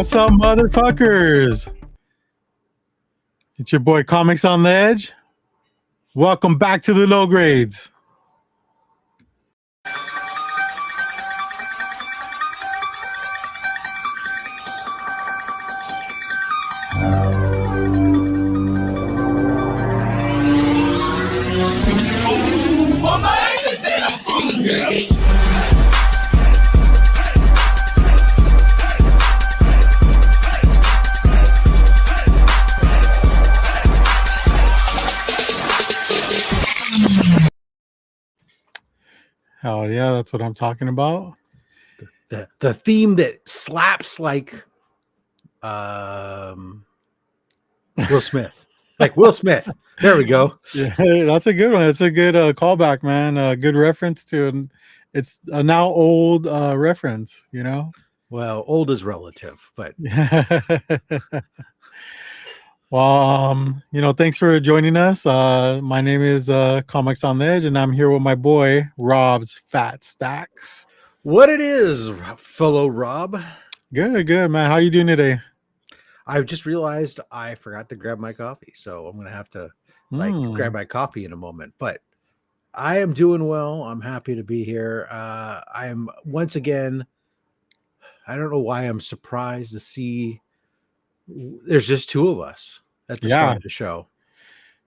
What's up, motherfuckers? It's your boy Comics on the Edge. Welcome back to the low grades. Hell yeah, that's what I'm talking about. The theme that slaps like Will Smith. Like Will Smith. There we go. Yeah, that's a good one. It's a good callback, man. A good reference to it's a now old reference, you know? Well, old is relative, but well, thanks for joining us. My name is Comics on the Edge, and I'm here with my boy Rob's FatStax. What it is, fellow Rob? Good, man. How you doing today? I just realized I forgot to grab my coffee, so I'm gonna have to grab my coffee in a moment. But I am doing well. I'm happy to be here. I am once again. I don't know why I'm surprised to see there's just two of us at the start of the show.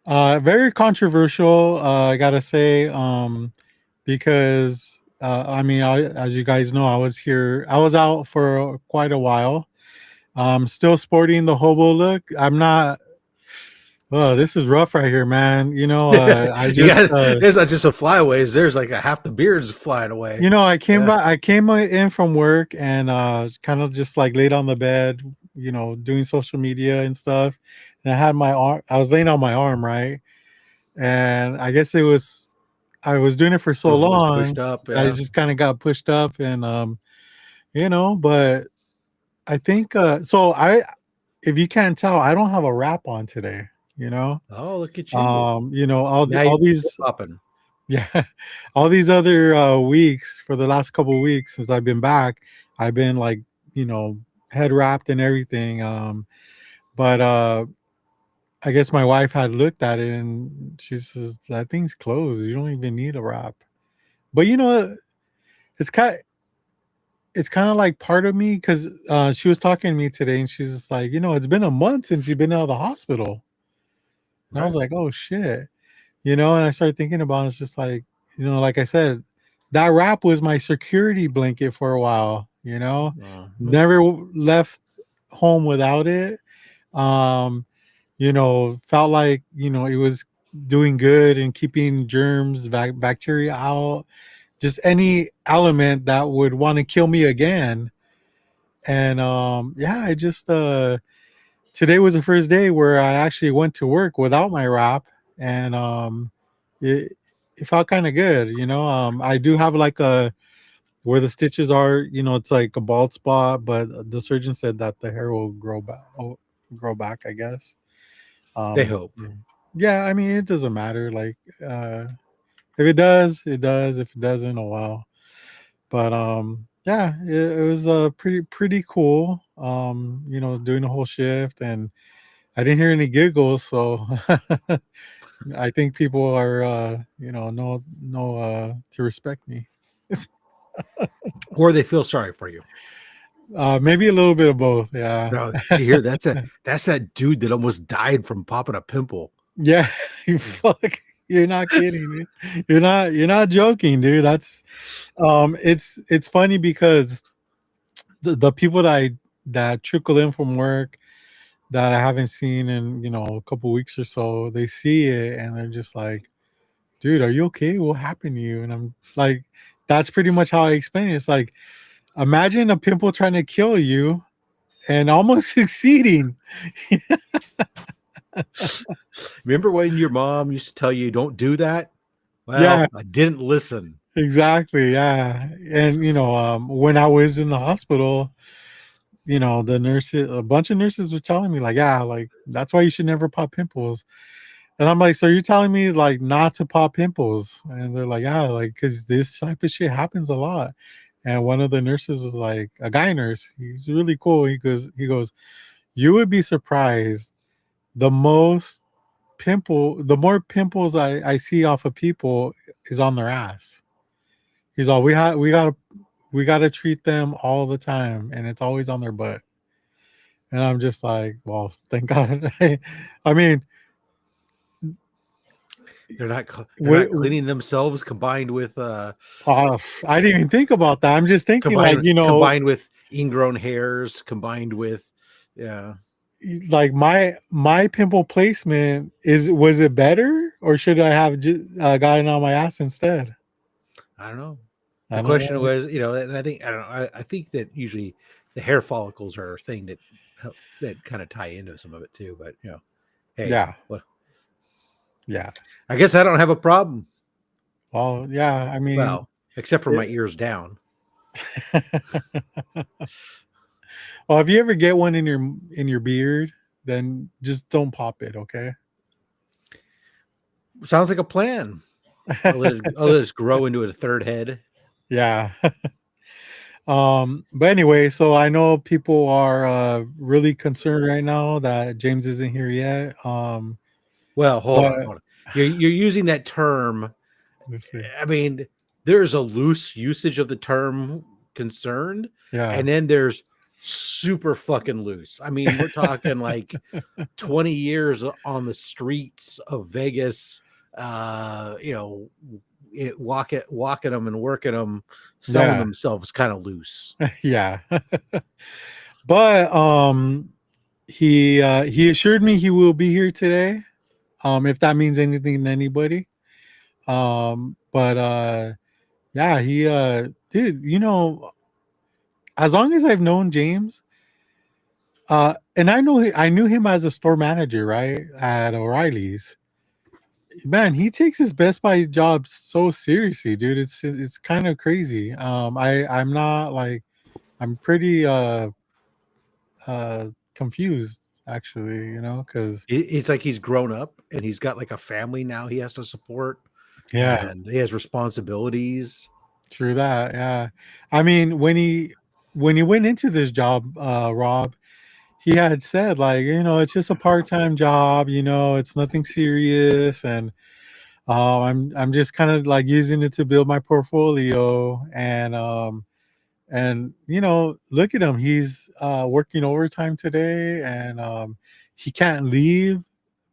Very controversial, I gotta say, because as you guys know, I was out for quite a while. Still sporting the hobo look. I'm not. Oh, this is rough right here, man. I just there's not just a flyaways. There's like a half the beard's flying away. I came in from work and kind of just like laid on the bed, doing social media and stuff. And I had my arm. I was laying on my arm, right? And I guess I was doing it for so long. Pushed up, I just kind of got pushed up, and But I think so. If you can't tell, I don't have a wrap on today. Oh, look at you. All these popping. Yeah, all these other weeks, for the last couple of weeks since I've been back, I've been like head wrapped and everything. But I guess my wife had looked at it and she says that thing's closed. You don't even need a wrap. But it's kind of like part of me, because she was talking to me today and she's just like, it's been a month since you've been out of the hospital. And I was like, oh shit. And I started thinking about it. It's just like, like I said, that wrap was my security blanket for a while, never left home without it. Felt like, it was doing good and keeping germs, bacteria out, just any element that would want to kill me again. And I just today was the first day where I actually went to work without my wrap, and it felt kind of good. I do have like where the stitches are, it's like a bald spot, but the surgeon said that the hair will grow back, I guess. They hope. Yeah, I mean, it doesn't matter. Like, if it does, it does. If it doesn't, oh well. But it was pretty cool. Doing the whole shift, and I didn't hear any giggles, so I think people are know to respect me. Or they feel sorry for you. Maybe a little bit of both. Yeah. No, did you hear that's that dude that almost died from popping a pimple. Yeah, fuck. You're not kidding. You're not joking, dude. That's it's funny because the people that trickle in from work that I haven't seen in a couple weeks or so, they see it and they're just like, dude, are you okay? What happened to you? And I'm like, that's pretty much how I explain it. It's like, imagine a pimple trying to kill you and almost succeeding. Remember when your mom used to tell you don't do that? Well, yeah, I didn't listen. Exactly. Yeah. And when I was in the hospital, the nurses, a bunch of nurses were telling me like, yeah, like that's why you should never pop pimples. And I'm like, so you're telling me like not to pop pimples? And they're like, yeah, like because this type of shit happens a lot. And one of the nurses was like, a guy nurse. He's really cool. He goes, you would be surprised. The more pimples I see off of people is on their ass. He's all, we gotta treat them all the time, and it's always on their butt. And I'm just like, well, thank God. I mean, They're not what, cleaning themselves combined with I didn't even think about that. I'm just thinking, like, combined with ingrown hairs, combined with yeah. like my pimple placement was it better, or should I have just gotten on my ass instead? I don't know. I The don't question know. was, and I think I don't know. I think that usually the hair follicles are a thing that that kind of tie into some of it too. But hey, Yeah, well, yeah. I guess I don't have a problem. Well, yeah. I mean, Well, except for my ears down. well, if you ever get one in your beard, then just don't pop it, okay? Sounds like a plan. I'll let it grow into a third head. Yeah. But anyway, so I know people are really concerned right now that James isn't here yet. Well, But hold on. You're using that term. let's see. I mean, there's a loose usage of the term concerned, Yeah. and then there's super fucking loose. I mean, we're talking like 20 years on the streets of Vegas, walking them and working them, selling Yeah. themselves kind of loose. Yeah. But he assured me he will be here today. If that means anything to anybody. But yeah, he dude, as long as I've known James, and I knew him as a store manager, right, at O'Reilly's. Man, he takes his Best Buy job so seriously, dude. It's kind of crazy. I'm not like, I'm pretty confused, actually, because It's like he's grown up and he's got like a family now he has to support, yeah, and he has responsibilities. true that. Yeah, I mean, when he went into this job, Rob, he had said, like, it's just a part-time job, it's nothing serious, and I'm just kind of like using it to build my portfolio, and look at him, he's working overtime today, and he can't leave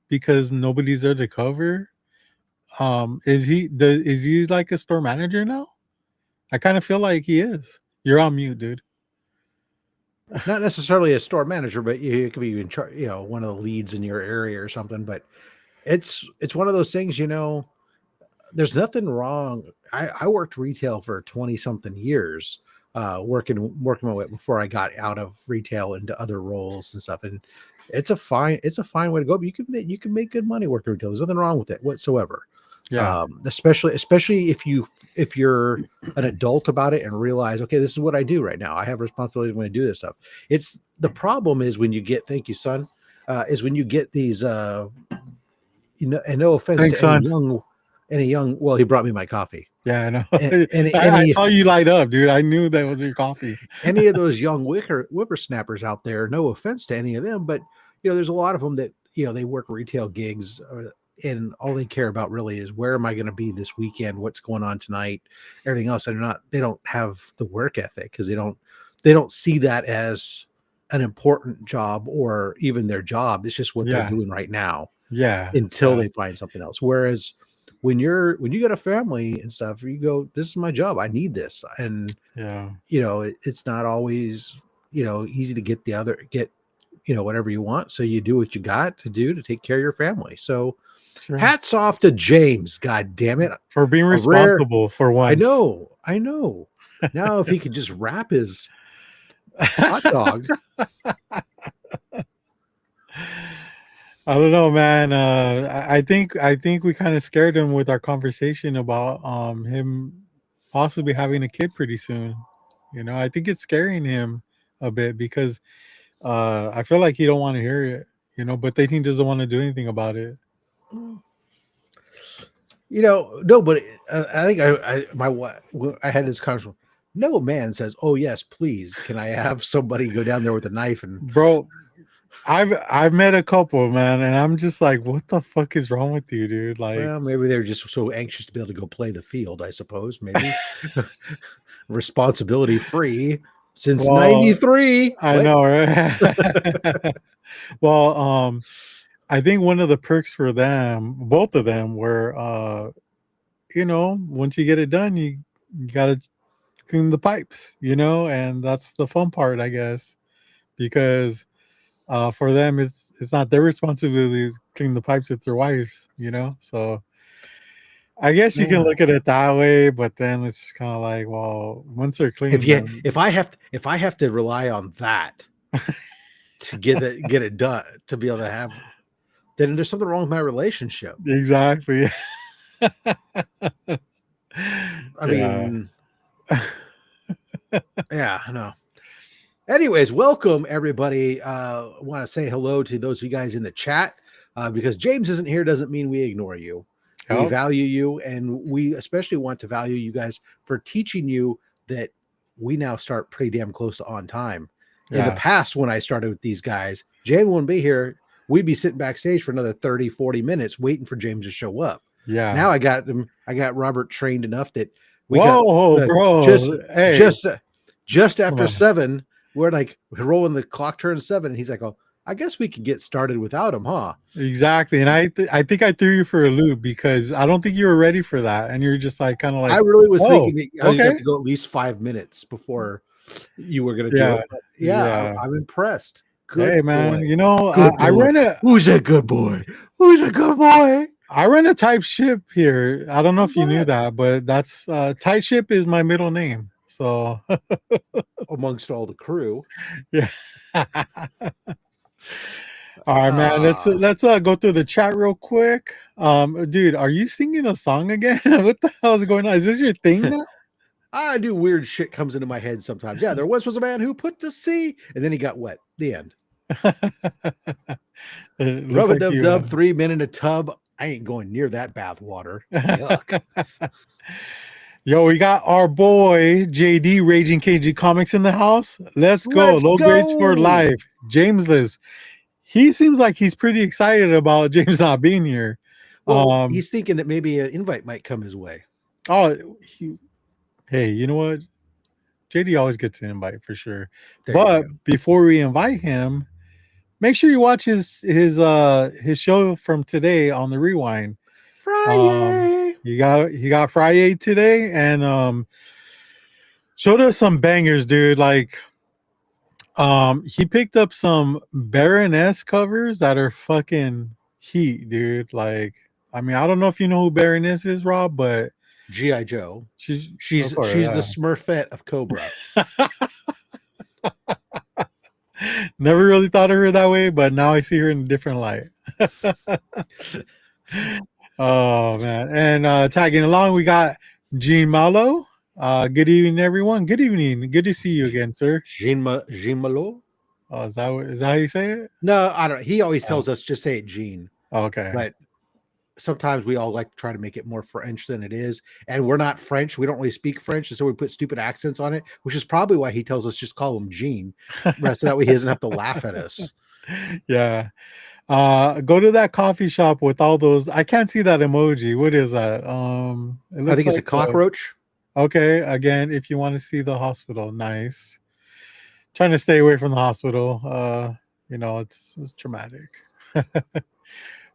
because nobody's there to cover. Is he like a store manager now? I kind of feel like he is. You're on mute, dude. Not necessarily a store manager, but you could be in charge, one of the leads in your area or something. But it's one of those things, there's nothing wrong. I worked retail for 20 something years, working my way before I got out of retail into other roles and stuff. And it's a fine way to go. But you can make good money working retail. There's nothing wrong with it whatsoever. Yeah. Especially if you're an adult about it and realize, okay, this is what I do right now. I have responsibilities when I do this stuff. It's the problem is when you get, thank you, son, is when you get these, and no offense Thanks, to son. any young, well, he brought me my coffee. Yeah, I know. And I saw you light up, dude. I knew that was your coffee. any of those young whippersnappers out there, no offense to any of them, but there's a lot of them that they work retail gigs, and all they care about really is, where am I going to be this weekend? What's going on tonight? Everything else. They don't have the work ethic because they don't see that as an important job or even their job. It's just what they're Yeah. doing right now Yeah. until they find something else. Whereas when you got a family and stuff, you go, this is my job. I need this. And, Yeah. it's not always, easy to get whatever you want. So you do what you got to do to take care of your family. So Sure. hats off to James. God damn it. For being responsible for once. I know. Now, if he could just wrap his hot dog. I don't know, man. I think we kind of scared him with our conversation about him possibly having a kid pretty soon. I think it's scaring him a bit because I feel like he don't want to hear it, but then he doesn't want to do anything about it. No, but I think I had this conversation. No man says, "Oh yes, please, can I have somebody go down there with a knife?" And Bro, I've met a couple, man, and I'm just like, what the fuck is wrong with you, dude? Like, well, maybe they're just so anxious to be able to go play the field. I suppose maybe responsibility free since well, '93. I What? know, right? Well, I think one of the perks for them, both of them, were, once you get it done, you gotta clean the pipes, and that's the fun part, I guess, because for them, it's not their responsibility to clean the pipes; it's their wives, So I guess you can Yeah. look at it that way, but then it's kind of like, well, once they're clean, then If I have to rely on that to get it done to be able to have, then there's something wrong with my relationship. exactly, I yeah, mean, yeah, no. Anyways, welcome everybody. I want to say hello to those of you guys in the chat. Because James isn't here doesn't mean we ignore you. We yep, value you, and we especially want to value you guys for teaching you that we now start pretty damn close to on time. In the yeah, past, when I started with these guys, James wouldn't be here. We'd be sitting backstage for another 30, 40 minutes waiting for James to show up. yeah. Now I got Robert trained enough that we got Whoa, just bro! Hey, just just come after on. 7, we're rolling the clock turns 7, and he's like, "Oh, I guess we could get started without him, huh?" Exactly, and I think I threw you for a loop because I don't think you were ready for that, and you're just like kind of I like, really was oh, thinking that I was okay, got to go at least 5 minutes before you were going to do yeah, it. But yeah, yeah. I'm impressed. Hey, Good boy. man, Good I boy. ran a Who's a good boy? Who's a good boy? I run a type ship here. I don't know if you knew What? that, but that's type ship is my middle name. So Amongst all the crew. yeah. All right, man. Ah, Let's go through the chat real quick. Dude, are you singing a song again? What the hell is going on? Is this your thing now? I do weird shit comes into my head sometimes. Yeah, there once was a man who put to sea, and then he got wet. The end. It looks Rub a like dub you. dub, 3 men in a tub. I ain't going near that bath water. Yuck. Yo, we got our boy JD Raging KG Comics in the house. Let's go. Let's Low grades for go. life. James he seems like he's pretty excited about James not being here. Well, Um, he's thinking that maybe an invite might come his way. oh, hey, you know what? JD always gets an invite for sure. There you go. But before we invite him, make sure you watch his show from today on the Rewind. Friday. He got Friday today, and showed us some bangers, dude. Like he picked up some Baroness covers that are fucking heat, dude. Like, I mean, I don't know if you know who Baroness is, Rob, but G.I. Joe. she's She's of course, she's the yeah. Smurfette of Cobra. Never really thought of her that way, but now I see her in a different light. Oh man. And tagging along, we got Gene Malo. Good evening, everyone. Good evening. Good to see you again, sir. Jean Malo? Oh, is that how you say it? No, I don't. He always Oh, tells us just say it Gene, okay. but sometimes we all like to try to make it more French than it is. And we're not French. We don't really speak French. And so we put stupid accents on it, which is probably why he tells us just call him Gene. Rest of that way he doesn't have to laugh at us. Yeah. Go to that coffee shop with all those. I can't see that emoji. What is that? It I looks think it's a like cockroach. okay. Again, if you want to see the hospital, nice. Trying to stay away from the hospital. It's traumatic.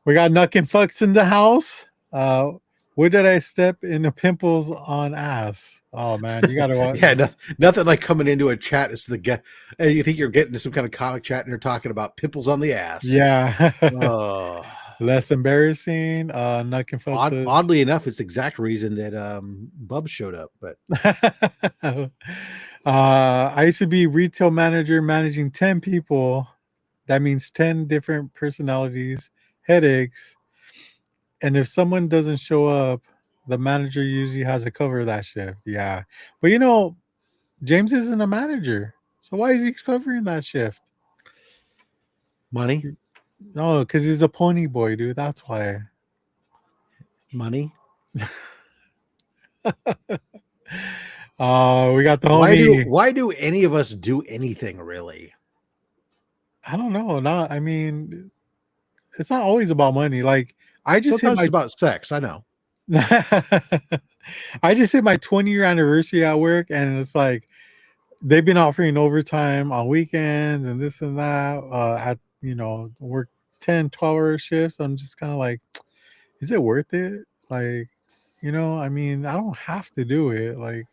We got Nuck and Fucks in the house. Where did I step in the pimples on ass? Oh man, you gotta watch. Yeah, nothing like coming into a chat as to the get, and you think you're getting to some kind of comic chat, and you're talking about pimples on the ass. Yeah. Oh, Less embarrassing. Nuck and Fucks was oddly enough, it's the exact reason that Bub showed up. But I used to be retail manager managing 10 people. That means 10 different personalities, headaches. And if someone doesn't show up, the manager usually has to cover that shift. Yeah. But James isn't a manager. So why is he covering that shift? money, No, because he's a pony boy, dude. That's why. money. We got the homie. Why do any of us do anything really? I don't know. Not. I mean, it's not always about money. Like I just hit Sometimes it's my. about sex. I know. I just hit my 20-year anniversary at work, and it's like they've been offering overtime on weekends and this and that. At work 10, 12-hour shifts. I'm just kind of like, is it worth it? Like, I mean, I don't have to do it. Like,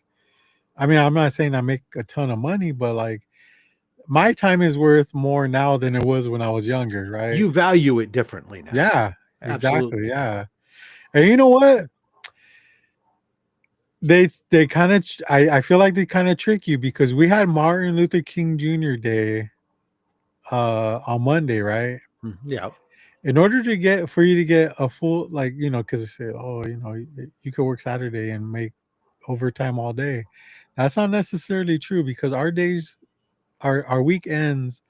I mean, I'm not saying I make a ton of money, but like my time is worth more now than it was when I was younger, right? You value it differently now. Yeah, exactly. Absolutely. Yeah. And you know what? They kind of I feel like they kind of trick you because we had Martin Luther King Jr. Day on Monday, right? Yeah. In order to get for you to get a full because they say, oh, you could work Saturday and make overtime all day. That's not necessarily true because our weekends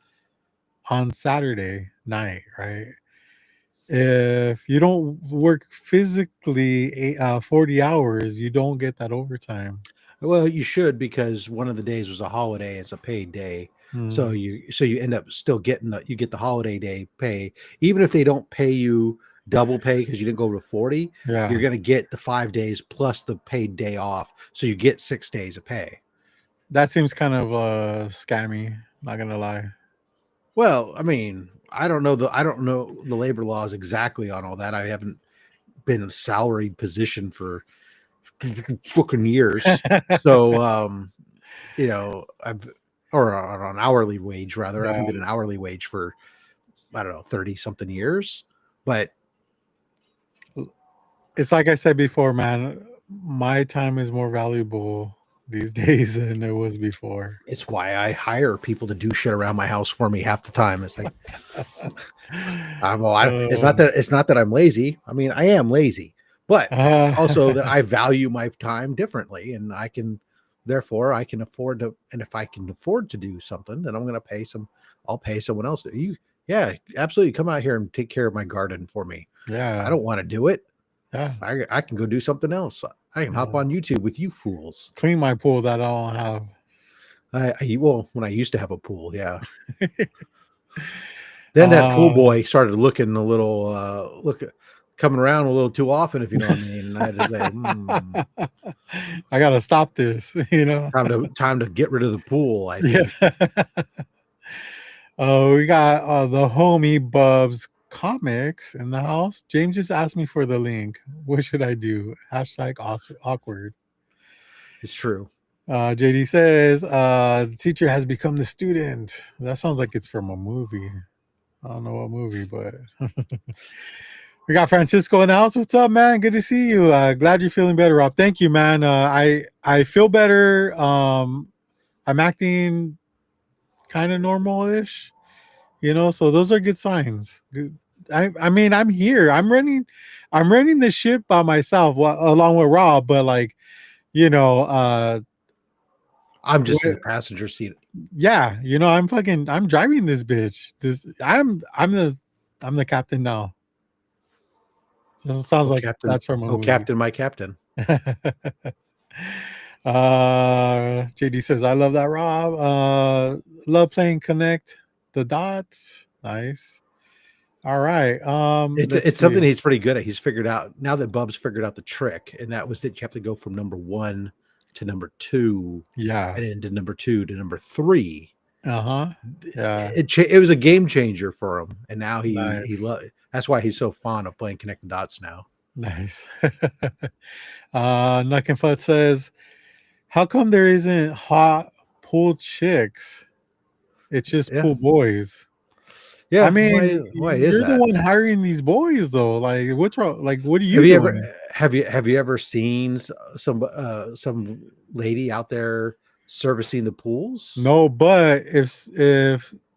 on Saturday night, right? If you don't work physically 40 hours, you don't get that overtime. Well, you should because one of the days was a holiday. It's a paid day. So Mm, you end up still getting you get the holiday day pay, even if they don't pay you double pay because you didn't go to 40, you're yeah, going to get the 5 days plus the paid day off. So you get 6 days of pay. that seems kind of scammy. Not gonna lie. Well, I mean, I don't know the labor laws exactly on all that. I haven't been in a salaried position for fucking years. So I've or on an hourly wage rather. I Yeah, haven't been an hourly wage for I don't know 30 something years, but it's like I said before, man. My time is more valuable these days than it was before. it's why I hire people to do shit around my house for me half the time. It's like Uh, it's not that I'm lazy. I mean, I am lazy, but also that uh, I value my time differently, and I can therefore I can afford to. And if I can afford to do something, then I'm going to pay some. I'll pay someone else. Yeah, absolutely. Come out here and take care of my garden for me. I yeah, don't want to do it. yeah. I can go do something else. I can hop Uh, on YouTube with you fools. Clean my pool that I don't have. Well, when I used to have a pool, yeah. Then that pool uh, boy started looking a little coming around a little too often, if you know what I mean. And I had to say, I gotta stop this. time to get rid of the pool. I Yeah. think We got the homie Bubs comics in the house. James just asked me for the link. What should I do? Hashtag awkward. it's true. JD says the teacher has become the student. That sounds like it's from a movie. I don't know what movie, but we got Francisco in the house. What's up, man? Good to see you. Glad you're feeling better, Rob. Thank you, man. I feel better. I'm acting kind of normal-ish, so those are good signs. I mean, I'm here. I'm running the ship by myself along with Rob, but like, you know, uh I'm just in the passenger seat. yeah, I'm driving this bitch. I'm the captain now. It sounds Oh, like Captain. that's from a Oh, movie. Captain, my captain. JD says, I love that, Rob. Love playing Connect the Dots. Nice. All right. Let's It's something see. he's pretty good at. He's figured out now that Bub's figured out the trick, and that was that you have to go from number 1 to number 2, Yeah. and then to number 2 to number 3. Uh-huh. Yeah. It was a game changer for him, and now Nice. that's why he's so fond of playing Connect the Dots now. Nice. Nuck and Fut says, how come there isn't hot pool chicks? It's just Yeah, pool boys. I yeah. mean, Why is you're the that? one hiring these boys though. Like, what's wrong? Like, what are Have you you ever doing? have you ever seen some lady out there servicing the pools? No, but if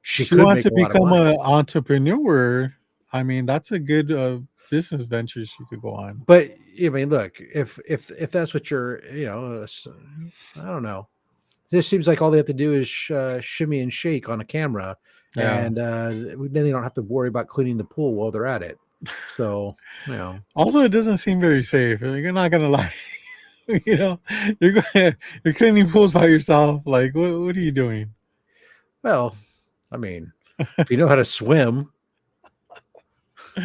She she could wants make to a lot of become money. an entrepreneur, I mean, that's a good business venture she could go on. But I mean, look, if that's what you're, I don't know. This seems like all they have to do is shimmy and shake on a camera, Yeah. and then they don't have to worry about cleaning the pool while they're at it. So, Also, it doesn't seem very safe. You're not gonna lie. You know, you're cleaning pools by yourself. Like, what are you doing? Well, I mean, if you know how to swim, it's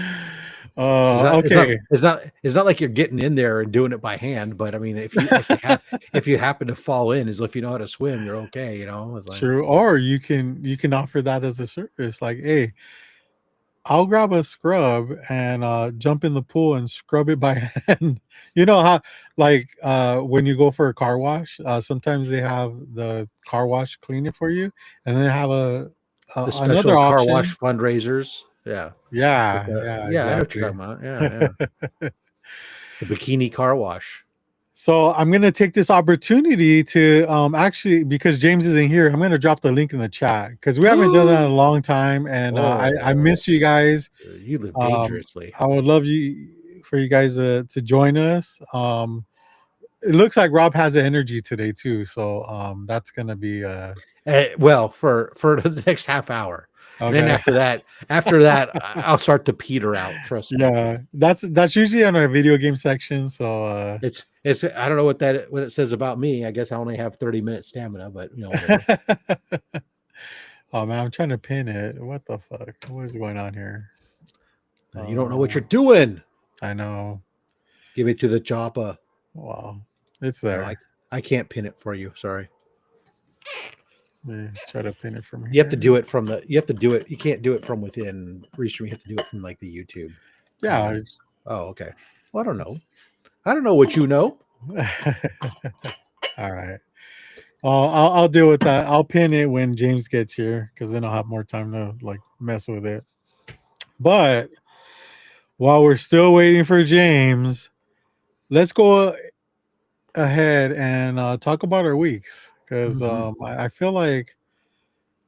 not Okay, it's not it's not like you're getting in there and doing it by hand. But I mean, if you happen to fall in, as if you know how to swim, you're okay. You know, it's like true. Or you can offer that as a service. Like, hey, I'll grab a scrub and jump in the pool and scrub it by hand. You know how, like, when you go for a car wash, sometimes they have the car wash clean it for you, and then they have the another special car wash option. fundraisers. Yeah, with Yeah, the yeah, yeah, I know what you're exactly. talking about. Yeah, yeah, the bikini car wash. So I'm gonna take this opportunity to actually, because James isn't here, I'm gonna drop the link in the chat because we haven't done that in a long time, and I Oh, miss you guys. you live Um, dangerously. I would love you guys to join us. It looks like Rob has the energy today too, so that's gonna be Well, for the next half hour, and then okay. after that, I'll start to peter out. Trust me. Yeah, that's usually on our video game section. So It's I don't know what it says about me. I guess I only have 30-minute stamina, but you know whatever. oh man, I'm trying to pin it. What the fuck? What is going on here? You don't know what you're doing. I know. Give it to the chopper. Wow, it's No, there. I can't pin it for you. Sorry. Let me try to pin it from You have to here. do it from the. You have to do it. You can't do it from within Restream. You have to do it from like the YouTube Yeah. comments. Oh, okay. Well, I don't know. I don't know what you know. All right. I'll deal with that. I'll pin it when James gets here because then I'll have more time to like mess with it. But while we're still waiting for James, let's go ahead and talk about our weeks because I feel like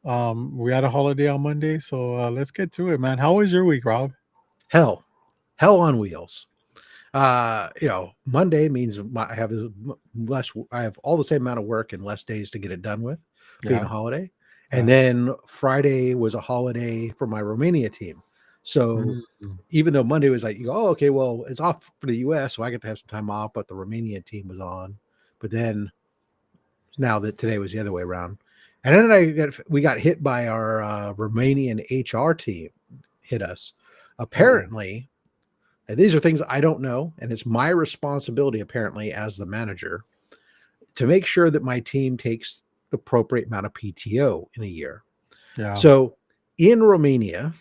we had a holiday on Monday, so let's get to it, man. How was your week, Rob? Hell on wheels. Monday means I have less. I have all the same amount of work and less days to get it done with, being Yeah. a holiday. And then Friday was a holiday for my Romania team. So even though Monday was like, oh, okay, well, it's off for the US, so I get to have some time off, but the Romania team was on. But then now that today was the other way around. And then we got hit by our Romanian HR team, hit us. Apparently, and these are things I don't know, and it's my responsibility, apparently, as the manager, to make sure that my team takes the appropriate amount of PTO in a year. Yeah. So in Romania,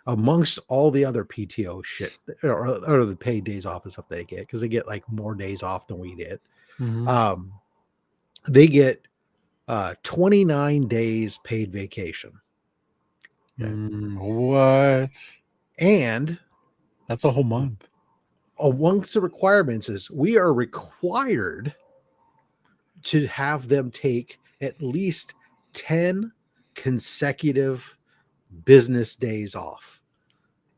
amongst all the other PTO shit or the paid days off and stuff they get, because they get like more days off than we did, they get 29 days paid vacation. Okay. What? And that's a whole month. Amongst the requirements is we are required to have them take at least 10 consecutive business days off.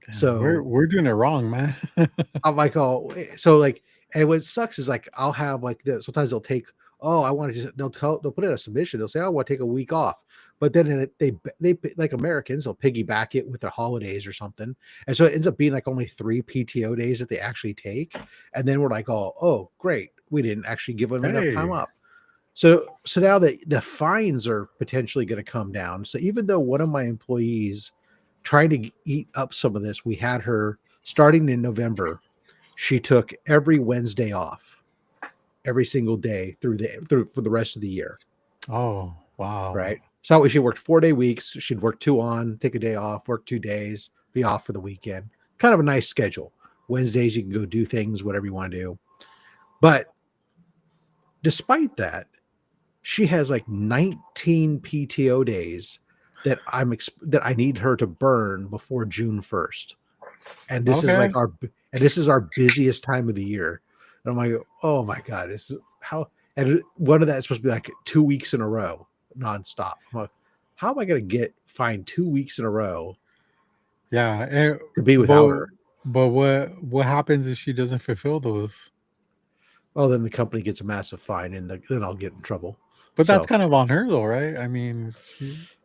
Damn, So we're doing it wrong, man. I'm like, oh, so like, and what sucks is like I'll have like this. Sometimes they'll take, oh, I want to just they'll put in a submission. They'll say, oh, I want to take a week off, but then they like Americans, they'll piggyback it with their holidays or something, and so it ends up being like only 3 PTO days that they actually take, and then we're like, oh, great, we didn't actually give them enough time up. So now that the fines are potentially going to come down. So even though one of my employees trying to eat up some of this, we had her starting in November. She took every Wednesday off, every single day through for the rest of the year. Oh, wow. Right. So she worked 4-day weeks. She'd work 2 on, take a day off, work 2 days, be off for the weekend. Kind of a nice schedule. Wednesdays, you can go do things, whatever you want to do. But despite that, she has like 19 PTO days that I need her to burn before June 1st. And this is like this is our busiest time of the year. And I'm like, oh my God, this is how, and one of that is supposed to be like 2 weeks in a row, nonstop. I'm like, how am I going to find 2 weeks in a row? Yeah. To be without her. But what happens if she doesn't fulfill those? Well, then the company gets a massive fine and then I'll get in trouble. But that's kind of on her though, right? I mean,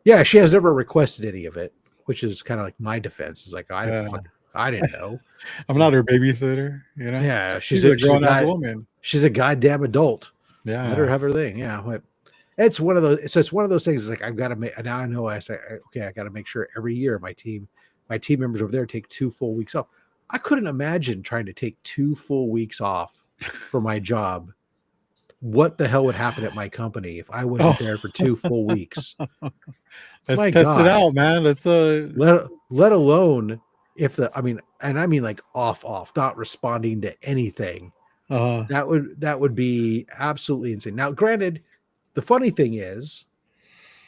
yeah, she has never requested any of it, which is kind of like my defense. Is like, I didn't know. I'm not her babysitter, you know? Yeah, she's a grown-ass woman. she's a goddamn adult. Yeah. Let her have her thing. Yeah. But it's one of those. So it's one of those things. It's like I've got to make. Now I know. I say, okay, I got to make sure every year my team members over there take 2 full weeks off. I couldn't imagine trying to take 2 full weeks off for my job. What the hell would happen at my company if I wasn't there for 2 full weeks? Let's test it out, man. Let's let alone if I mean like off, not responding to anything. That would be absolutely insane. Now, granted, the funny thing is,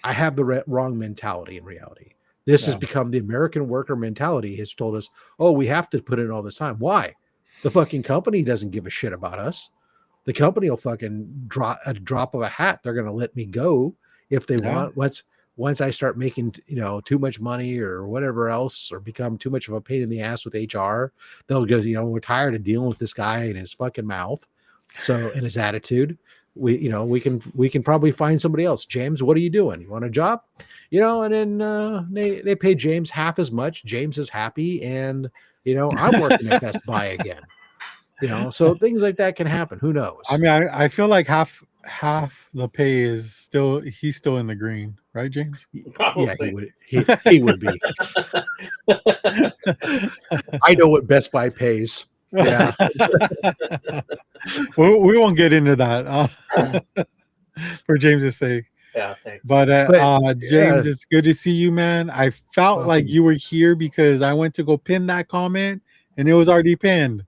I have the wrong mentality in reality. This has become the American worker mentality has told us, oh, we have to put in all this time. Why? The fucking company doesn't give a shit about us. The company will fucking drop a drop of a hat. They're going to let me go if they want. Once I start making, too much money or whatever else, or become too much of a pain in the ass with HR, they'll go, we're tired of dealing with this guy and his fucking mouth. So, and his attitude, we can probably find somebody else. James, what are you doing? You want a job? And then they pay James half as much. James is happy, and I'm working at Best Buy again. So things like that can happen. Who knows? I mean, I feel like half the pay is he's still in the green, right, James? Probably. Yeah, he would be. I know what Best Buy pays. Yeah. we won't get into that for James's sake. Yeah, thanks. But James, it's good to see you, man. I felt like you were here because I went to go pin that comment and it was already pinned.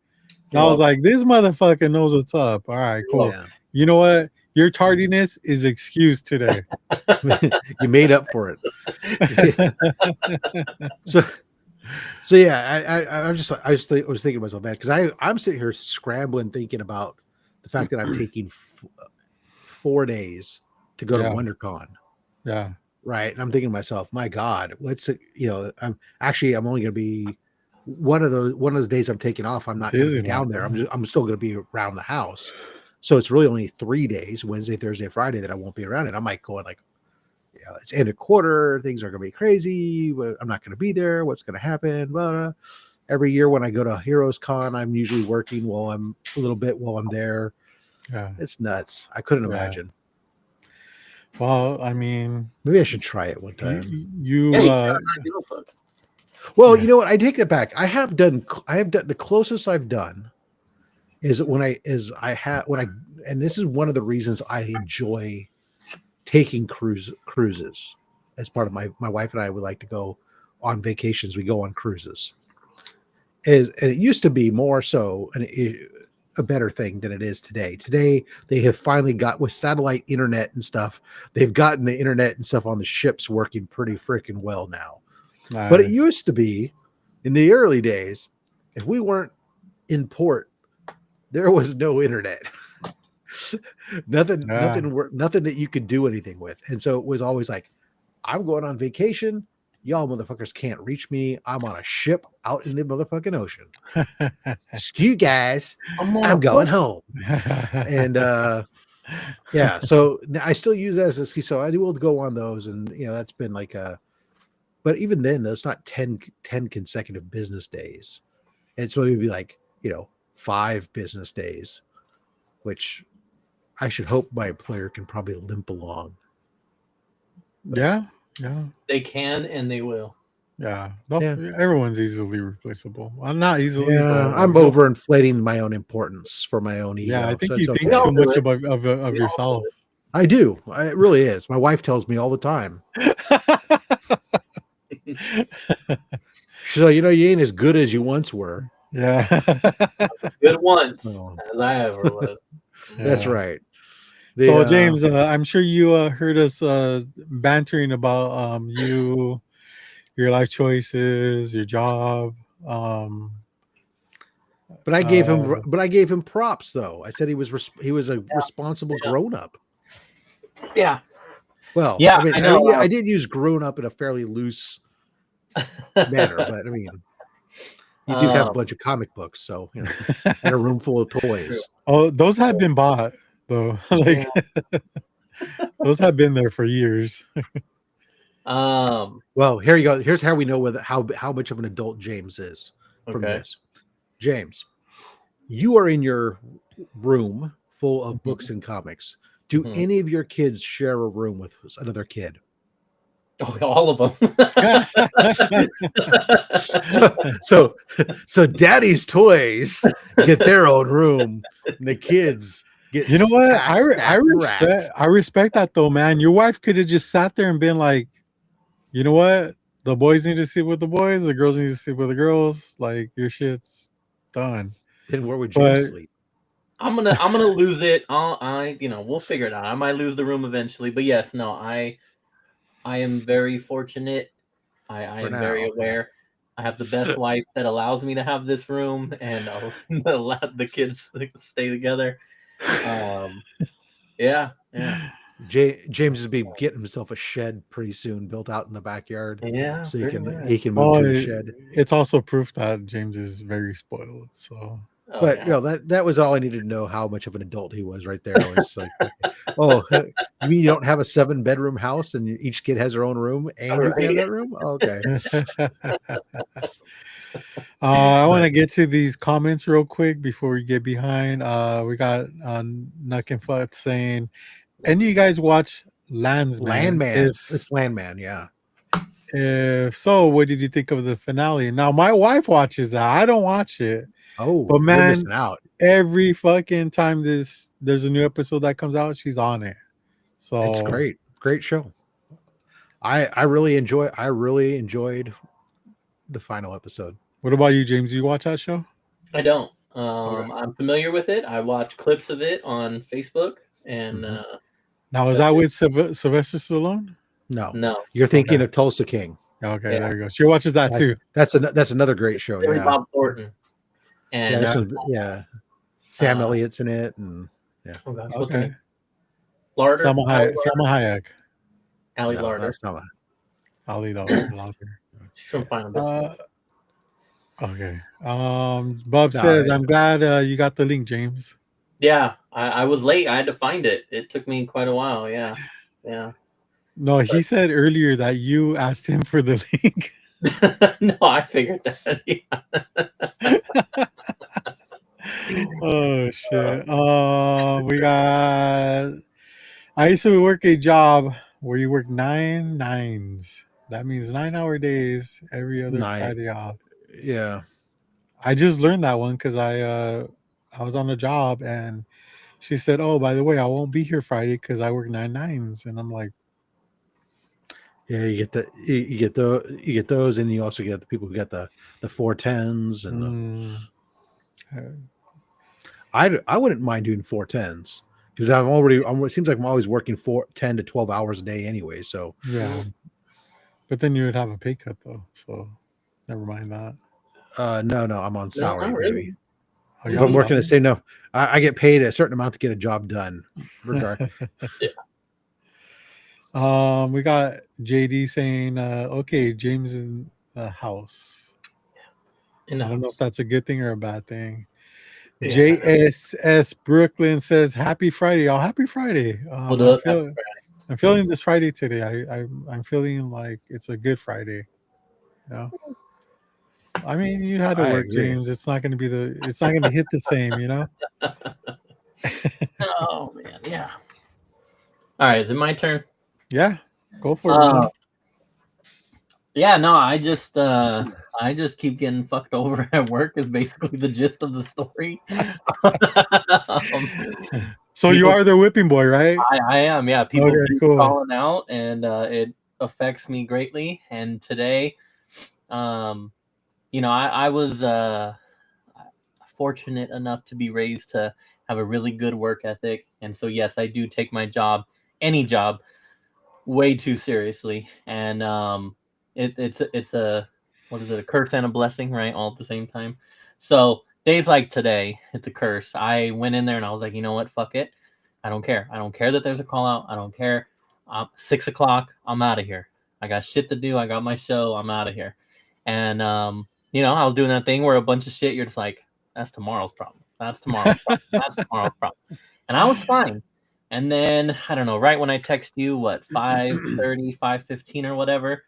And I was like, this motherfucker knows what's up. All right, cool. Yeah. You know what? Your tardiness is excused today. You made up for it. So yeah, I was thinking to myself, man, because I'm sitting here scrambling, thinking about the fact that I'm taking 4 days to go to WonderCon. Yeah. Right. And I'm thinking to myself, my God, what's it? I'm only going to be one of those days I'm taking off. I'm not going to be down there. I'm still going to be around the house. So it's really only 3 days, Wednesday, Thursday, Friday, that I won't be around it. I might go like, it's end of quarter. Things are going to be crazy. I'm not going to be there. What's going to happen? But every year when I go to Heroes Con, I'm usually working while I'm there. Yeah, it's nuts. I couldn't imagine. Well, I mean, maybe I should try it one time. Well, you know what? I take that back. I have done the closest I've done is and this is one of the reasons I enjoy taking cruises as part of my wife and I would like to go on vacations. We go on cruises. And it used to be more so a better thing than it is today. Today, they have finally got, with satellite internet and stuff, they've gotten the internet and stuff on the ships working pretty freaking well now. Nice. But it used to be, in the early days, if we weren't in port, there was no internet. nothing that you could do anything with. And so it was always like, I'm going on vacation. Y'all motherfuckers can't reach me. I'm on a ship out in the motherfucking ocean. Excuse you guys. I'm going home. And yeah, so I still use that as a excuse. So I will go on those, and that's been like but even then, that's not 10 consecutive business days. It's going to be like 5 business days, which I should hope my employer can probably limp along. Yeah. They can and they will. Yeah. Everyone's easily replaceable. I'm not easily. Yeah, I'm overinflating my own importance for my own ego. Yeah, I think you think too much of yourself. I do. It really is. My wife tells me all the time. So you ain't as good as you once were. Yeah. Good once as I ever was. That's right. So James, I'm sure you heard us bantering about your life choices, your job. But I gave him props though. I said he was a responsible grown up. Yeah. Well, yeah, I mean, I did use grown up in a fairly loose manner, but I mean, you do have a bunch of comic books, so and a room full of toys. Oh, those have been bought though. Like those have been there for years. Well, here you go. Here's how we know how much of an adult James is from this. James, you are in your room full of books and comics, do any of your kids share a room with another kid? Oh, all of them. So daddy's toys get their own room, and the kids get You know what? I stacked and racked. respect that though, man. Your wife could have just sat there and been like, you know what? The boys need to sleep with the boys. The girls need to sleep with the girls. Like your shit's done. Then where would But- James sleep? I'm gonna lose it. We'll figure it out. I might lose the room eventually, but yes, no, I am very fortunate. I am very aware. I have the best wife that allows me to have this room and the kids stay together. Yeah. James is be getting himself a shed pretty soon, built out in the backyard. Yeah, so pretty he can move to the shed. It's also proof that James is very spoiled. So, but you know that was all I needed to know how much of an adult he was right there. I was like, oh, you mean you don't have a 7-bedroom house and each kid has their own room and you can have that room? Oh, okay. I want to get to these comments real quick before we get behind. We got Nuck and Futt saying, and you guys watch Landman? It's Landman, yeah. If so, what did you think of the finale? Now, my wife watches that. I don't watch it. Oh, but man, you're missing out. Every fucking time there's a new episode that comes out, she's on it. So it's great show. I really enjoyed the final episode. What about you, James? You watch that show? I don't. I'm familiar with it. I watch clips of it on Facebook. And now, is that with Sylvester Stallone? No. You're thinking of Tulsa King. Okay, there you go. She watches that too. That's another great show. Billy Bob Thornton. And Sam Elliott's in it, and okay. Larder. Salma Hayek. Ali Larder. That's not Ali Larder. She's from Final Okay. Bob says, I'm glad you got the link, James. Yeah, I was late. I had to find it. It took me quite a while. Yeah. No, he said earlier that you asked him for the link. No, I figured that. Yeah. Oh shit. We got. I used to work a job where you work 9 nines. That means 9-hour days every other Friday off. Yeah. I just learned that one because I was on a job and she said, "Oh, by the way, I won't be here Friday because I work 9 nines," and I'm like, "Yeah, you get those, and you also get the people who get the 410s and." I wouldn't mind doing 410s because it seems like I'm always working 10 to 12 hours a day anyway. So yeah, but then you would have a pay cut though. So never mind that. No, I'm on salary. No, really. Oh, if I'm working the same, no, I get paid a certain amount to get a job done. Regard. Yeah. We got JD saying, "Okay, James in the house." I don't know if that's a good thing or a bad thing. Yeah. JSS Brooklyn says, "Happy Friday, y'all! Happy Friday." I'm feeling this Friday today. I'm feeling like it's a good Friday. You know, I mean, you had to work, James. It's not going to hit the same, you know. Oh man, yeah. All right, is it my turn? Yeah, go for it. Yeah, no, I just keep getting fucked over at work is basically the gist of the story. So you are the whipping boy, right? I am, yeah. People keep calling out, and it affects me greatly. And today, I was fortunate enough to be raised to have a really good work ethic, and so yes, I do take my job, any job, way too seriously, and it's a curse and a blessing, right, all at the same time. So days like today, it's a curse. I went in there and I was like, you know what, fuck it, I don't care that there's a call out. I don't care. 6 o'clock, I'm out of here. I got shit to do. I got my show. I'm out of here. And I was doing that thing where a bunch of shit, you're just like, that's tomorrow's problem. That's tomorrow's problem. That's tomorrow's problem. And I was fine. And then, I don't know, right when I text you, 5:30, 5:15 or whatever,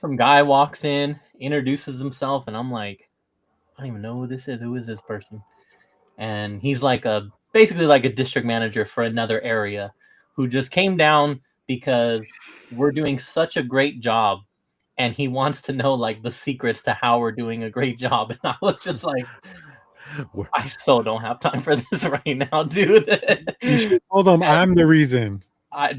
some guy walks in, introduces himself, and I'm like, I don't even know who this is. Who is this person? and he's like basically like a district manager for another area, who just came down because we're doing such a great job, and he wants to know like the secrets to how we're doing a great job. And I was just like, I so don't have time for this right now, dude. You should tell them I'm the reason.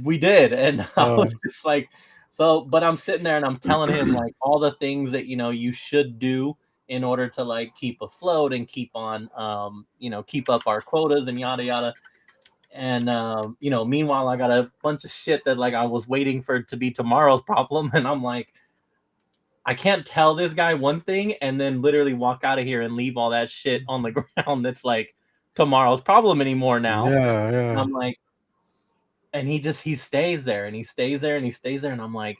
We did, and I Oh. was just like, so. But I'm sitting there and I'm telling him like all the things that you should do in order to like keep afloat and keep on, keep up our quotas and yada yada. And meanwhile, I got a bunch of shit that like I was waiting for it to be tomorrow's problem, and I'm like, I can't tell this guy one thing and then literally walk out of here and leave all that shit on the ground that's like tomorrow's problem anymore now. Yeah, And yeah. I'm like, and he stays there and he stays there and he stays there, and I'm like,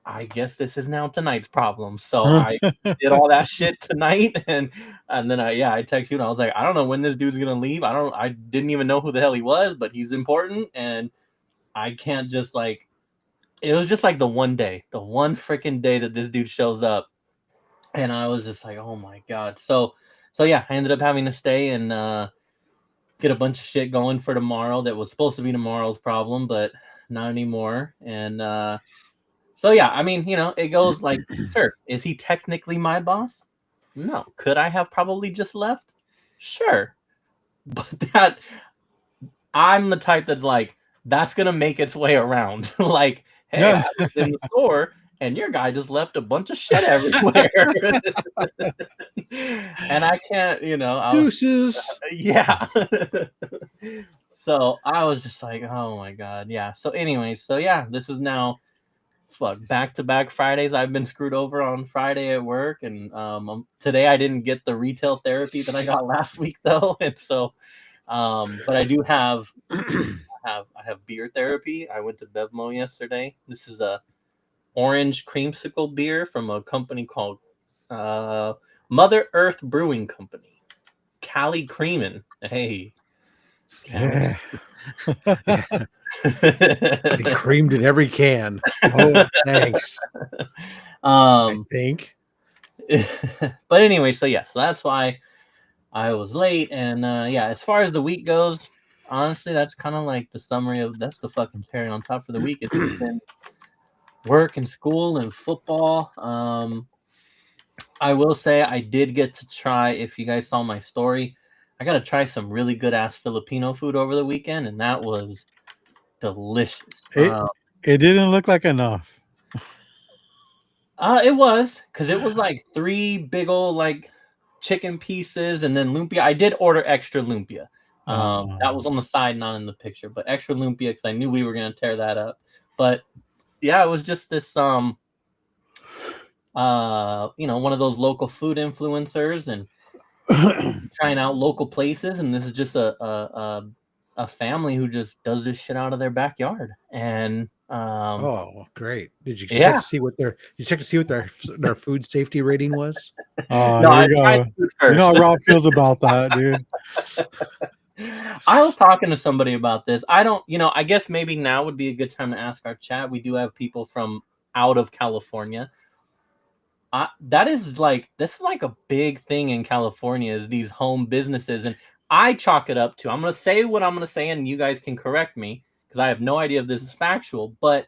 I guess this is now tonight's problem. So I did all that shit tonight, and then I text you and I was like, I don't know when this dude's gonna leave. I didn't even know who the hell he was, but he's important, and I can't just like, it was just like the one freaking day that this dude shows up, and I was just like, oh my god. So yeah, I ended up having to stay and get a bunch of shit going for tomorrow that was supposed to be tomorrow's problem, but not anymore. And so yeah, I mean, it goes like, sure, is he technically my boss? No. Could I have probably just left? Sure. But that, I'm the type that's like, that's gonna make its way around. Like, hey, Yeah. I was in the store and your guy just left a bunch of shit everywhere. And I can't, Deuces. yeah. So I was just like, oh my god, yeah. So anyways, so yeah, this is now back-to-back Fridays. I've been screwed over on Friday at work, and today I didn't get the retail therapy that I got last week though, and so but I do have I have beer therapy. I went to Bevmo yesterday. This is a orange creamsicle beer from a company called Mother Earth Brewing Company. Cali Creamin'. Hey. Yeah. They creamed in every can. Oh, thanks. I think. But anyway, so yeah, so that's why I was late. And yeah, as far as the week goes, honestly, that's kind of like the summary of, that's the fucking cherry on top for the week. It's been work and school and football. I will say I did get to try, if you guys saw my story, I got to try some really good ass Filipino food over the weekend, and that was delicious. It didn't look like enough. It was, because it was like 3 big old like chicken pieces and then lumpia. I did order extra lumpia. That was on the side, not in the picture, but extra lumpia because I knew we were gonna tear that up. But yeah, it was just this one of those local food influencers and trying out local places, and this is just a family who just does this shit out of their backyard. And oh, great! Did you yeah, check to see what their food safety rating was? No, I tried food first. You know how Rob feels about that, dude. I was talking to somebody about this. I don't, I guess maybe now would be a good time to ask our chat. We do have people from out of California. This is like a big thing in California, is these home businesses. And I chalk it up to, I'm going to say what I'm going to say, and you guys can correct me because I have no idea if this is factual, but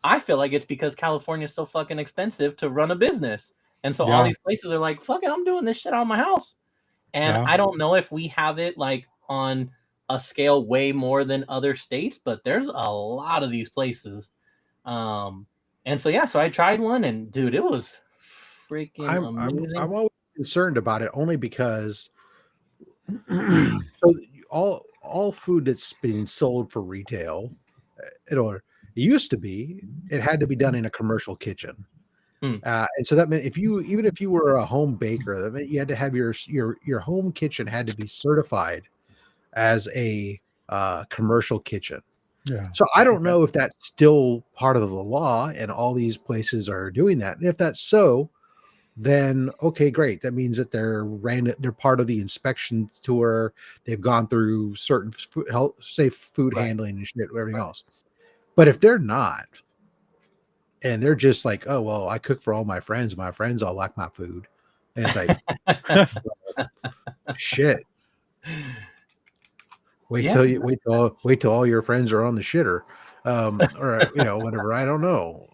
I feel like it's because California is so fucking expensive to run a business. And so all these places are like, fuck it, I'm doing this shit out of my house. And I don't know if we have it like on a scale way more than other states, but there's a lot of these places. And so, yeah, so I tried one, and dude, it was freaking amazing. I'm always concerned about it only because so all food that's being sold for retail, it used to be, it had to be done in a commercial kitchen. And so that meant even if you were a home baker, that meant you had to have your home kitchen had to be certified as a commercial kitchen. Yeah. So I don't know if that's still part of the law and all these places are doing that. And if that's so, then okay, great. That means that they're part of the inspection tour. They've gone through certain safe food handling and shit, everything else. But if they're not, and they're just like, oh, well, I cook for all my friends all like my food. And it's like, shit. Wait Yeah. till you wait till all your friends are on the shitter, or whatever. I don't know,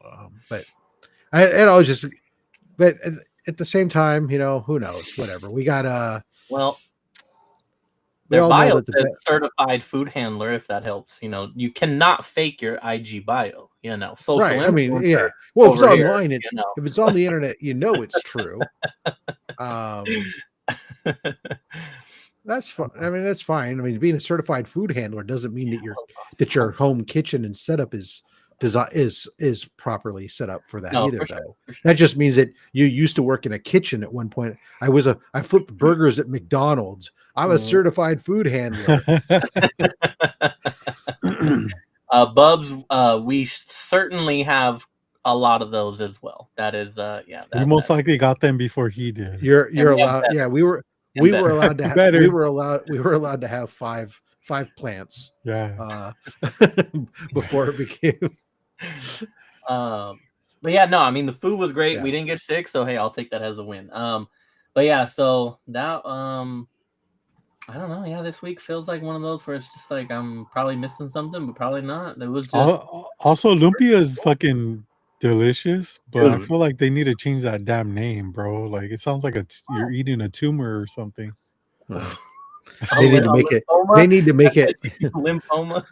but it always just. But at the same time, who knows? Whatever. We got Well, we their all know bio that says certified food handler, if that helps. You cannot fake your IG bio, social right. I mean, influencer yeah. Well, if it's over here, online, if it's on the internet, it's true. That's fine. I mean, that's fine. I mean, being a certified food handler doesn't mean that your home kitchen and setup is properly set up for that No, either, for sure, though. for sure. That just means that you used to work in a kitchen at one point. I flipped burgers at McDonald's. I'm a certified food handler. Bubs, we certainly have a lot of those as well. That is, yeah. We most likely got them before he did. You're we have allowed. better. Yeah, we were allowed to have. Better. We were allowed to have five plants. Yeah. Before it became. But yeah, no, I mean the food was great. Yeah. We didn't get sick, so hey, I'll take that as a win. But yeah, so that I don't know. Yeah, this week feels like one of those where it's just like I'm probably missing something, but probably not. It was just also lumpia is fucking delicious, but I Dude. feel like they need to change that damn name, bro. Like it sounds like you're eating a tumor or something. They need to make it. They need to make it lymphoma.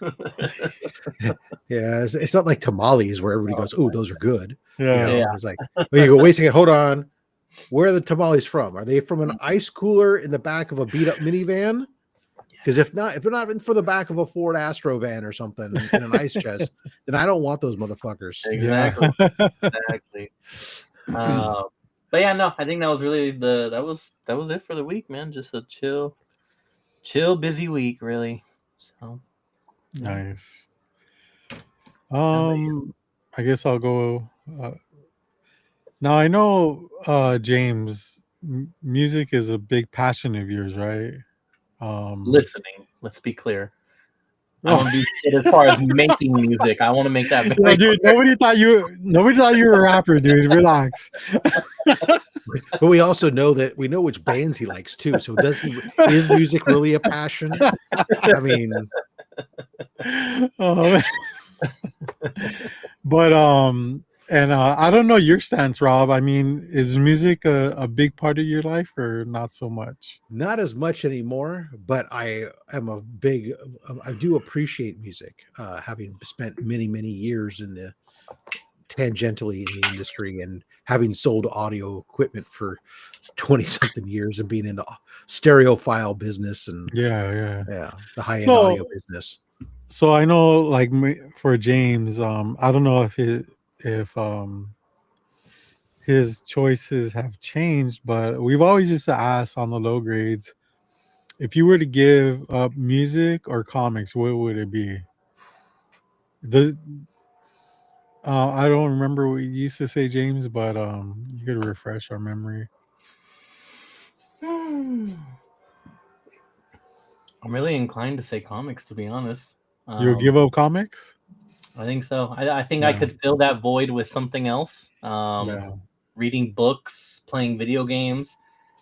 Yeah, it's not like tamales where everybody goes, "Oh, those are good." Yeah. It's like when you go, wait a second, hold on. Where are the tamales from? Are they from an ice cooler in the back of a beat up minivan? Because if they're not in for the back of a Ford Astro van or something in an ice chest, then I don't want those motherfuckers. Exactly. Exactly. But yeah, no, I think that was really that was it for the week, man. Just a chill, busy week, really. So nice. I guess I'll go. Now I know, James, music is a big passion of yours, right? Listening. Let's be clear. I don't do shit as far as making music. I want to make that. No, dude, nobody thought you were a rapper, dude. Relax. But we also know which bands he likes too. So is music really a passion? I mean, but and I don't know your stance, Rob. I mean, is music a big part of your life or not so much? Not as much anymore, but I do appreciate music, having spent many, many years tangentially in the industry and having sold audio equipment for 20 something years and being in the stereophile business and the high-end audio business. So I know, like, for James, I don't know if his choices have changed, but we've always used to ask on the low grades, if you were to give up music or comics, what would it be? I don't remember what you used to say, James, but you could refresh our memory. I'm really inclined to say comics, to be honest. You'll give up comics? I think so. I think I could fill that void with something else. Reading books, playing video games.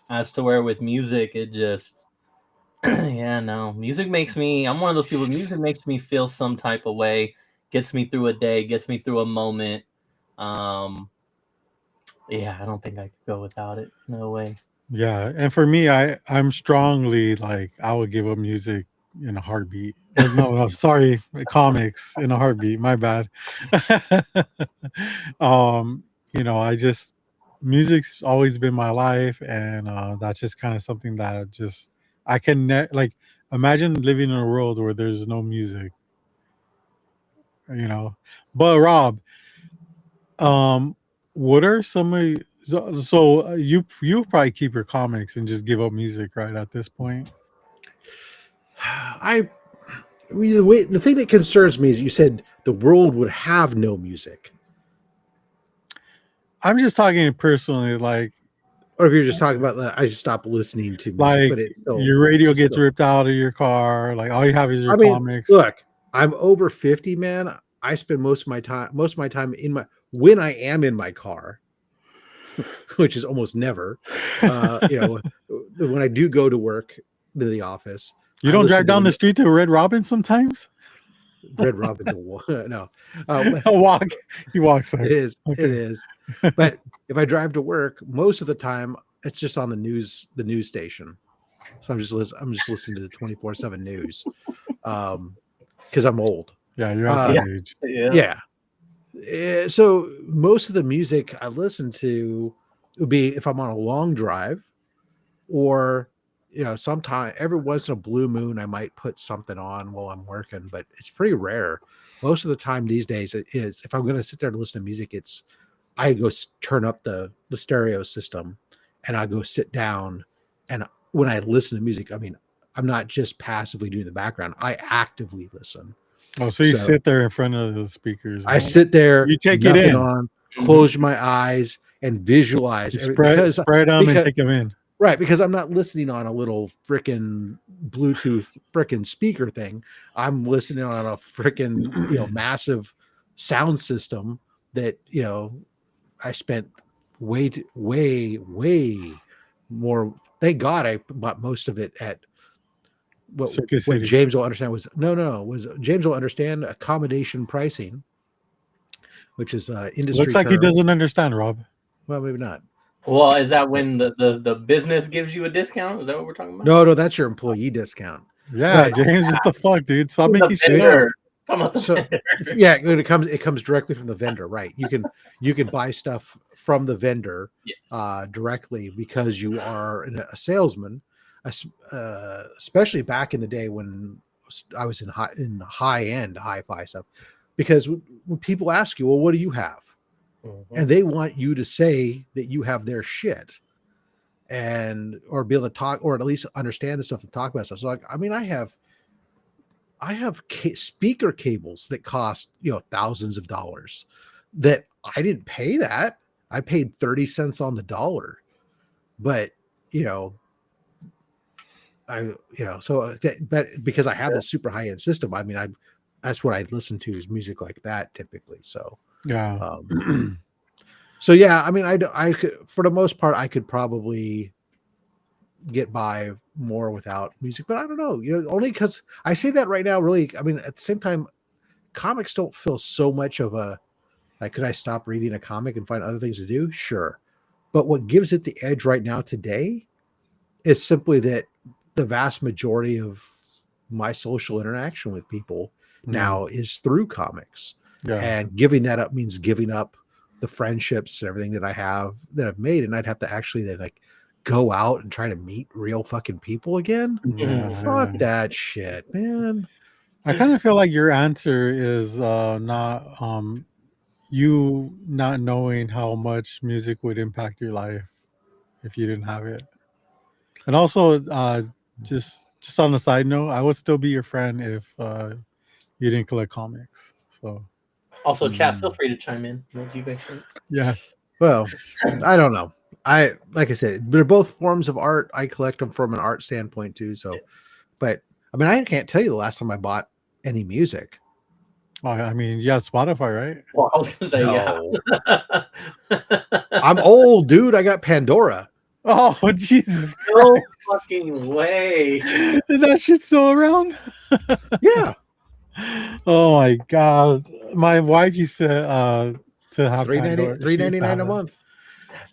As to where with music, it just music makes me. I'm one of those people. Music makes me feel some type of way. Gets me through a day. Gets me through a moment. I don't think I could go without it. No way. Yeah, and for me, I'm strongly like I would give up music in a heartbeat. No, sorry, comics in a heartbeat. My bad. I just music's always been my life, and that's just kind of something that I can imagine living in a world where there's no music. But Rob, what are some of you probably keep your comics and just give up music right at this point? The thing that concerns me is you said the world would have no music. I'm just talking personally, or if you're just talking about that, I just stopped listening to music. But your radio gets ripped out of your car. Like all you have is your comics. Look, I'm over 50, man. I spend most of my time when I am in my car, which is almost never. When I do go to work, to the office. You I don't listen drive to down the street to Red Robin sometimes? Red Robin's no. A walk. You walk, sorry. It is. Okay. It is. But if I drive to work, most of the time it's just on the news station. So I'm just listening to the 24/7 news. Because I'm old. Yeah, you're at that age. Yeah. So most of the music I listen to would be if I'm on a long drive, or sometime every once in a blue moon I might put something on while I'm working, but it's pretty rare. Most of the time these days it is, if I'm going to sit there to listen to music, it's I go turn up the stereo system and I go sit down, and when I listen to music, I mean, I'm not just passively doing the background, I actively listen. Oh, so you sit there in front of the speakers. I sit there, you take it in on, close my eyes and visualize. Spread them and take them in. Right, because I'm not listening on a little freaking Bluetooth freaking speaker thing. I'm listening on a freaking massive sound system that I spent way more. Thank God I bought most of it at what James will understand was James will understand accommodation pricing, which is industry. Looks like term. He doesn't understand, Rob. Well, maybe not. Well, is that when the business gives you a discount? Is that what we're talking about? No, that's your employee discount. Yeah, but, James, what the fuck, dude? Stop making shit up. Yeah, it comes directly from the vendor, right? You can buy stuff from the vendor directly because you are a salesman, especially back in the day when I was in high-end hi-fi stuff. Because when people ask you, well, what do you have? Mm-hmm. And they want you to say that you have their shit, or be able to talk, or at least understand the stuff and talk about stuff. So, I mean, I have speaker cables that cost thousands of dollars that I didn't pay that. I paid 30 cents on the dollar, but but because I have this super high end system, I mean, that's what I listen to is music like that typically. So yeah. So yeah, I mean, I could, for the most part, I could probably get by more without music, but I don't know, only because I say that right now, really. I mean, at the same time, comics don't feel so much of a, like, could I stop reading a comic and find other things to do? Sure. But what gives it the edge right now today is simply that the vast majority of my social interaction with people now is through comics. Yeah. And giving that up means giving up the friendships and everything that I've made. And I'd have to actually then go out and try to meet real fucking people again. Yeah. Fuck that shit, man. I kind of feel like your answer is not you not knowing how much music would impact your life if you didn't have it. And also, just on a side note, I would still be your friend if you didn't collect comics. So also, chat, feel free to chime in. What do you guys think? Yeah. Well, I don't know. Like I said, they're both forms of art. I collect them from an art standpoint too. So, but I mean, I can't tell you the last time I bought any music. I mean, yeah, Spotify, right? Well, I was gonna say, yeah. I'm old, dude. I got Pandora. Oh, Jesus Christ. No fucking way. That shit's still around? Yeah. Oh my God. My wife used to have $3.99 a month.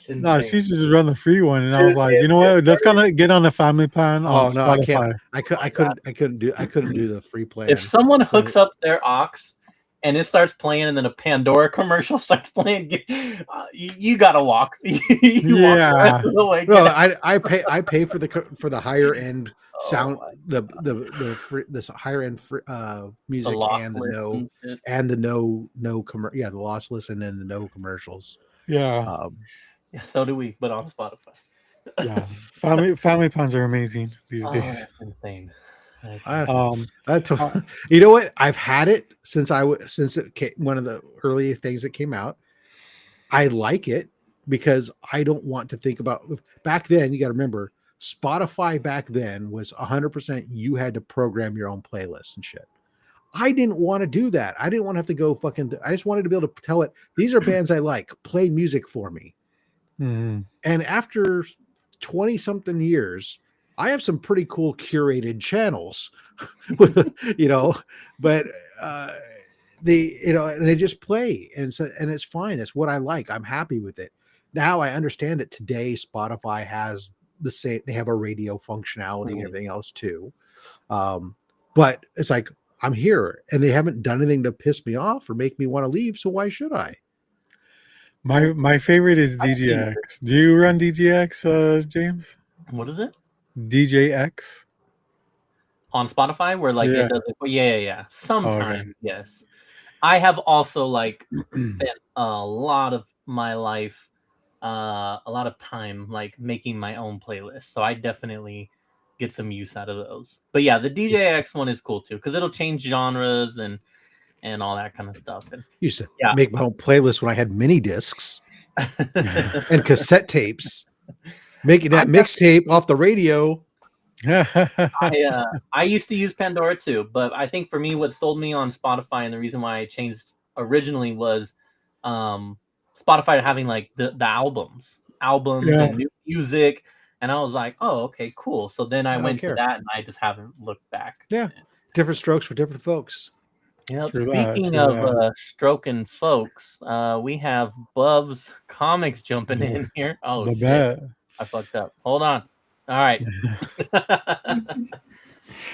No, she just run the free one, and I was like, you know what? Let's kind of get on the family plan. Oh no, Spotify. I couldn't do the free plan. If someone hooks up their aux and it starts playing, and then a Pandora commercial starts playing, you gotta walk. Yeah. Walk no, I pay for the higher end sound, the higher end music, and the lossless and then the no commercials. Yeah. Yeah, so do we, but on Spotify. Yeah, family plans are amazing these days. That's insane. You know what? I've had it since it came, one of the early things that came out. I like it because I don't want to think about back then. You got to remember, Spotify back then was 100%. You had to program your own playlist and shit. I didn't want to do that. I didn't want to have to go I just wanted to be able to tell it, these are bands I like, play music for me. Mm-hmm. And after 20 something years, I have some pretty cool curated channels, but and they just play, and it's fine. That's what I like. I'm happy with it. Now I understand that today Spotify has the same. They have a radio functionality and everything else too. But it's like I'm here, and they haven't done anything to piss me off or make me want to leave. So why should I? My favorite is DJX. Do you run DJX, James? What is it? DJX on Spotify, where like it does it. Yeah. Sometimes, yes. I have also like spent a lot of my life, a lot of time like making my own playlists. So I definitely get some use out of those. But yeah, the DJX one is cool too because it'll change genres and all that kind of stuff. And used to make my own playlist when I had mini discs and cassette tapes, making that mixtape off the radio. I used to use Pandora too, but I think for me, what sold me on Spotify and the reason why I changed originally was Spotify having like the albums and new music, and I was like, oh, okay, cool. So then I went to that, and I just haven't looked back. Yeah, different strokes for different folks. Yeah. Speaking of stroking folks, we have Bub's Comics jumping in here. Oh shit! I fucked up. Hold on. All right.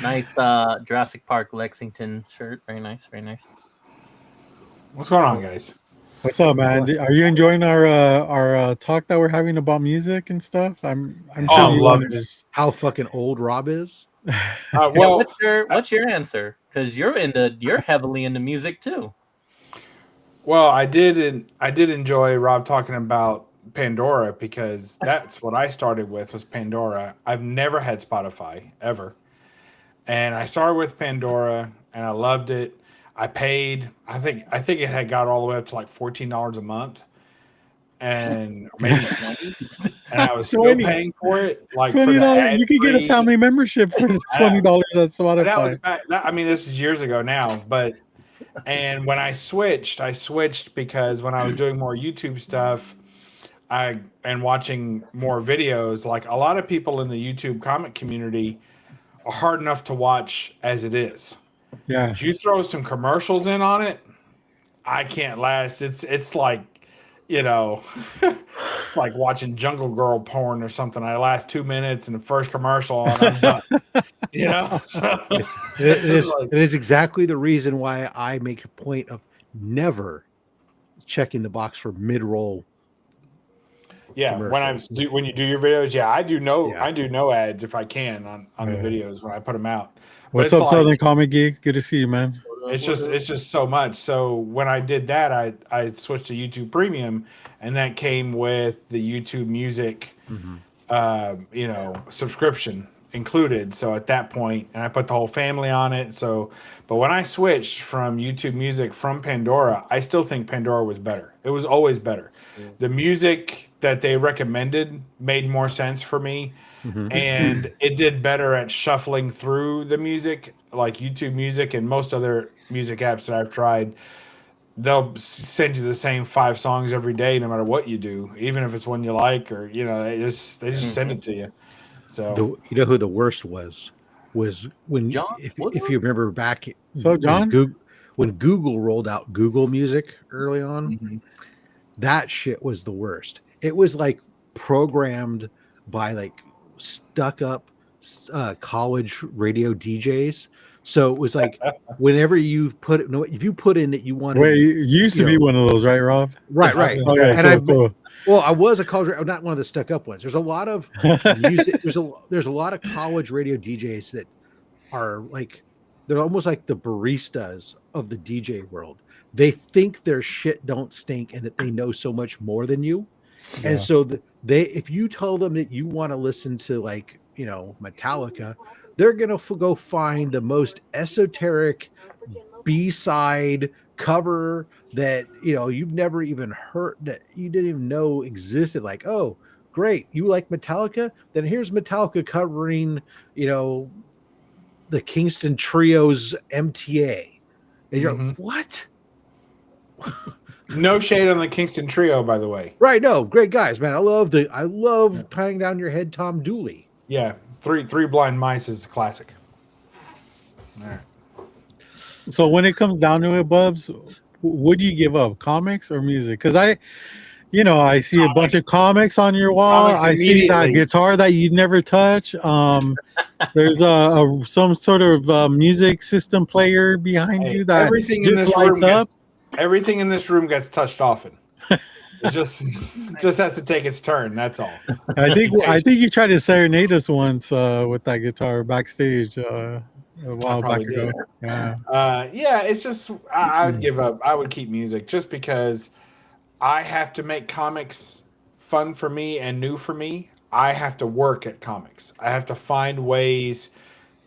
Nice Jurassic Park Lexington shirt. Very nice. Very nice. What's going on, guys? What's up, man? Are you enjoying our talk that we're having about music and stuff? I'm sure you love it. How fucking old Rob is. Well, what's your answer? Because you're heavily into music too. Well, I did enjoy Rob talking about Pandora because that's what I started with was Pandora. I've never had Spotify ever, and I started with Pandora and I loved it. I paid. I think it had got all the way up to like $14 a month, and maybe 20, and I was still paying for it. Like $20, you could get a family membership for $20 at Spotify. That was back. I mean, this is years ago now, but. And when I switched because when I was doing more YouTube stuff, and watching more videos, like a lot of people in the YouTube comic community are hard enough to watch as it is. Yeah. If you throw some commercials in on it, I can't last. It's like, it's like watching Jungle Girl porn or something. I last 2 minutes in the first commercial and I'm done. So, it is exactly the reason why I make a point of never checking the box for mid-roll. Yeah, when you do your videos, I do no ads if I can on the videos when I put them out. What's up, Southern Comic Geek? Good to see you, man. It's just so much. So when I did that, I switched to YouTube Premium, and that came with the YouTube Music, subscription included. So at that point, and I put the whole family on it. So, but when I switched from YouTube Music from Pandora, I still think Pandora was better. It was always better. The music that they recommended made more sense for me. And it did better at shuffling through the music, like YouTube Music and most other music apps that I've tried. They'll send you the same 5 songs every day, no matter what you do, even if it's one you like, or they just send it to you. So you know who the worst was when John, if you remember back. So John, when Google rolled out Google Music early on, that shit was the worst. It was like programmed by like stuck up college radio DJs. So it was like whenever you if you put in that you wanted. Wait, you used to be one of those, right, Rob? Right. Okay, and cool. Well, I was a college, not one of the stuck up ones. There's a lot of music. There's a lot of college radio DJs that are like, they're almost like the baristas of the DJ world. They think their shit don't stink and that they know so much more than you. Yeah. And so if you tell them that you want to listen to like, Metallica, they're going to go find the most esoteric B-side cover that, you've never even heard, that you didn't even know existed. Like, oh, great. You like Metallica? Then here's Metallica covering, the Kingston Trio's MTA. And you're like, what? No shade on the Kingston Trio, by the way. Right. No, great guys, man. I love tying down your head Tom Dooley. Yeah. Three Blind Mice is a classic. All right. So when it comes down to it, Bubs, what do you give up, comics or music? Because I see a bunch of comics on your wall. Comics I see that immediately. guitar that you'd never touch. There's some sort of music system player behind Hey, you that everything in just this lights room up. everything in this room gets touched often. It just has to take its turn. That's all. I think you tried to serenade us once with that guitar backstage a while back probably ago. did. Yeah. Yeah, it's just I would give up. I would keep music just because I have to make comics fun for me and new for me. I have to work at comics. I have to find ways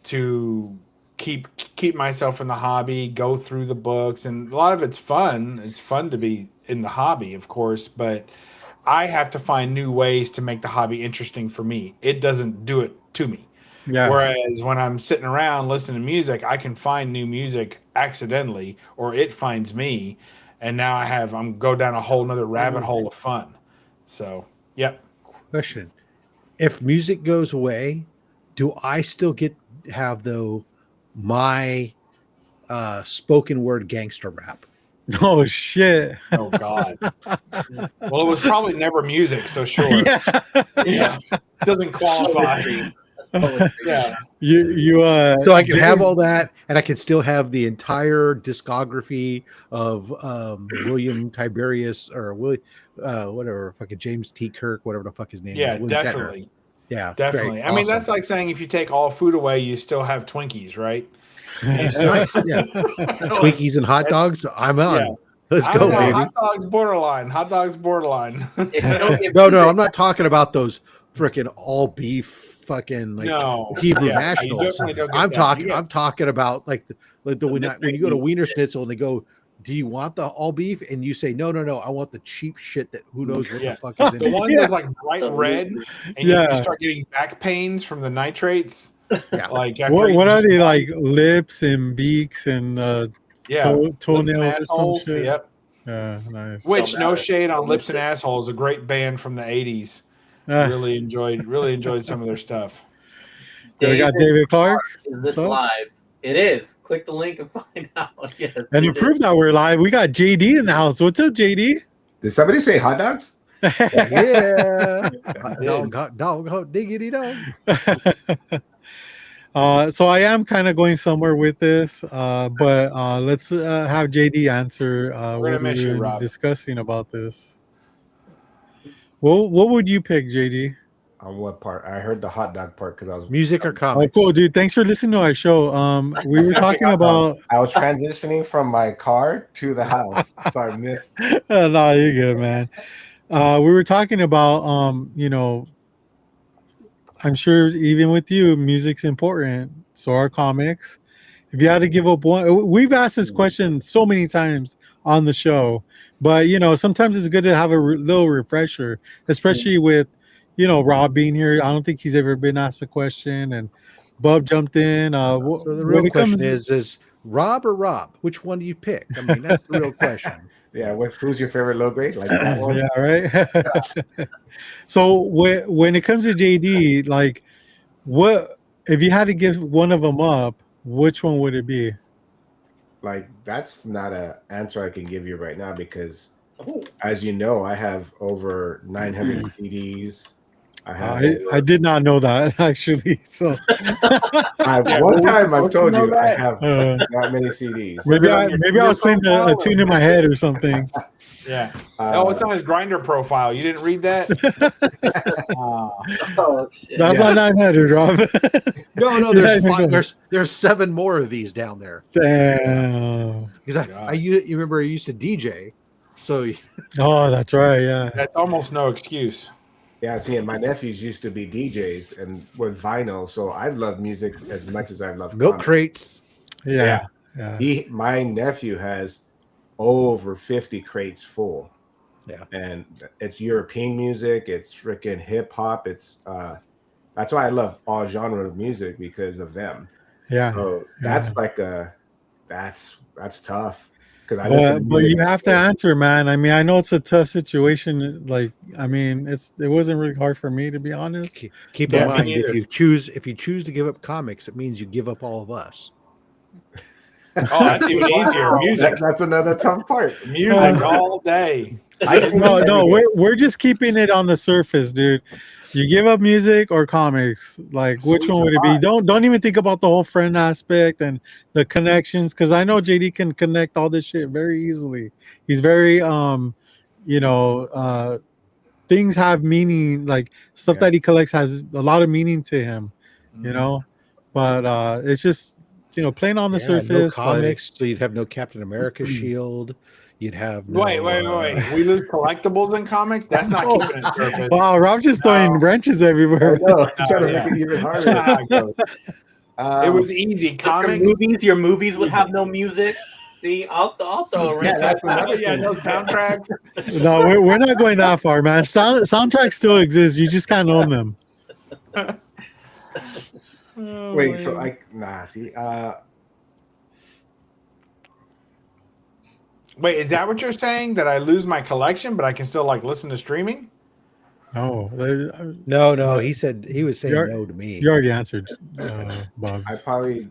to keep myself in the hobby, go through the books, and a lot of it's fun. It's fun to be in the hobby, of course, but I have to find new ways to make the hobby interesting for me. It doesn't do it to me. Yeah. Whereas when I'm sitting around listening to music, I can find new music accidentally, or it finds me, and now I'm go down a whole nother rabbit hole of fun. So, yep. Question: if music goes away, do I still have my spoken word gangster rap? Oh shit. Oh God. Well, it was probably never music, so sure. Yeah. Doesn't qualify. Yeah. You So I can have all that, and I can still have the entire discography of William Tiberius or whatever, fucking James T. Kirk, whatever the fuck his name Yeah, is. William Shatner. definitely. Yeah, Definitely. great, I mean, awesome. that's like saying if you take all food away, you still have Twinkies, right? Nice, yeah. Twinkies and hot dogs. I'm on. Yeah. Let's I go, don't know, baby. Hot dogs borderline. Hot dogs borderline. No, I'm not talking about those freaking all beef fucking like No. Hebrew Yeah, you nationals. definitely don't get I'm that. talking. You got- I'm talking about like the when you go to Wiener Schnitzel and they go, "Do you want the all beef?" and you say, "No, I want the cheap shit that who knows what Yeah. the fuck is in The it." one that's like bright red, and you Yeah. start getting back pains from the nitrates. Yeah. Like after What eating are just they one- like? Lips and beaks and Yeah, lips and toenails or some assholes. shit. Yep. Yeah, nice. Which no shade on Lips and Assholes, a great band from the '80s. Really enjoyed some of their stuff. We got David Clark. Is this So? live? It is. Click the link and find out. Yes, And to prove that we're live, we got JD in the house. What's up, JD? Did somebody say hot dogs? Yeah. Hot dog, diggity dog. So I am kind of going somewhere with this, but let's have JD answer We're gonna what miss you, we've been Rob. discussing about this. What would you pick, JD? On what part? I heard the hot dog part because I was Music or Oh, comics? cool, dude. Thanks for listening to our show. We were talking about. I was transitioning from my car to the house, so I missed. No, you're good, man. We were talking about, I'm sure even with you, music's important. So are comics. If you had to give up one, we've asked this question so many times on the show, but sometimes it's good to have a little refresher, especially with, Rob being here. I don't think he's ever been asked a question, and Bub jumped in. So the real question is Rob or Rob? Which one do you pick? I mean, that's the real question. Yeah, who's your favorite low grade? Like that one? Yeah, right. So when it comes to JD, like, what if you had to give one of them up? Which one would it be? Like that's not an answer I can give you right now because, as you know, I have over 900 CDs. I did not know that actually. So one time I've told you I have not many CDs. Maybe I was playing a tune in my head or something. Yeah. It's on his Grinder profile. You didn't read that? Oh shit. That's not 900, Rob. No, there's 7 more of these down there. Damn. Because you remember I used to DJ, so. Oh, that's right. Yeah. That's almost no excuse. Yeah, see, and my nephews used to be DJs and with vinyl, so I've loved music as much as I love milk comics. crates. Yeah. My nephew has over 50 crates full. Yeah, and it's European music. It's freaking hip hop. It's that's why I love all genre of music because of them. Yeah, so that's like that's tough. because I listen to But music. you have to answer, man. I mean, I know it's a tough situation. Like, I mean, it wasn't really hard for me, to be honest. Keep Yeah, in me mind, neither. if you choose to give up comics, it means you give up all of us. Oh, that's even easier. Music. That's another tough part. Music all day. I see No, it no, every day. we're just keeping it on the surface, dude. You give up music or comics, like which Sweet one would it be? spot. Don't even think about the whole friend aspect and the connections, because I know JD can connect all this shit very easily. He's very you know, things have meaning, like stuff Yeah. that he collects has a lot of meaning to him, you know. But it's just, you know, playing on the No surface, comics, so you'd have no Captain America shield. You'd have no. Wait. We lose collectibles in comics? That's not Oh. keeping it surface. like, wow, Rob's just throwing wrenches I everywhere. know. I'm trying to yeah. make it even That's not how harder. it goes. It was easy. Comics. Your movies would have no music. See, I'll throw a Yeah, wrench. that's another Yeah, thing. no soundtracks. No, we're not going that far, man. Soundtracks still exist. You just can't own them. Wait, so see, Wait, is that what you're saying? That I lose my collection, but I can still like listen to streaming? No, No. He was saying You're- no to me. you already answered, Bob. I probably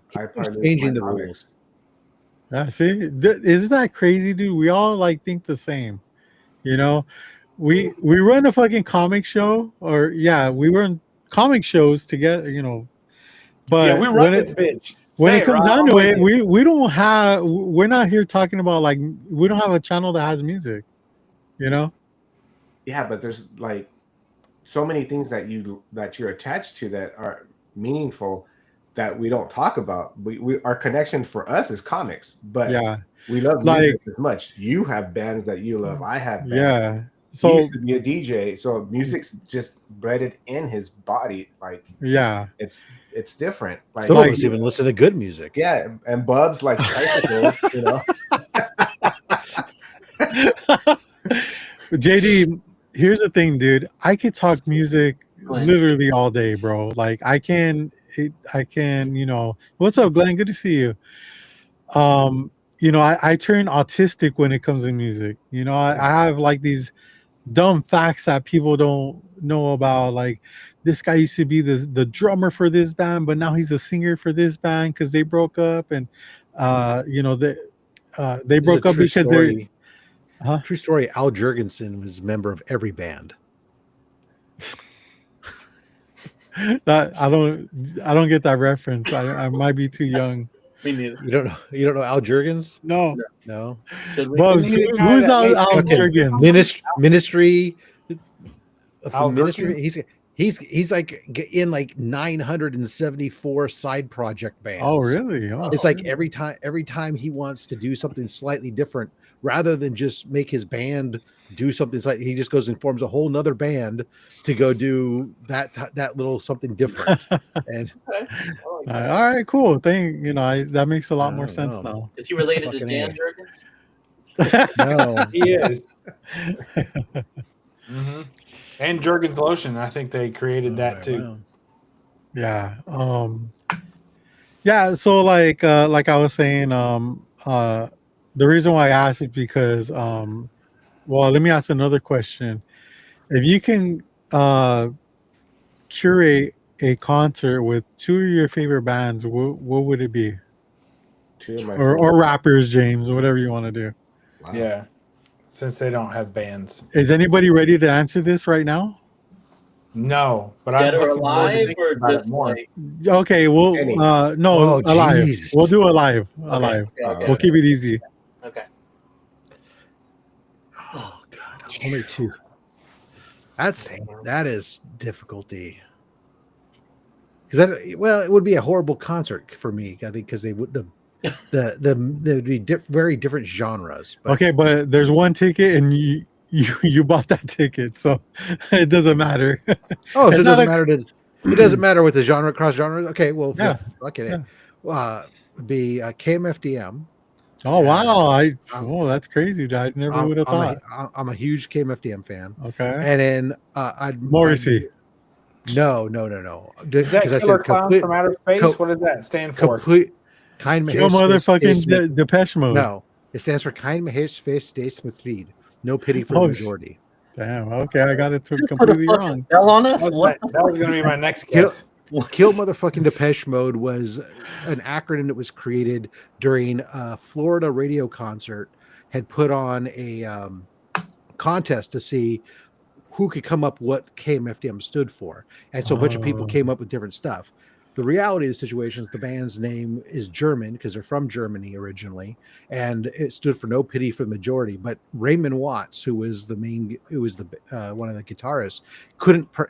changing the my comics. rules. Yeah, see, isn't that crazy, dude? We all like think the same. You know, we run a fucking comic show, or we run comic shows together. You know, but Yeah, we run this bitch. when Say it comes Rob. down I'm to with it, you. we're not here talking about, like, we don't have a channel that has music. You know. Yeah, but there's like so many things that you're attached to that are meaningful that we don't talk about. We our connection for us is comics, but Yeah. we love Like- music as much. You have bands that you love. I have bands. Yeah. He So used to be a DJ, so music's just bred in his body. Like yeah. it's different. Like, Some of us even listen to good music. yeah, and Bubs like bicycles, you know. JD, here's the thing, dude. I could talk music Go ahead. literally all day, bro. Like I can, you know. What's up, Glenn? Good to see you. You know, I turn autistic when it comes to music. You know, I have like these dumb facts that people don't know about. Like, this guy used to be the drummer for this band, but now he's a singer for this band because they broke up, and you know, they broke up because they're. Huh? True story. Al Jurgensen was a member of every band. That I don't get that reference. I might be too young. Me neither. You don't know Al Jurgens? No, No. Should we? Bubs, Isn't he the guy who's that made Al fucking Jurgens? Ministry. Al Ministry. He's like in like 974 side project bands. Oh, really? Oh, It's like every time he wants to do something slightly different, rather than just make his band do something slightly, he just goes and forms a whole nother band to go do that little something different. And all right, cool. That makes a lot more I sense don't now. Is he related to Fucking Dan A. Jurgens? no, He is. Mm-hmm. And Jergens Lotion. I think they created that too. Wow. Yeah. So like I was saying, the reason why I asked is because well, let me ask another question. If you can curate a concert with two of your favorite bands, what would it be? Two of my Or rappers, James, whatever you want to do. Wow. Yeah. Since they don't have bands. Is anybody ready to answer this right now? No, but Dead I'm or looking forward to alive, thinking or about it just more. like? Okay, well, Any. no, Oh, alive. jeez. We'll do alive. Alive. Okay. We'll keep it easy. Okay. Oh god, only two. That is difficulty. Because it would be a horrible concert for me. I think because they would there'd be very different genres. But Okay, but there's one ticket, and you bought that ticket, so it doesn't matter. oh, so It's it not doesn't a- matter it doesn't matter with the genre cross genres. Okay, well, Yeah. fuck it. It'd be KMFDM. Oh wow! That's crazy. I never would have thought. I'm a huge KMFDM fan. Okay, And then Morrissey. Is No. that Because I Killer said Clowns complete, from Outer Space? co- what does that stand for? complete kind of Kill motherfucking Depeche Mode. no. It stands for Kein Mahesh des Mitglied. No pity for Oh, the majority. Damn. Okay, I got it Put a completely fucking wrong. bell on us. That What? was going to be my next Kill- guess. Kill Motherfucking Depeche Mode was an acronym that was created during a Florida radio concert, had put on a contest to see who could come up what KMFDM stood for. And so a bunch of people came up with different stuff. The reality of the situation is the band's name is German because they're from Germany originally, and it stood for No Pity for the Majority. But Raymond Watts, who was the one of the guitarists,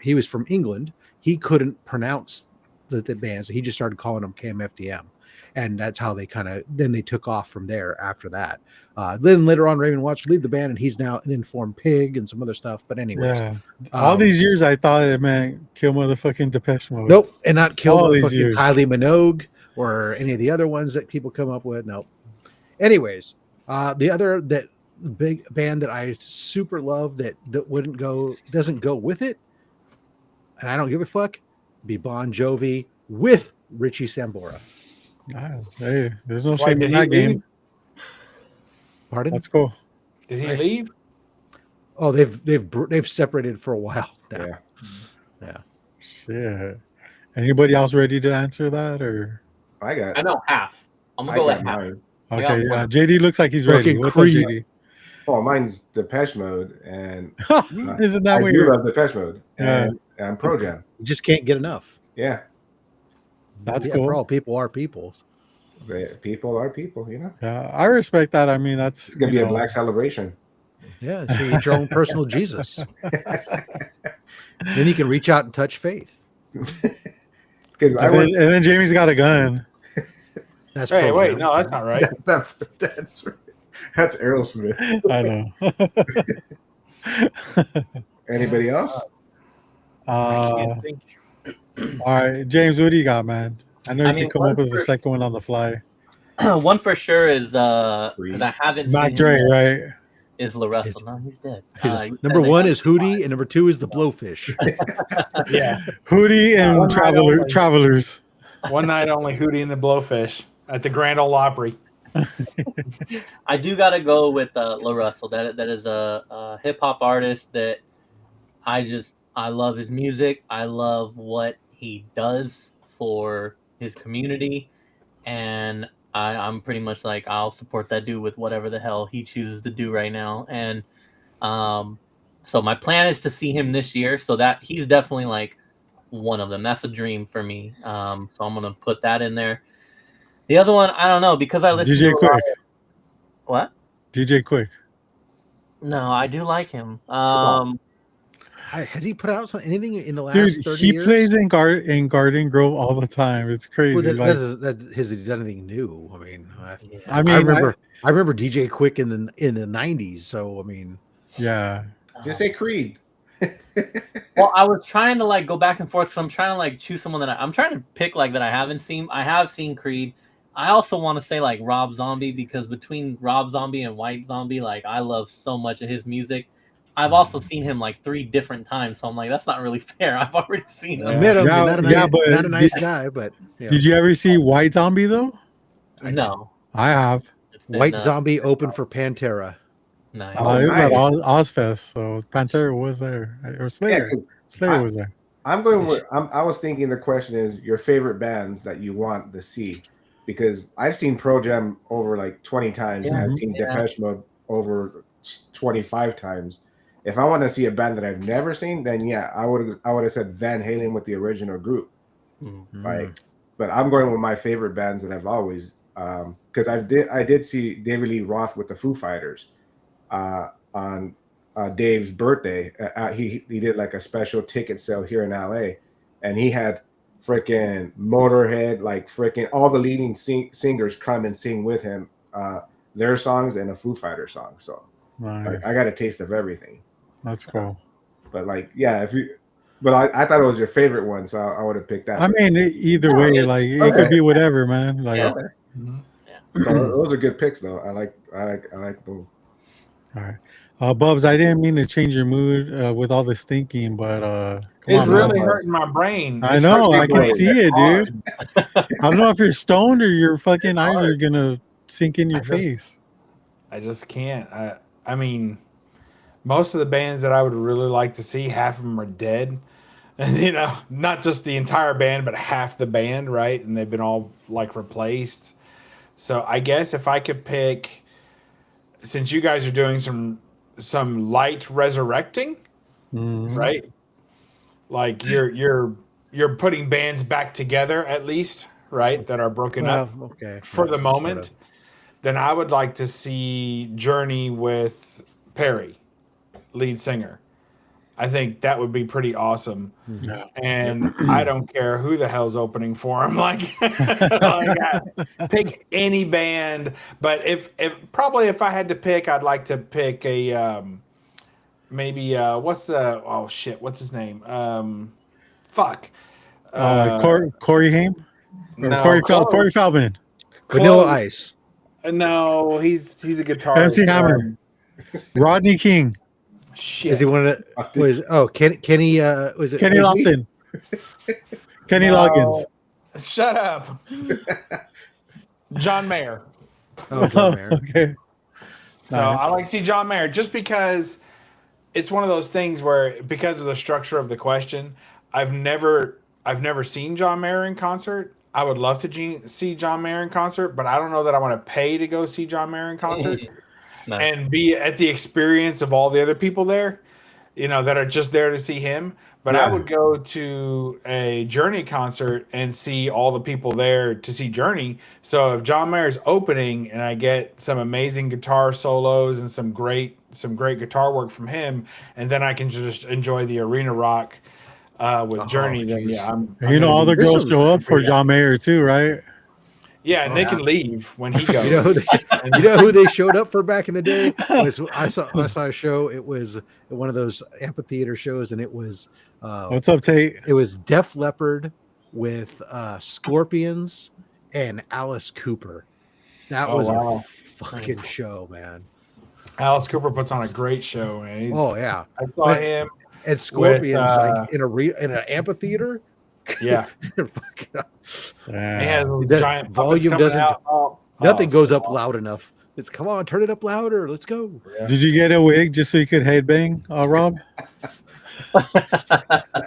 he was from England. He couldn't pronounce the band, so he just started calling them KMFDM. And that's how they then they took off from there after that. Then later on, Raymond Watts leave the band, and he's now an Informed Pig and some other stuff. But anyways, Yeah. All these years, I thought it meant Kill Motherfucking Depeche Mode. nope, and not Kill All these Motherfucking years. Kylie Minogue or any of the other ones that people come up with. Nope. Anyways, the big band that I super love that doesn't go with it, and I don't give a fuck, be Bon Jovi with Richie Sambora. Nice. Hey, there's no Why, shame did in he that game. leave? Pardon? That's cool. Did he Nice. leave? Oh, they've separated for a while now. Yeah. Shit. Anybody else ready to answer that, or I got. I know half. I'm gonna I go got with half. mine. I got okay? one. JD looks like he's ready. Fucking What's Creed. up, Oh, mine's Depeche Mode, and JD? Isn't that I do weird? love Depeche Mode, Yeah. and I'm Pro Jam. You just can't get enough. Yeah, That's Yeah, cool. for all people are people. people are people. Yeah, I respect that. I mean, that's It's gonna be a black celebration. Yeah, so you get your own personal Jesus. Then you can reach out and touch faith. Because I And went. then, and then Jamie's got a gun. That's Hey, Pearl wait, Jam. no, that's not right. That's Aerosmith. I know. Anybody else? I can't think. All right, James, what do you got, man? I know you mean, can come one up with the for- second one on the fly. One for sure is because I haven't Mac seen Dre, him, right? is La Russell. No, he's dead. Number one is Hootie, and number two is the Blowfish. Yeah. Hootie and One night only. Travelers. One night only, Hootie and the Blowfish at the Grand Ole Opry. I do gotta go with La Russell. That is a hip hop artist that I love his music. I love what he does for his community, and I'm pretty much like I'll support that dude with whatever the hell he chooses to do right now. And so my plan is to see him this year. So that he's definitely like one of them. That's a dream for me. So I'm gonna put that in there. The other one, I don't know, because I listen DJ to Quick. What? DJ Quick. No, I do like him. Has he put out anything in the last Dude, 30 he years? plays in Garden Grove all the time. It's crazy. Well, like, has he done anything new? I mean, I mean, I remember DJ Quick in the 90s. So I mean, yeah. Just say Creed. Well, I was trying to like go back and forth. So I'm trying to like choose someone that I'm trying to pick like that I haven't seen. I have seen Creed. I also want to say like Rob Zombie, because between Rob Zombie and White Zombie, like I love so much of his music. I've also seen him like 3 different times, so I'm like, that's not really fair. I've already seen him. I met him. Yeah, Not a nice did- guy, but yeah. Did you ever see White Zombie though? No, I have. it's been, White Zombie open for Pantera? Nice. Oh, It was at nice. Ozfest, so Pantera was there, or Slayer. 'cause Slayer was there. I'm going with. I was thinking the question is your favorite bands that you want to see, because I've seen Pro Jam over like 20 times, and I've seen Yeah. Depeche Mode over 25 times. If I want to see a band that I've never seen, then yeah, I would have said Van Halen with the original group. Like, but I'm going with my favorite bands that I've always, because I did see David Lee Roth with the Foo Fighters on Dave's birthday. He did like a special ticket sale here in LA, and he had freaking Motorhead, like freaking all the leading singers come and sing with him their songs and a Foo Fighter song. So Nice. like, I got a taste of everything. That's cool. But like, yeah, but I thought it was your favorite one, so I would have picked that. I mean, either way, like it Okay. could be whatever, man. Like, Yeah. Okay. Mhm. So those are good picks, though. I like both. all right. Bubs, I didn't mean to change your mood with all this thinking, but come It's on, really man. hurting my brain. I It's know, hurting my I can brain. see it, Hard. dude. I don't know if you're stoned or your fucking eyes are gonna sink in your I know. face. I just can't. I mean, most of the bands that I would really like to see, half of them are dead. And not just the entire band, but half the band, right? And they've been all like replaced. So I guess if I could pick, since you guys are doing some light resurrecting, right? Like you're putting bands back together at least, right? That are broken up for the moment. Sort of. Then I would like to see Journey with Perry, lead singer. I think that would be pretty awesome. Yeah. And I don't care who the hell's opening for him. Like pick any band. But if I had to pick, I'd like to pick a maybe what's his name? Corey Haim? No, Corey Feldman. Vanilla Ice. No, he's a guitarist. MC Hammer. Rodney King. Shit. Is he one of the? Kenny. Was it Kenny Lawson? Kenny Loggins. Shut up. John Mayer. Oh, John Mayer. Okay. So nice. I like to see John Mayer just because it's one of those things where, because of the structure of the question, I've never seen John Mayer in concert. I would love to see John Mayer in concert, but I don't know that I want to pay to go see John Mayer in concert. Nice. And be at the experience of all the other people there, that are just there to see him. But I would go to a Journey concert and see all the people there to see Journey. So if John Mayer's opening and I get some amazing guitar solos and some great guitar work from him, and then I can just enjoy the arena rock with Journey, then I'm all the girls show up for John Mayer too, right? Yeah, and they can leave when he goes. You know who they showed up for back in the day? I saw a show. It was one of those amphitheater shows, and it was what's up, Tate? It was Def Leppard with Scorpions and Alice Cooper. That was a fucking show, man. Alice Cooper puts on a great show, man. I saw him and Scorpions like in an amphitheater. Yeah. Giant volume doesn't. Nothing goes up loud enough. It's come on, turn it up louder. Let's go. Yeah. Did you get a wig just so you could headbang, Rob?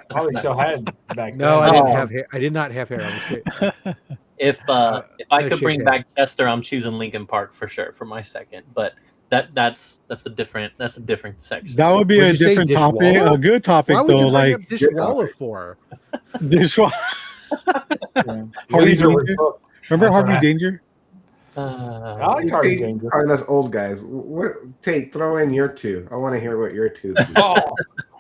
Probably still had back then. No, I didn't have hair. I did not have hair. If I could bring back Chester, I'm choosing Linkin Park for sure for my second. But that's a different section. That would be a different topic, a good topic though. Like Dishwalla for Dishwalla. Harvey Danger. Remember Harvey Danger? I like Harvey Danger. All right, that's old guys. Throw in your two. I want to hear what your two. I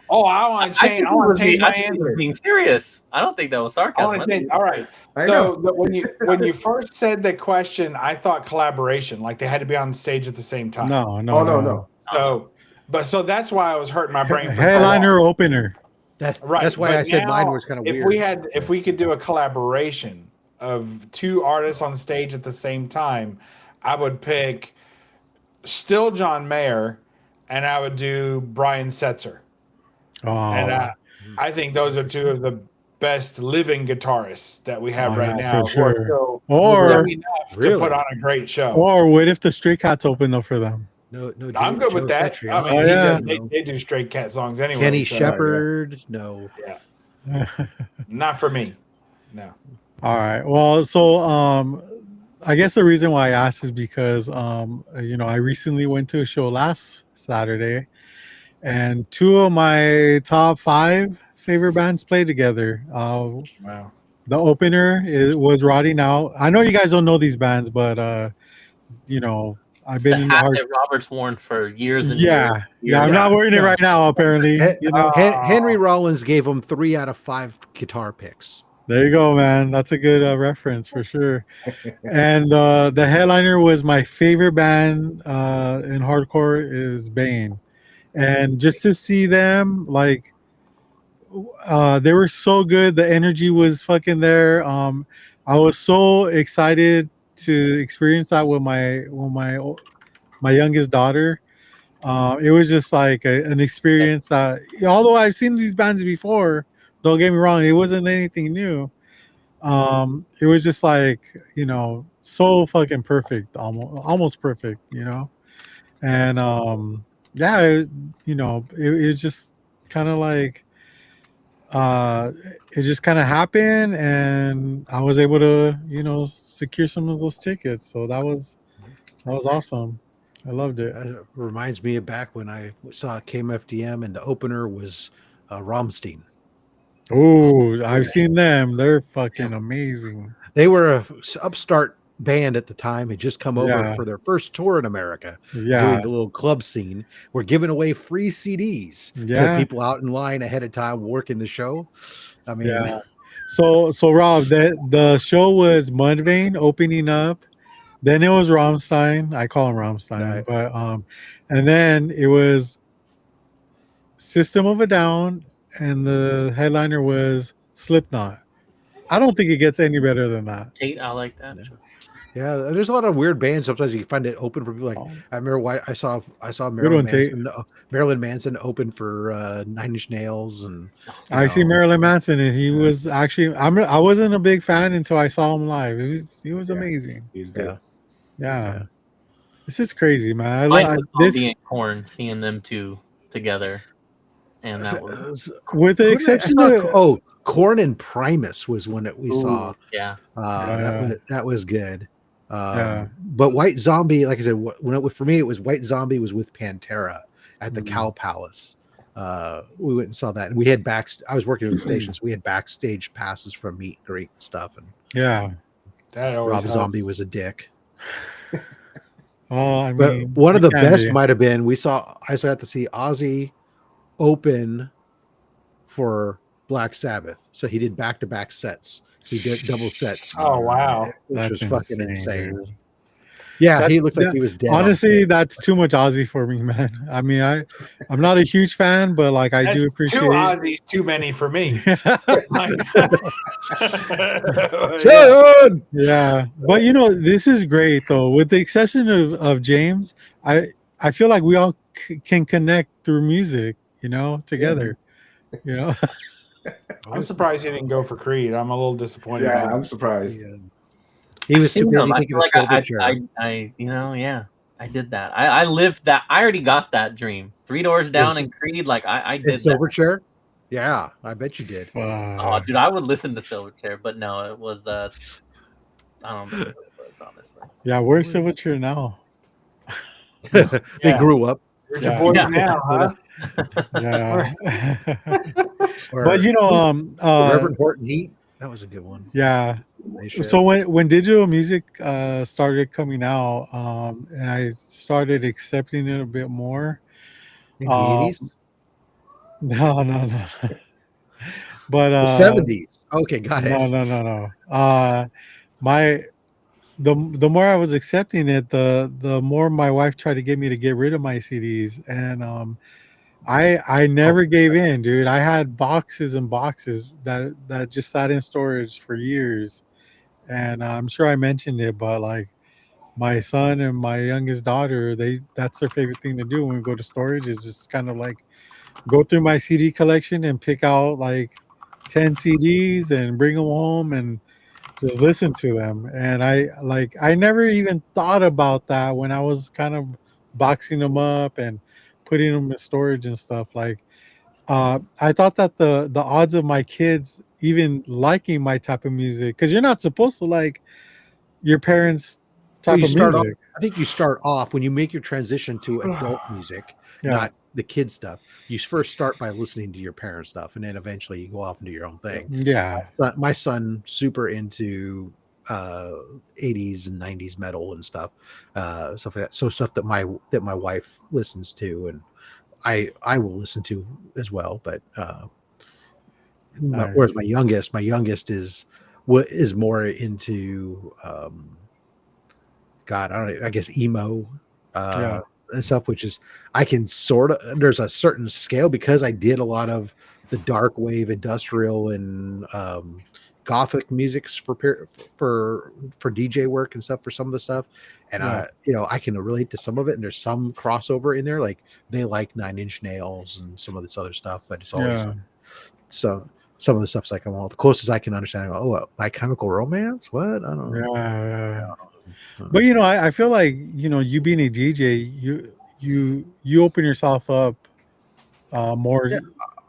want to change. I want to change my answer. Being serious, I don't think that was sarcasm. All right. So when you first said the question, I thought collaboration, like they had to be on stage at the same time. No. So that's why I was hurting my brain. Headliner opener. That's why I said mine was kind of weird. If we could do a collaboration of two artists on stage at the same time, I would pick still John Mayer, and I would do Brian Setzer. And I think those are two of the best living guitarists that we have right now. For sure. To put on a great show. Or what if the Stray Cats open up for them? No, I'm good with that. I mean, they do Stray Cat songs anyway. Kenny Shepherd, no. Yeah. Not for me. No. All right. Well, so I guess the reason why I asked is because I recently went to a show last Saturday, and two of my top 5 favorite bands played together. Wow. The opener was Rotting Out. I know you guys don't know these bands, but I've been in the hat that Robert's worn for years and years. Yeah. I'm not wearing it right now. Apparently, Henry Rollins gave him 3 out of 5 guitar picks. There you go, man. That's a good reference for sure. And the headliner was my favorite band in hardcore is Bane, and just to see them like. They were so good. The energy was fucking there. I was so excited to experience that with my youngest daughter. It was just like an experience that, although I've seen these bands before, don't get me wrong, it wasn't anything new. It was just like, so fucking perfect, almost perfect, And yeah, it was just kind of like it just kind of happened, and I was able to secure some of those tickets. So that was awesome. I loved it. Reminds me of back when I saw KMFDM and the opener was Rammstein. Oh, I've seen them. They're fucking amazing. They were a upstart band at the time, had just come over Yeah. for their first tour in America, Yeah. doing the little club scene. We're giving away free CDs to Yeah. people out in line ahead of time working the show. I mean, Yeah. So Rob, the show was Mudvayne opening up. Then it was Rammstein. I call him Rammstein, Right. but and then it was System of a Down, and the headliner was Slipknot. I don't think it gets any better than that. Kate, I like that. yeah, there's a lot of weird bands. Sometimes you find it open for people. Like Oh. I remember why I saw Good Marilyn one, Tate. Manson. Marilyn Manson open for 9 Inch Nails, and I see know, Marilyn Manson, and he was actually I wasn't a big fan until I saw him live. He was Yeah. amazing. He's good. Yeah. This is crazy, man. Mine I was this Zombie and Korn, seeing them two together, and that was with the exception of Korn and Primus was one that we saw. yeah. That was good. Yeah. But White Zombie, like I said, for me it was White Zombie was with Pantera at the Mhm. Cow Palace. We went and saw that, and we had I was working at the station, so we had backstage passes from meet and greet and stuff. And yeah. That always Rob helps. Zombie was a dick. Oh, I But mean, one of the it can best be. might have been I got to see Ozzy open for Black Sabbath. So he did back-to-back sets. He did double sets. Oh wow. Which was fucking insane. dude. Yeah, That's- he looked like he was dead. on Honestly, stage. that's too much Ozzy for me, man. I mean, I'm not a huge fan, but like I do That's appreciate. two Aussies too many for me. Yeah, but this is great though. With the exception of James, I feel like we all can connect through music, together. I'm surprised he didn't go for Creed. I'm a little disappointed. Yeah, by I'm that. surprised. He was too Seen busy them. I thinking feel of like Silverchair. I did that. I lived that. I already got that dream. 3 Doors Down and Creed. Like I In did that. Silverchair? Yeah, I bet you did. Oh, dude, I would listen to Silverchair, but no, it was I don't know what it was, honestly. Yeah, where's Silverchair now? They Yeah. grew up. Where's Yeah. your boys Yeah. now, huh? Yeah. Or But Reverend Horton Heat. That was a good one. yeah. Nice shit. So when digital music started coming out, and I started accepting it a bit more. in the 80s, No. But the 70s. Okay, got it. no. The more I was accepting it, the more my wife tried to get me to get rid of my CDs, and I never gave in, dude. I had boxes and boxes that just sat in storage for years, and I'm sure I mentioned it, but like my son and my youngest daughter, that's their favorite thing to do when we go to storage is just kind of like go through my CD collection and pick out like 10 CDs and bring them home and just listen to them. And I never even thought about that when I was kind of boxing them up and putting them in storage and stuff. Like I thought that the odds of my kids even liking my type of music, because you're not supposed to like your parents' type you of start off, music. I think you start off when you make your transition to adult music, Yeah. not the kid stuff. You first start by listening to your parents' stuff, and then eventually you go off and do your own thing. Yeah. But my son super into 80s and 90s metal and stuff like that. So stuff that my wife listens to, and I will listen to as well. But Nice. whereas my youngest is more into God, I don't know, I guess emo Yeah. and stuff, which is I can sort of, there's a certain scale because I did a lot of the dark wave industrial and gothic musics for DJ work and stuff for some of the stuff, and Yeah. I can relate to some of it, and there's some crossover in there, like they like 9 Inch Nails and some of this other stuff, but it's always Yeah. so some of the stuff's like, well, the closest I can understand, I go, My Chemical Romance, what? I don't know. Yeah. But I feel like you being a DJ, you open yourself up more Yeah,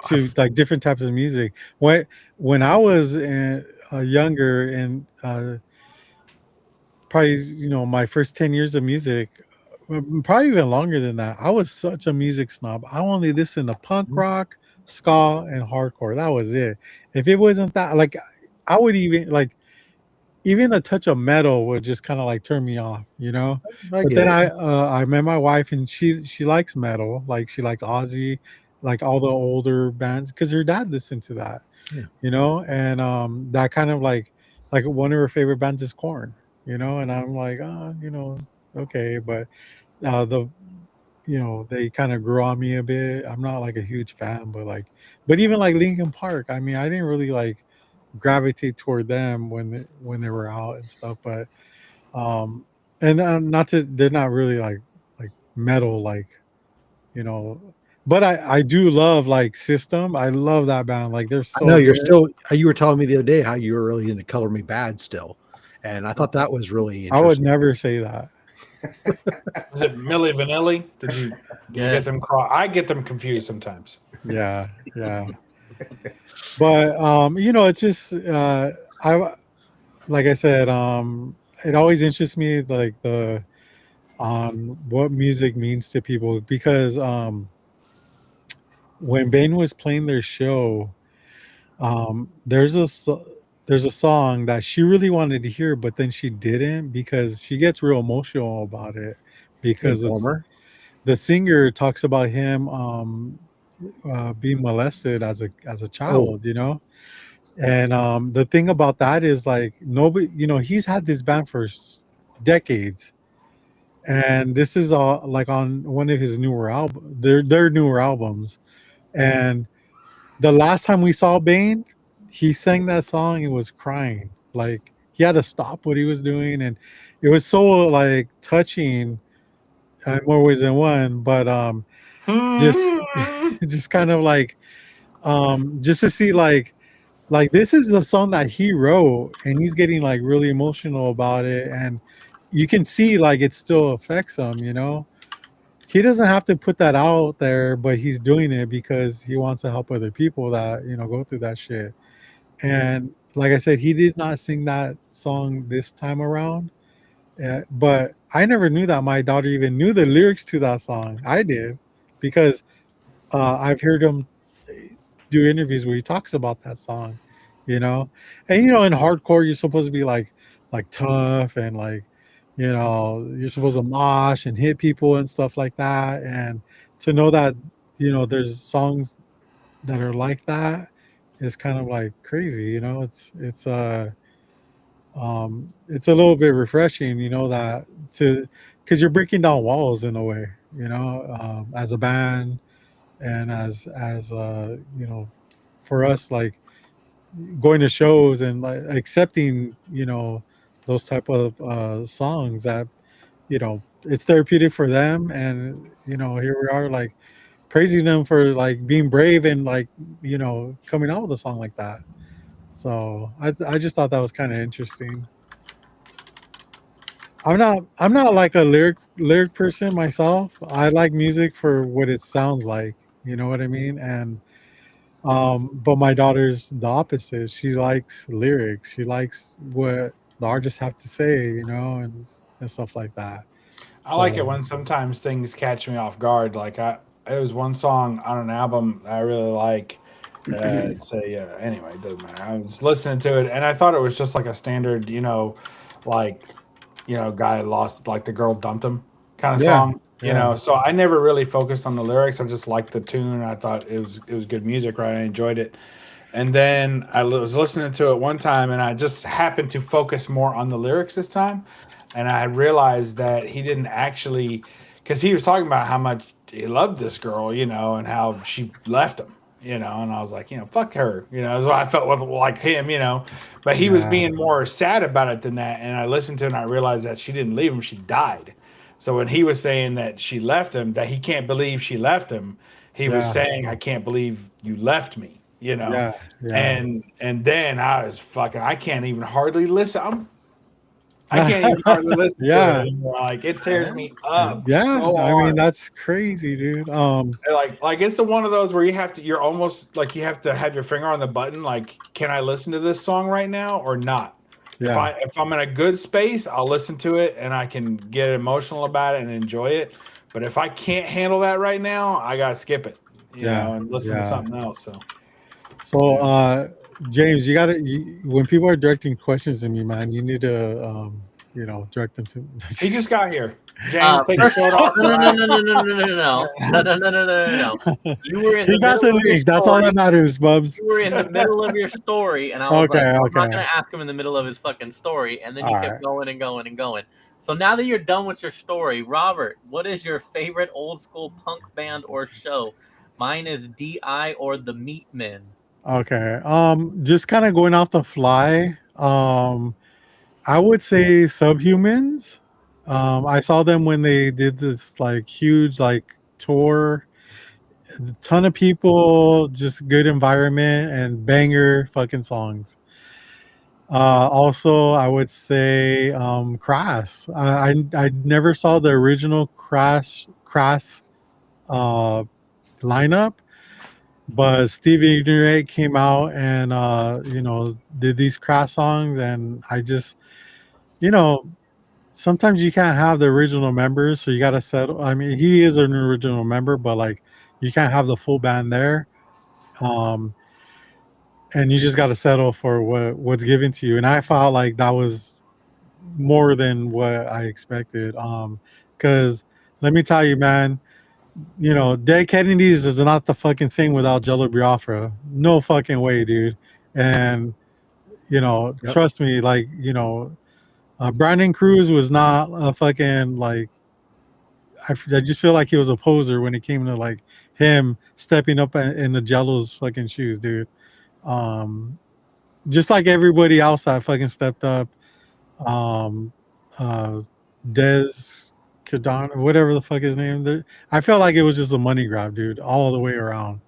to like different types of music. When I was younger and probably my first 10 years of music, probably even longer than that, I was such a music snob. I only listened to punk rock, ska, and hardcore. That was it. If it wasn't that, like, I would even a touch of metal would just kind of like turn me off, I But get then it. I met my wife, and she likes metal, like she likes Ozzy, like all the older bands, because her dad listened to that, Yeah. and that kind of like one of her favorite bands is Korn, and I'm like, okay, but the they kind of grew on me a bit. I'm not like a huge fan, but even like Linkin Park, I mean, I didn't really like gravitate toward them when they were out and stuff, but um and not to they're not really like metal, like, you know but I do love like System. I love that band, like they're I know so you're good. still. You were telling me the other day how you were really into Color Me Bad still, and I thought that was really I would interesting. never say that. Is it Milli Vanilli? Did you get Yes. them I get them confused sometimes. Yeah, but it's just I like I said, it always interests me, like the on what music means to people, because when Bane was playing their show, there's a song that she really wanted to hear, but then she didn't, because she gets real emotional about it, because Informer. the singer talks about him being molested as a Oh, child, and the thing about that is, like, nobody, he's had this band for decades, and this is all like on one of his newer album their newer albums, and the last time we saw Bane, he sang that song and was crying. Like, he had to stop what he was doing, and it was so like touching in more ways than one. But just just kind of like just to see like this is the song that he wrote, and he's getting like really emotional about it, and you can see like it still affects him. He doesn't have to put that out there, but he's doing it because he wants to help other people that go through that shit. And like I said, he did not sing that song this time around, but I never knew that my daughter even knew the lyrics to that song. I did, because I've heard him do interviews where he talks about that song, you know. And in hardcore, you're supposed to be like tough, and like, you're supposed to mosh and hit people and stuff like that. And to know that there's songs that are like that is kind of like crazy. It's a little bit refreshing, that to because you're breaking down walls in a way, as a band, and as for us, like going to shows and like accepting those type of songs that it's therapeutic for them, and here we are, like praising them for like being brave and like coming out with a song like that. So I just thought that was kind of interesting. I'm not like a lyric person myself. I like music for what it sounds like, you know what I mean? And but my daughter's the opposite. She likes lyrics. She likes what the artists have to say, and stuff like that. I like it So when sometimes things catch me off guard. Like it was one song on an album I really like. Anyway, it doesn't matter. I was listening to it, and I thought it was just like a standard, like, guy lost, like the girl dumped him kind of yeah, song. yeah, So I never really focused on the lyrics. I just liked the tune. I thought it was good music, right? I enjoyed it. And then I was listening to it one time, and I just happened to focus more on the lyrics this time. And I realized that he didn't actually, because he was talking about how much he loved this girl, and how she left him, and I was like, fuck her, is what I felt with like him. But he was yeah, being more sad about it than that. And I listened to it, and I realized that she didn't leave him, she died. So when he was saying that she left him, that he can't believe she left him, he was yeah, saying, I can't believe you left me. yeah, yeah. And then I was fucking, I can't even hardly listen. I can't even hardly listen Yeah. to it anymore. Like it tears me up. Yeah, so I mean hard. that's crazy, dude. Like it's the one of those where you're almost like you have to have your finger on the button. Like, can I listen to this song right now or not? Yeah. If I'm in a good space, I'll listen to it and I can get emotional about it and enjoy it. But if I can't handle that right now, I gotta skip it, you know, and listen to something else. So, James, you gotta when people are directing questions to me, man, you need to direct them to. He just got here. James, take First your of shirt all, off. no. You were in He the got the middle of your link. That's all story. that matters, Bubs. You were in the middle of your story, and I was Okay, like, I'm okay. not gonna ask him in the middle of his fucking story, and then he kept going and going and going. So now that you're done with your story, Robert, what is your favorite old school punk band or show? Mine is DI or the Meatmen. Okay. Just kind of going off the fly. I would say Subhumans. I saw them when they did this like huge like tour. A ton of people, just good environment and banger fucking songs. Also, I would say Crass. I never saw the original Crass lineup, but Stevie Ignorant came out and did these Crass songs, and I just sometimes you can't have the original members, so you got to settle. I mean, he is an original member, but like you can't have the full band there. And you just got to settle for what's given to you. And I felt like that was more than what I expected. Because let me tell you, man, Dead Kennedys is not the fucking same without Jello Biafra. No fucking way, dude. And trust me, like Brandon Cruz was not a fucking like. I just feel like he was a poser when it came to like him stepping up in the Jello's fucking shoes, dude. Just like everybody else that fucking stepped up. Des Cadon, whatever the fuck his name. I felt like it was just a money grab, dude, all the way around.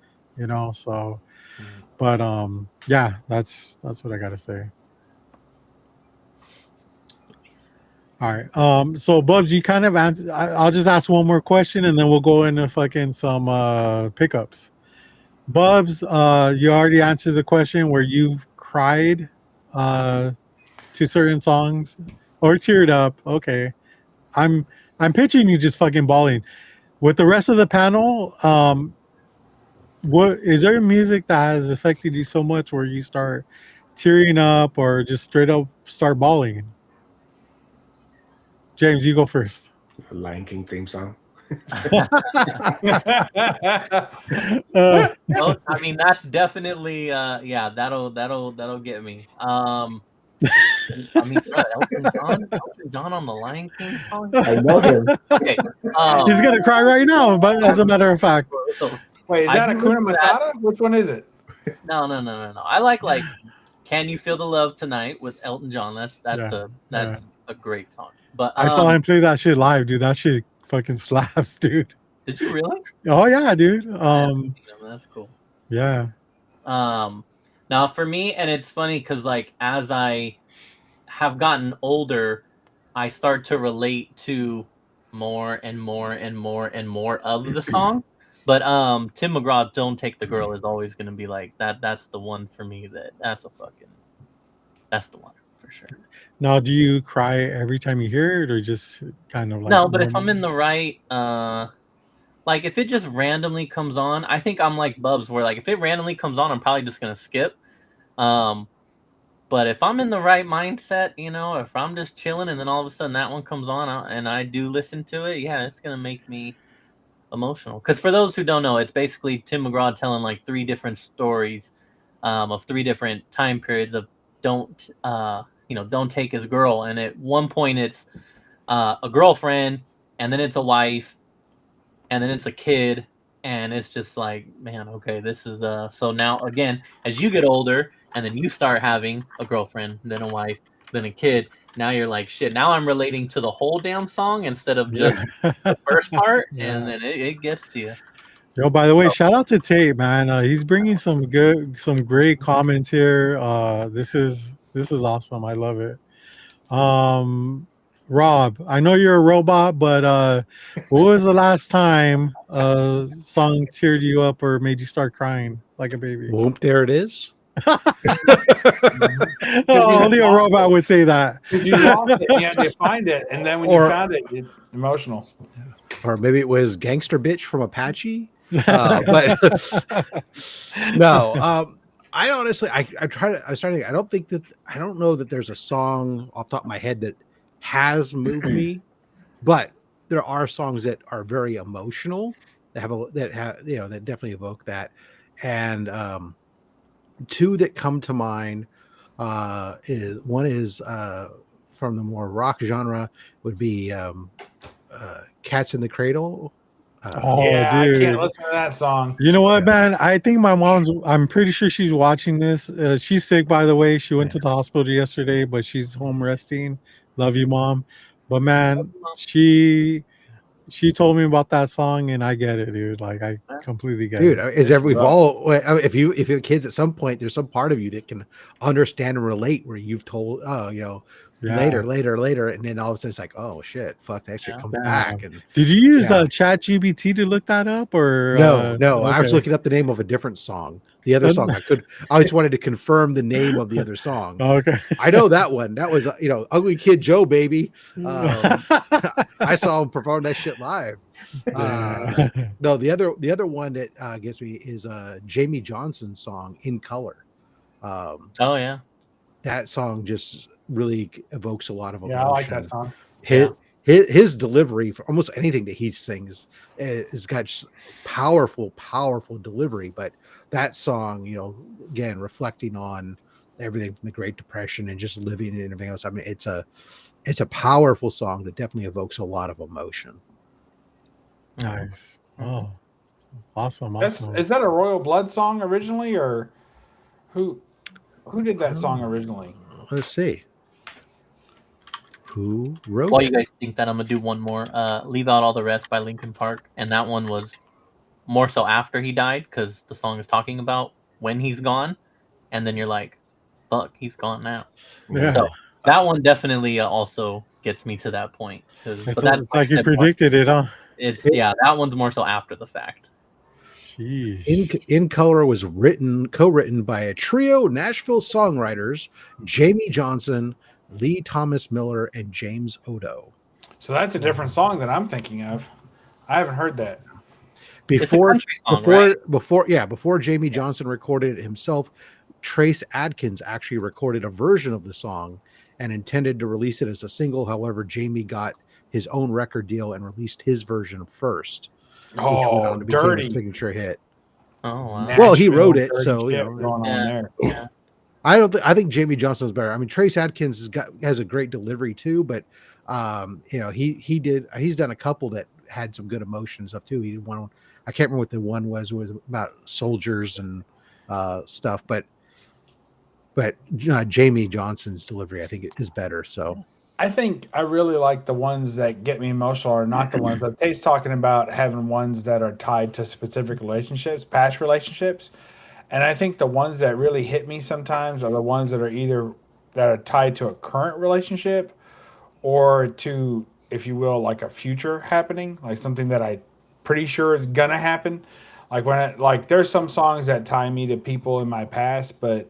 So but yeah, that's what I gotta say. All right. So Bubs, you kind of answered. I'll just ask one more question and then we'll go into fucking some pickups. Bubs, you already answered the question where you've cried to certain songs or teared up. Okay. I'm picturing you just fucking bawling. With the rest of the panel, what is there music that has affected you so much where you start tearing up or just straight up start bawling? James, you go first. Lion King theme song. I mean, that's definitely that'll get me. I mean, Elton John on the Lion King song. I know him. Okay, he's gonna cry right now. But as a matter of fact, wait, is that Hakuna Matata? Which one is it? No. I like "Can You Feel the Love Tonight" with Elton John. That's a great song. But I saw him play that shit live, dude. That shit fucking slaps, dude. Did you really? Oh yeah, dude. That's cool. Yeah. Now for me, and it's funny because like as I have gotten older, I start to relate to more and more and more and more of the song. But Tim McGraw, "Don't Take the Girl" is always gonna be like that. That's the one for me. That's the one for sure. Now, do you cry every time you hear it, or just kind of like? No, but if I'm in the right, like if it just randomly comes on, I think I'm like Bubs, where like if it randomly comes on, I'm probably just gonna skip. But if I'm in the right mindset, if I'm just chilling and then all of a sudden that one comes on and I do listen to it, yeah, it's gonna make me emotional. Because for those who don't know, it's basically Tim McGraw telling like 3 different stories of 3 different time periods of don't take his girl. And at one point it's a girlfriend, and then it's a wife, and then it's a kid, and it's just like, man, okay, this is so now again, as you get older and then you start having a girlfriend, then a wife, then a kid, now you're like, shit, now I'm relating to the whole damn song instead of just the first part. And then it gets to you. Yo, by the way, shout out to Tate, man. He's bringing some great comments here. This is awesome. I love it. Rob, I know you're a robot, but what was the last time a song teared you up or made you start crying like a baby? Whoop, there it is. Only a robot would say that. You lost it. You had to find it, and then when you found it, it's emotional. Or maybe it was Gangster Bitch from Apache. But no, I honestly, I started. I don't know that there's a song off the top of my head that has moved me, but there are songs that are very emotional that definitely evoke that. And two that come to mind is from the more rock genre would be Cats in the Cradle. Yeah, dude. I can't listen to that song. You know what, man? I think I'm pretty sure she's watching this. She's sick, by the way. She went to the hospital yesterday, but she's home resting. Love you, Mom. But man, she told me about that song, and I get it, dude. Like, I completely get it. Dude, we've all, if you have kids at some point, there's some part of you that can understand and relate where you've told, later, and then all of a sudden it's like, oh shit, fuck, that shit comes back. And did you use ChatGPT to look that up, or no? Okay. I was looking up the name of a different song. The other song I always wanted to confirm the name of the other song. Okay, I know that one. That was Ugly Kid Joe, baby. I saw him perform that shit live. No, the other one that gets me is Jamie Johnson's song "In Color." Oh yeah, that song just really evokes a lot of emotion. Yeah, I like that song. His delivery for almost anything that he sings has got powerful delivery. But that song, again, reflecting on everything from the Great Depression and just living and everything else. I mean, it's a powerful song that definitely evokes a lot of emotion. Nice. Oh, awesome. Is that a Royal Blood song originally, or who did that song originally? Let's see. Who wrote While it? you guys think that, I'm gonna do one more. Leave Out All the Rest by Linkin Park, and that one was more so after he died, because the song is talking about when he's gone, and then you're like, fuck, he's gone now. Yeah. So that one definitely also gets me to that point. It's like you predicted it, huh? That one's more so after the fact. In Color was co-written by a trio of Nashville songwriters, Jamie Johnson, Lee Thomas Miller, and James Odo. So that's a different song than I'm thinking of. I haven't heard that. Before Jamie Johnson recorded it himself, Trace Adkins actually recorded a version of the song and intended to release it as a single. However, Jamie got his own record deal and released his version first. Oh, dirty! A signature hit. Oh, wow. Well, he wrote it, so going on there. Yeah. I think Jamie Johnson's better. I mean, Trace Adkins has a great delivery too, but he's done a couple that had some good emotion and stuff too. He did one. I can't remember what the one was. It was about soldiers and stuff, but Jamie Johnson's delivery I think is better. So I think I really like the ones that get me emotional, or not the ones that Tate's talking about, having ones that are tied to specific relationships, past relationships. And I think the ones that really hit me sometimes are the ones that are tied to a current relationship, or to, if you will, like a future happening, like something that I pretty sure is gonna happen. Like there's some songs that tie me to people in my past, but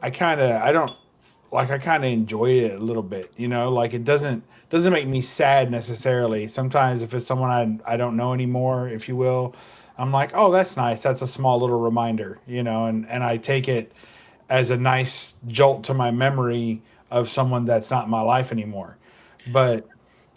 I kind of enjoy it a little bit, like it doesn't make me sad necessarily. Sometimes if it's someone I don't know anymore, if you will, I'm like, oh, that's nice. That's a small little reminder, and I take it as a nice jolt to my memory of someone that's not in my life anymore. But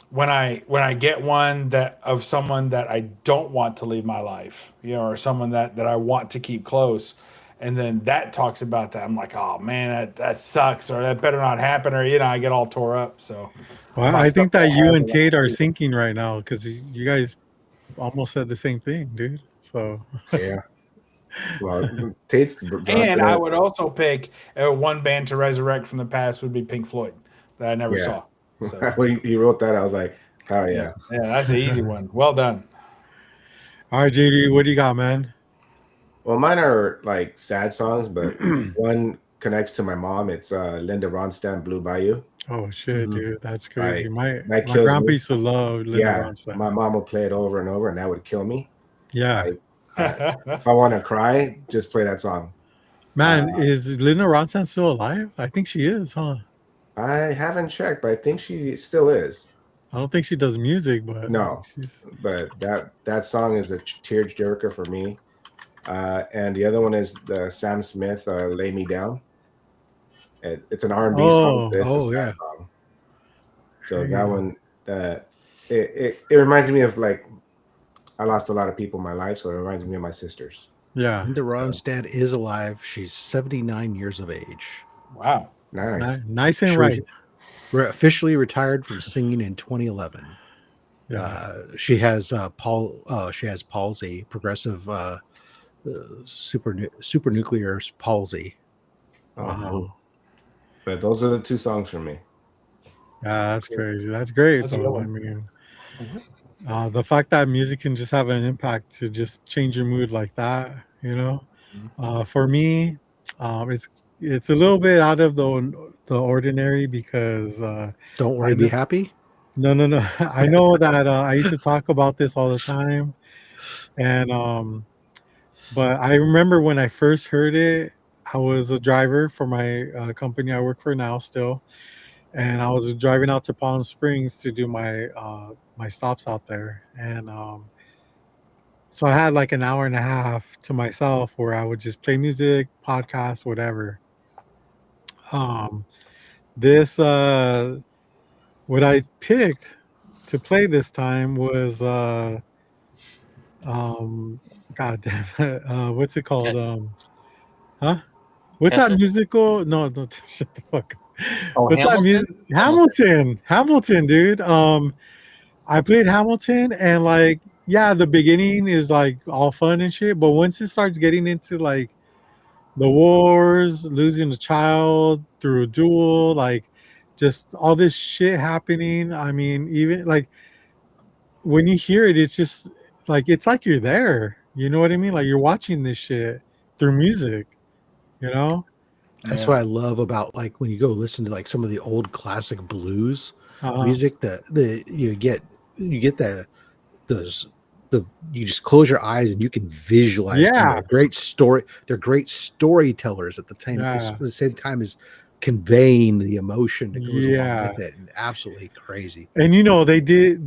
when I get one of someone that I don't want to leave my life, or someone that I want to keep close, and then that talks about that, I'm like, oh man, that sucks, or that better not happen, or I get all tore up. So well, I think that you and Tate are syncing right now, because you guys almost said the same thing, dude. So yeah. Well, Tate's and I would also pick one band to resurrect from the past would be Pink Floyd, that I never saw. So. When you wrote that, I was like, oh yeah, that's an easy one. Well done. All right, JD, what do you got, man? Well, mine are like sad songs, but one connects to my mom. It's Linda Ronstadt, Blue Bayou. Oh shit, Mhm. dude, that's crazy. Like, My that kills grandpa me. used to love Linda Yeah, Ronstadt. my mom would play it over and over, and that would kill me. Yeah, Like, if I want to cry, just play that song. man, is Linda Ronstadt still alive? I think she is, huh? I haven't checked, but I think she still is. I don't think she does music, but No, she's but that song is a tear jerker for me. And the other one is the Sam Smith, "Lay Me Down." It's an R&B song. But it's a sad song. So that one, it reminds me of, like, I lost a lot of people in my life, so it reminds me of my sisters. Yeah. Linda Ronstadt is alive. She's 79 years of age. Wow. Nice. Nice and She right. officially retired from singing in 2011. Yeah. She has she has palsy, progressive supernuclear palsy. Wow. But those are the two songs for me. Yeah, that's crazy. That's great, That's a good though. I one. mean, the fact that music can just have an impact to just change your mood like that, you know. For me, it's a little bit out of the ordinary because Don't worry, be happy. No. I know that I used to talk about this all the time, and but I remember when I first heard it, I was a driver for my company I work for now still, and I was driving out to Palm Springs to do my stops out there, and so I had like an hour and a half to myself where I would just play music, podcast, whatever. This what I picked to play this time was god damn it, what's it called? Huh? What's that Kesha? musical? No, don't shut the fuck up. Oh, What's that Hamilton? music? Hamilton, dude. I played Hamilton, and like, yeah, the beginning is like all fun and shit, but once it starts getting into like the wars, losing a child through a duel, like just all this shit happening. I mean, even like when you hear it, it's like you're there. You know what I mean? Like you're watching this shit through music, you know? That's what I love about, like, when you go listen to like some of the old classic blues music. You get those you just close your eyes and you can visualize. Yeah. They're great story. They're great storytellers at the same time as conveying the emotion that goes along with it. And absolutely crazy. And you know, they do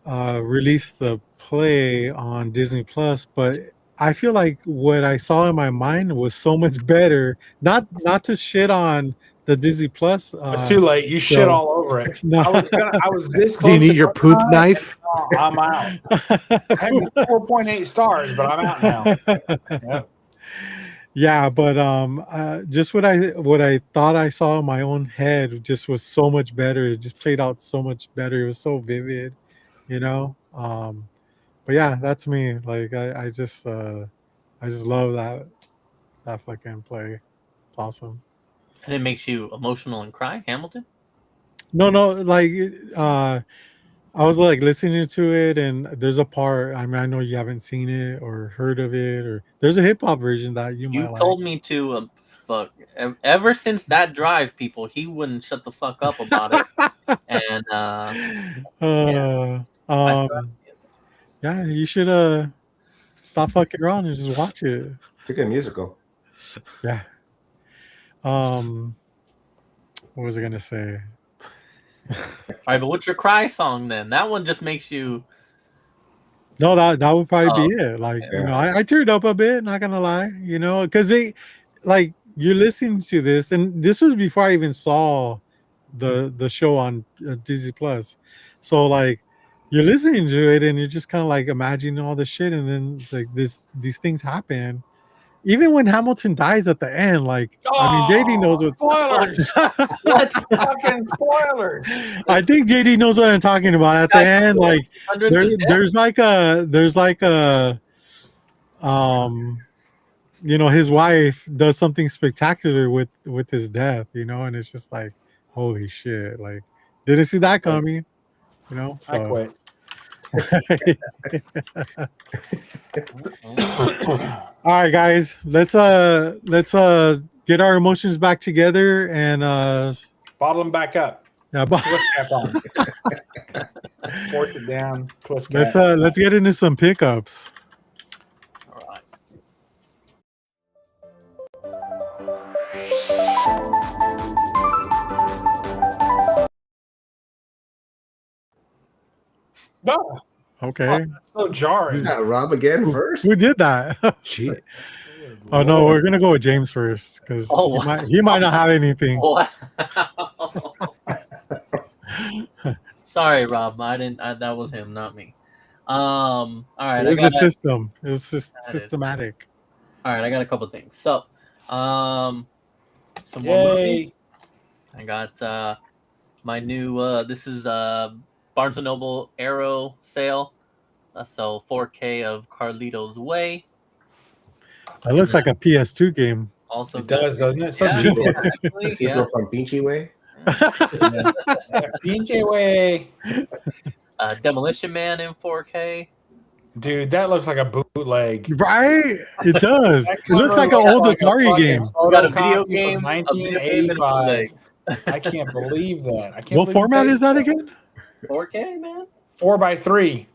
release the play on Disney Plus, but I feel like what I saw in my mind was so much better. Not to shit on the Disney Plus. It's too late. You shit all over it. No. I was this Do close. you need your poop knife? I'm out. I have 4.8 stars, but I'm out now. Yep. Yeah, but just what I thought I saw in my own head just was so much better. It just played out so much better. It was so vivid, you know. But yeah, that's me. Like I just love that fucking play. It's awesome. And it makes you emotional and cry, Hamilton? No, like I was like listening to it, and there's a part. I mean, I know you haven't seen it or heard of it, or there's a hip hop version that you might like. You told me to fuck. Ever since that drive, people, he wouldn't shut the fuck up about it. And yeah, you should stop fucking around and just watch it. It's a good musical. Yeah. What was I gonna say? All right, but what's your cry song then? That one just makes you. No, that would probably be it. Like, you know, I teared up a bit, not gonna lie, you know, because like you're listening to this, and this was before I even saw the show on Disney Plus. So like you're listening to it and you're just kind of like imagining all the shit, and then like these things happen. Even when Hamilton dies at the end, like I mean, JD knows what's spoilers. What fucking spoilers? I think JD knows what I'm talking about. At the end, like there's like a you know, his wife does something spectacular with his death, you know, and it's just like, holy shit, like didn't see that coming, you know. So. I quit. All right, guys, let's get our emotions back together and Bottle them back up. yeah, Twist cap on. Force it down. Twist cap. let's get into some pickups. All right. No, Okay. so jarring. Yeah, Rob again first. Who did that? Gee, Oh no, we're gonna go with James first because Oh, he might not have anything. Wow. Sorry, Rob. I didn't. that was him, not me. All right. It was a system. It was just That is. systematic. All right. I got a couple things. So, some more Yay. movies. I got my new. This is Barnes and Noble Arrow sale. So 4K of Carlito's Way. That looks like a PS2 game. Also, It does, doesn't it? So Yeah, cheap. actually, Super yeah. from Pinchy Way. PJ way. Demolition Man in 4K. Dude, that looks like a bootleg. Right? It does. That It looks cover like an old looks like a Atari fucking game. Got a photocopy video from game, a video game, and a 1985. bootleg. I can't believe that. I can't What believe format they- is that again? 4K, man. 4x3.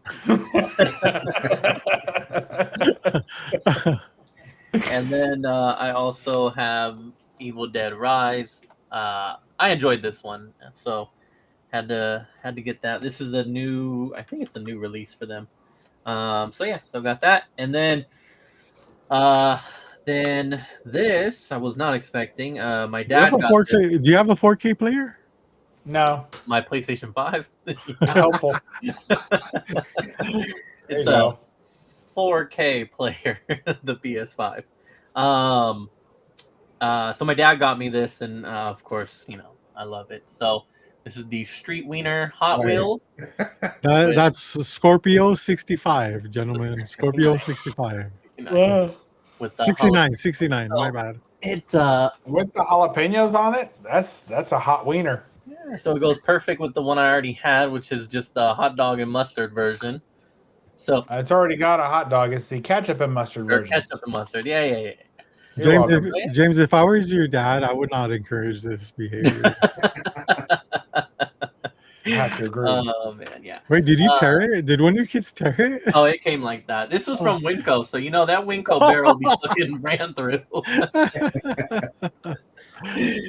And then I also have Evil Dead Rise. I enjoyed this one, so had to get that. This is I think it's a new release for them. So yeah, so got that, and then this I was not expecting. My Do you have dad a got 4K? this, Do you have a 4K player? No, my PlayStation 5. helpful. It's you go. a 4K player, the PS5. So my dad got me this, and of course, I love it. So this is the Street Wiener Hot Nice. Wheels. That's Scorpio 65, gentlemen. Scorpio 65. With the 69, my bad. It With the jalapenos on it, that's a hot wiener. so it goes perfect with the one I already had, which is just the hot dog and mustard version. So It's already got a hot dog. It's the ketchup and mustard or version. ketchup and mustard. Yeah. You're James, welcome. James, if I was your dad, I would not encourage this behavior. I have to agree. Oh man, yeah. Wait, did you tear it? Did one of your kids tear it? Oh, it came like that. This was from Winco, so that Winco barrel be fucking ran through.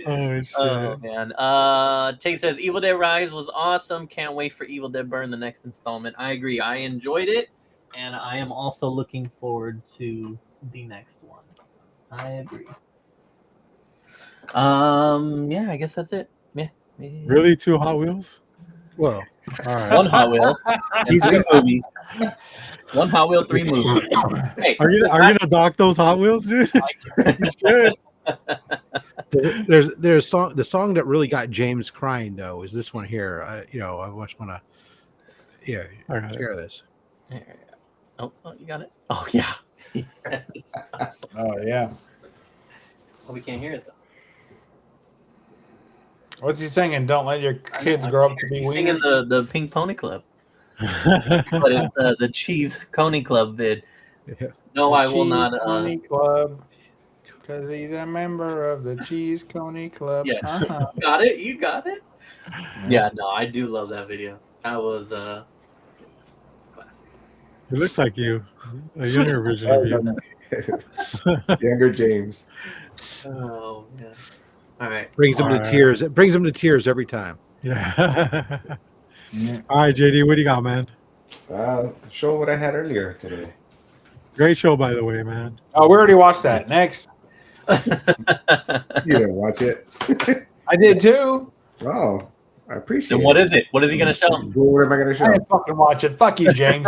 Oh shit! Oh man. Tate says Evil Dead Rise was awesome. Can't wait for Evil Dead Burn, the next installment. I agree. I enjoyed it, and I am also looking forward to the next one. I agree. Yeah, I guess that's it. Yeah. Really, 2 Hot Wheels? well, all right. One Hot Wheel and 3 movies. One Hot Wheel, 3 movies. Hey, Are you gonna dock those Hot Wheels, dude? You should. There's the song that really got James crying though is this one here. I just want to All right. share this. Oh, you got it. Oh yeah. Oh yeah. Oh, we can't hear it though. What's he singing? Don't let your kids grow up to be He's singing wieners. the Pink Pony Club, but it's the Cheese Coney Club vid. Yeah. No, I will Cheese not. Coney Club. Because he's a member of the Cheese Coney Club. Yeah. Uh-huh. Got it. You got it. Yeah, no, I do love that video. That was classic. It looks like you, a younger version of you. Younger James. Oh man. All right. Brings him All to right. tears. It brings him to tears every time. Yeah. Yeah. All right, JD, what do you got, man? Show what I had earlier today. Great show, by the way, man. Oh, we already watched that. Next. You didn't watch it. I did too. Oh, I appreciate Then it. what is it? What is he gonna show? What am I going to I show? didn't fucking watch it. Fuck you, James.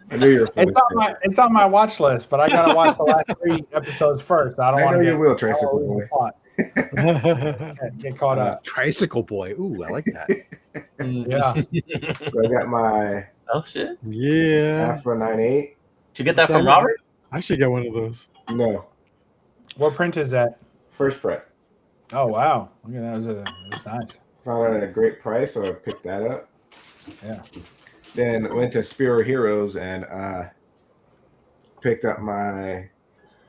I knew you were full of It's on my watch list, but I gotta watch the last 3 episodes first. I don't I want know to you will, Tricycle Boy. Get caught up. Tricycle boy. Ooh, I like that. Yeah. So I got my Oh shit! Yeah. Afro 98. Did you get that from Robert? I should get one of those. No, What print is that? first print. Oh wow. Look at that. That's nice. Found it at a great price, so I picked that up. Yeah. Then went to Spiro Heroes and picked up my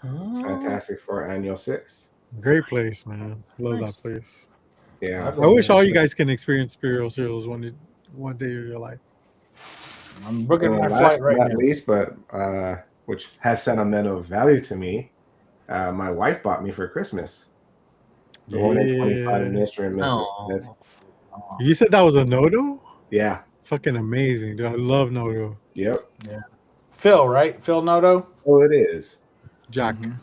Oh, Fantastic Four Annual 6. Great place, man. Love Nice. that place. Yeah. I wish all you guys can experience Imperial Cereals one day of your life. I'm booking And my last flight right but not now. least, but which has sentimental value to me, my wife bought me for Christmas. The 1 in 25 Yeah. Mr. and Mrs. Smith. oh. You said that was a Nodo? Yeah. Fucking amazing, dude. I love Nodo. Yep. Phil, right? Phil Noto. Oh, it is. Jack. Mhm.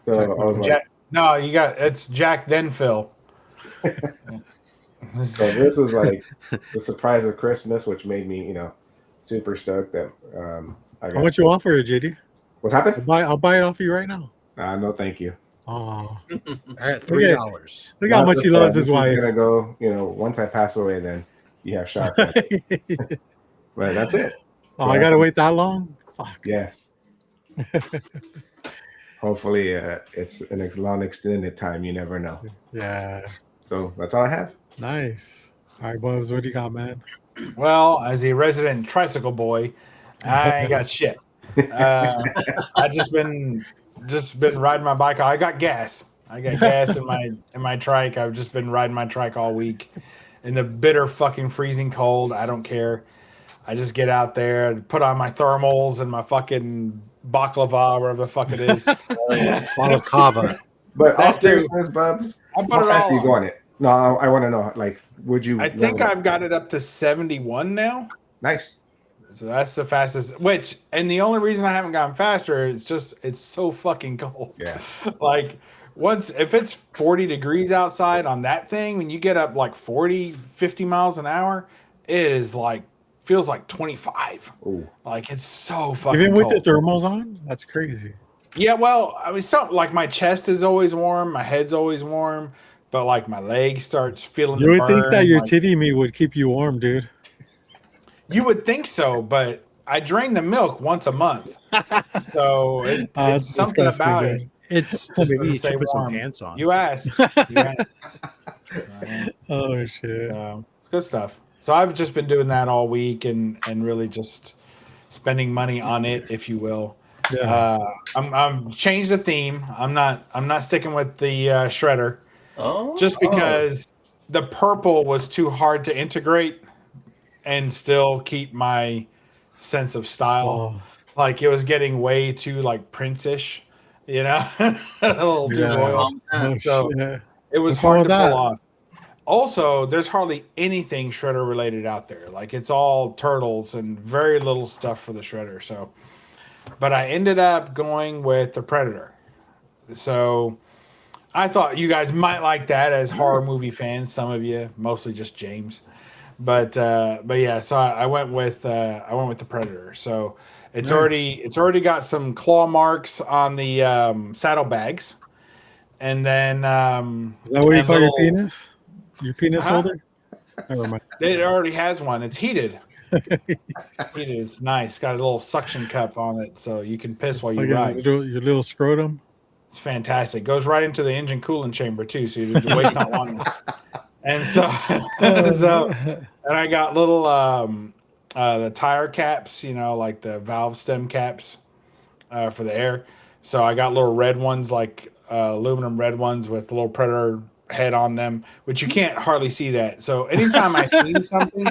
So Jack I was like, Jack, no, it's Jack then Phil. so this was like the surprise of Christmas, which made me, super stoked that I got. How much you offer it, JD? What happened? I'll buy it off you right now. No, thank you. Oh, I got $3. look how much he loves his wife. This is gonna go. Once I pass away, then you have shots. At it. But that's it. Oh, So I gotta wait that long? Fuck. Yes. Hopefully, it's an long extended time. You never know. Yeah. So that's all I have. Nice. All right, Bubs, what do you got, man? Well, as a resident tricycle boy, I ain't got shit. I just been riding my bike. I got gas. I got gas in my trike. I've just been riding my trike all week in the bitter fucking freezing cold. I don't care. I just get out there, put on my thermals and my fucking baklava, whatever the fuck it is. Balaclava. But all That's true. seriousness, Bubs, I put how it fast all are you on. going it? No, I want to know. Like, would you? I think I've got it up to 71 now. Nice. So that's the fastest. And the only reason I haven't gotten faster is it's so fucking cold. Yeah. Like if it's 40 degrees outside on that thing, when you get up like 40, 50 miles an hour, it is feels like 25. Ooh. Like it's so fucking Even with cold. the thermals on? That's crazy. Yeah, well, I mean, something like my chest is always warm, my head's always warm, but like my leg starts feeling. You the would think that burn, your like- titty meat would keep you warm, dude. You would think so, but I drain the milk once a month, so it's That's something disgusting, about dude. it. It's Just maybe you doesn't stay should put some warm. pants on. You asked. Oh, shit. Good stuff. So I've just been doing that all week and really just spending money on it, if you will. Yeah. I'm changed the theme. I'm not sticking with the shredder just because the purple was too hard to integrate and still keep my sense of style. Oh, Like it was getting way too like Prince-ish, a little too Yeah. royal. oh, So- shit. It was What's wrong hard with to that? pull off. Also, there's hardly anything shredder related out there. Like it's all turtles and very little stuff for the shredder. So, but I ended up going with the Predator. So I thought you guys might like that as horror movie fans. Some of you, mostly just James. But yeah, so I went with the Predator. So it's Nice. already got some claw marks on the saddlebags. And then Is that what you and call your little- penis? Your penis Huh? holder? Never mind. It already has one. It's heated. It's nice. It's got a little suction cup on it, so you can piss while you Like ride. your little scrotum. It's fantastic. Goes right into the engine cooling chamber too, so you waste not one. And so, and I got little the tire caps, like the valve stem caps for the air. So I got little red ones, like aluminum red ones with a little Predator head on them, which you can't hardly see that. So anytime I theme something,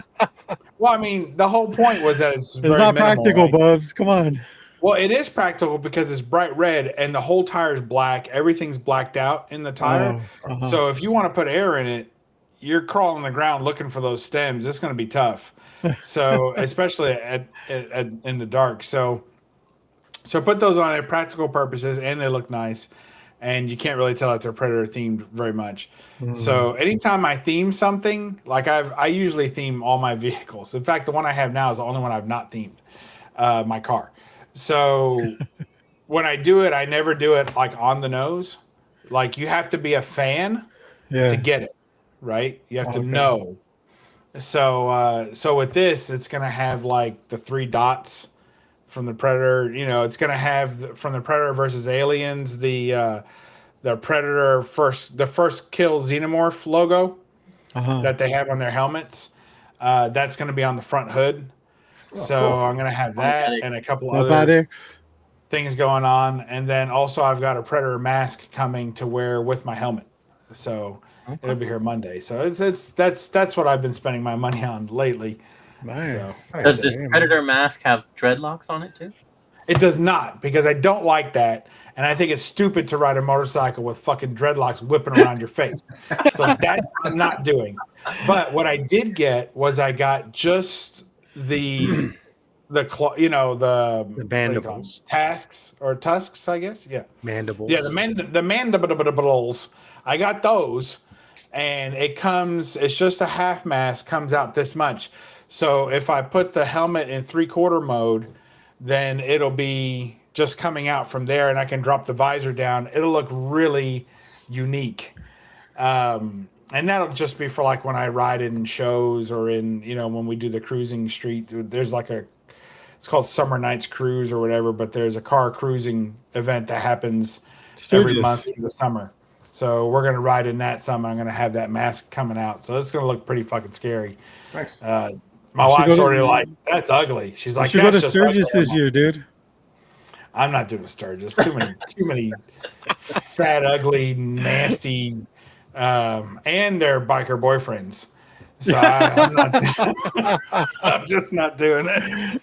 well, I mean, the whole point was that it's very not minimal, practical, right? Bubs. Come on. Well, it is practical because it's bright red and the whole tire is black. Everything's blacked out in the tire. Oh, uh-huh. So if you want to put air in it, you're crawling the ground looking for those stems. It's going to be tough. So especially in the dark. So put those on at practical purposes, and they look nice. And you can't really tell that they're Predator themed very much. So anytime I theme something, like I usually theme all my vehicles. In fact, the one I have now is the only one I've not themed, my car. So when I do it, I never do it like on the nose. Like you have to be a fan yeah. to get it, right? You have to Okay. know. So with this, it's gonna have like the 3 dots from the Predator. It's gonna have from the Predator versus Aliens the Predator the first kill Xenomorph logo Uh-huh. that they have on their helmets. That's gonna be on the front hood. So cool. I'm gonna have that Automatic. and a couple Is that other. bad, X? things going on, and then also I've got a Predator mask coming to wear with my helmet. So it'll be here Monday. So that's what I've been spending my money on lately. Nice. So, Does this Predator mask have dreadlocks on it too? It does not, because I don't like that, and I think it's stupid to ride a motorcycle with fucking dreadlocks whipping around your face. So that's what I'm not doing. But what I did get was I got just the mandibles, tusks, I guess. Yeah, mandibles. Yeah, the mandibles. I got those, and it's just a half mask, comes out this much. So if I put the helmet in 3/4 mode, then it'll be just coming out from there, and I can drop the visor down. It'll look really unique. And that'll just be for like when I ride in shows or in, when we do the cruising street. There's like it's called Summer Nights Cruise or whatever, but there's a car cruising event that happens every month in the summer. So we're going to ride in that summer. I'm going to have that mask coming out. So it's going to look pretty fucking scary. Nice. My wife's already like, that's ugly. She's like, you should go to Sturgis this year, dude. I'm not doing Sturgis. Too many fat, ugly, nasty, and their biker boyfriends. So I'm just not doing it.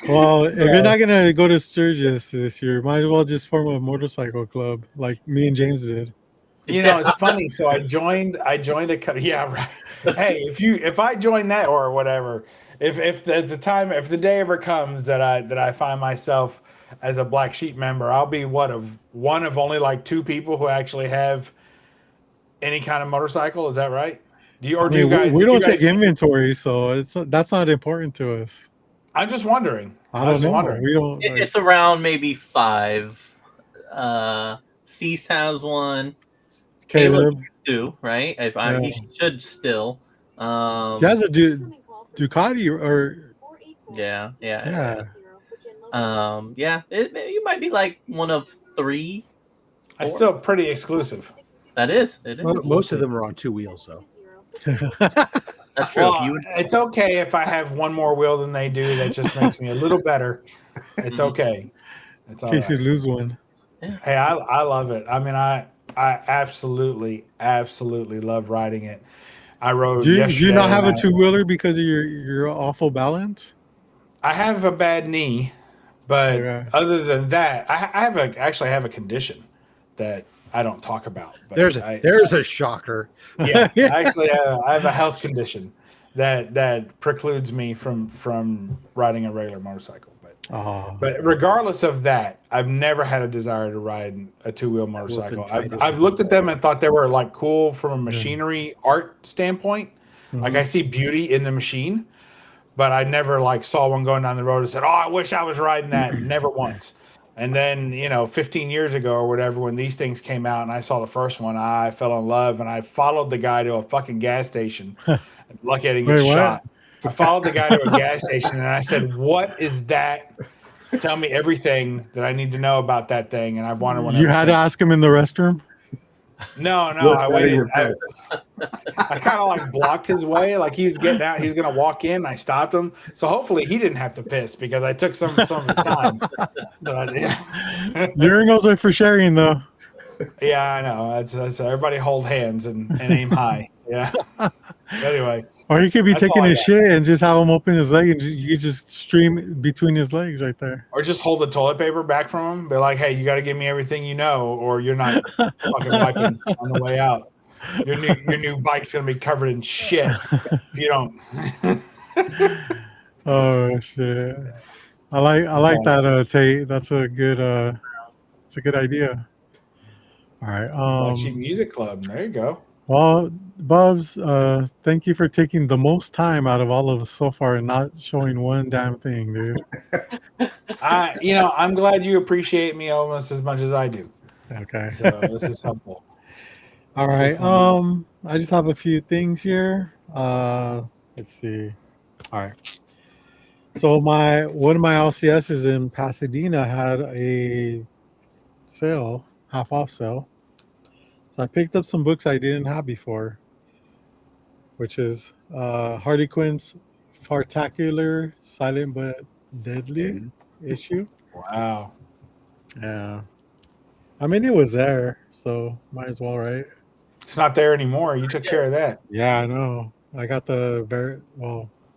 Well, if you're not gonna go to Sturgis this year, might as well just form a motorcycle club like me and James did. It's funny. So I joined yeah, right. Hey, if I join that or whatever, if the day ever comes that I find myself as a Black Sheep member, I'll be one of only like 2 people who actually have any kind of motorcycle. Is that right? Do you guys? We don't take inventory, so that's not important to us. I'm just wondering. I don't know. We don't. It's around maybe 5. Cease has one. Caleb too, right? He should still. He has a Ducati or. Yeah. You might be like one of 3. It's still pretty exclusive. It is. Most of them are on 2 wheels, though. That's true. Well, it's okay if I have one more wheel than they do. That just makes me a little better. It's okay. It's all in case right. you lose one. Yeah. Hey, I love it. I mean, I absolutely love riding it. I rode. Do you not have a 2-wheeler because of your awful balance? I have a bad knee, but other than that, I actually have a condition that I don't talk about. But there's a shocker. Yeah, I have a health condition that precludes me from riding a regular motorcycle. But regardless of that, I've never had a desire to ride a 2-wheel motorcycle. I've looked at them and thought they were like cool from a machinery art standpoint. Mm-hmm. Like I see beauty in the machine, but I never like saw one going down the road and said, "Oh, I wish I was riding that." Never once. And then, 15 years ago or whatever, when these things came out and I saw the first one, I fell in love and I followed the guy to a fucking gas station. Lucky I didn't get shot. I followed the guy to a gas station and I said, "What is that? Tell me everything that I need to know about that thing." And I've wanted one. You had to ask him in the restroom? No, I waited. I kind of like blocked his way. Like he was getting out. He was going to walk in. I stopped him. So hopefully he didn't have to piss because I took some of his time. But, yeah. Urinals are for sharing, though. Yeah, I know. That's everybody hold hands and aim high. Yeah. Anyway. Or he could be taking his shit and just have him open his leg and you just stream between his legs right there. Or just hold the toilet paper back from him. Be like, "Hey, you got to give me everything you know, or you're not fucking wiping on the way out. Your new bike's gonna be covered in shit if you don't." Oh shit! I like that, Tate. That's a good idea. All right. Black Sheep Music Club. There you go. Well, Bubs, thank you for taking the most time out of all of us so far and not showing one damn thing, dude. I'm glad you appreciate me almost as much as I do. Okay. So this is helpful. All right. I just have a few things here. Let's see. All right. So one of my LCSs in Pasadena had a sale, half off sale. So I picked up some books I didn't have before, which is Harley Quinn's Fartacular Silent but Deadly issue. Wow. Yeah. I mean, it was there, so might as well, right? It's not there anymore. You took care of that. Yeah, I know. I got the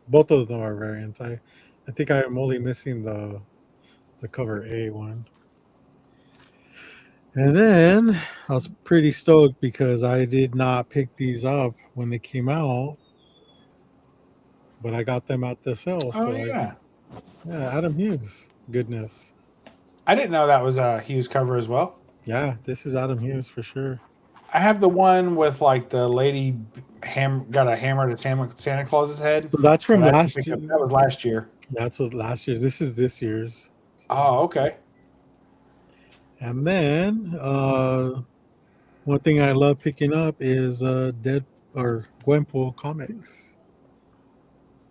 both of them are variants. I think I'm only missing the cover A one. And then I was pretty stoked because I did not pick these up when they came out, but I got them at the sale. Oh, So yeah. yeah, Adam Hughes. Goodness. I didn't know that was a Hughes cover as well. Yeah, this is Adam Hughes for sure. I have the one with like the lady got a hammer to Santa Claus's head. So that's from last year. That was last year. That's what last year. This is this year's. Oh, okay. And then one thing I love picking up is Gwenpool comics.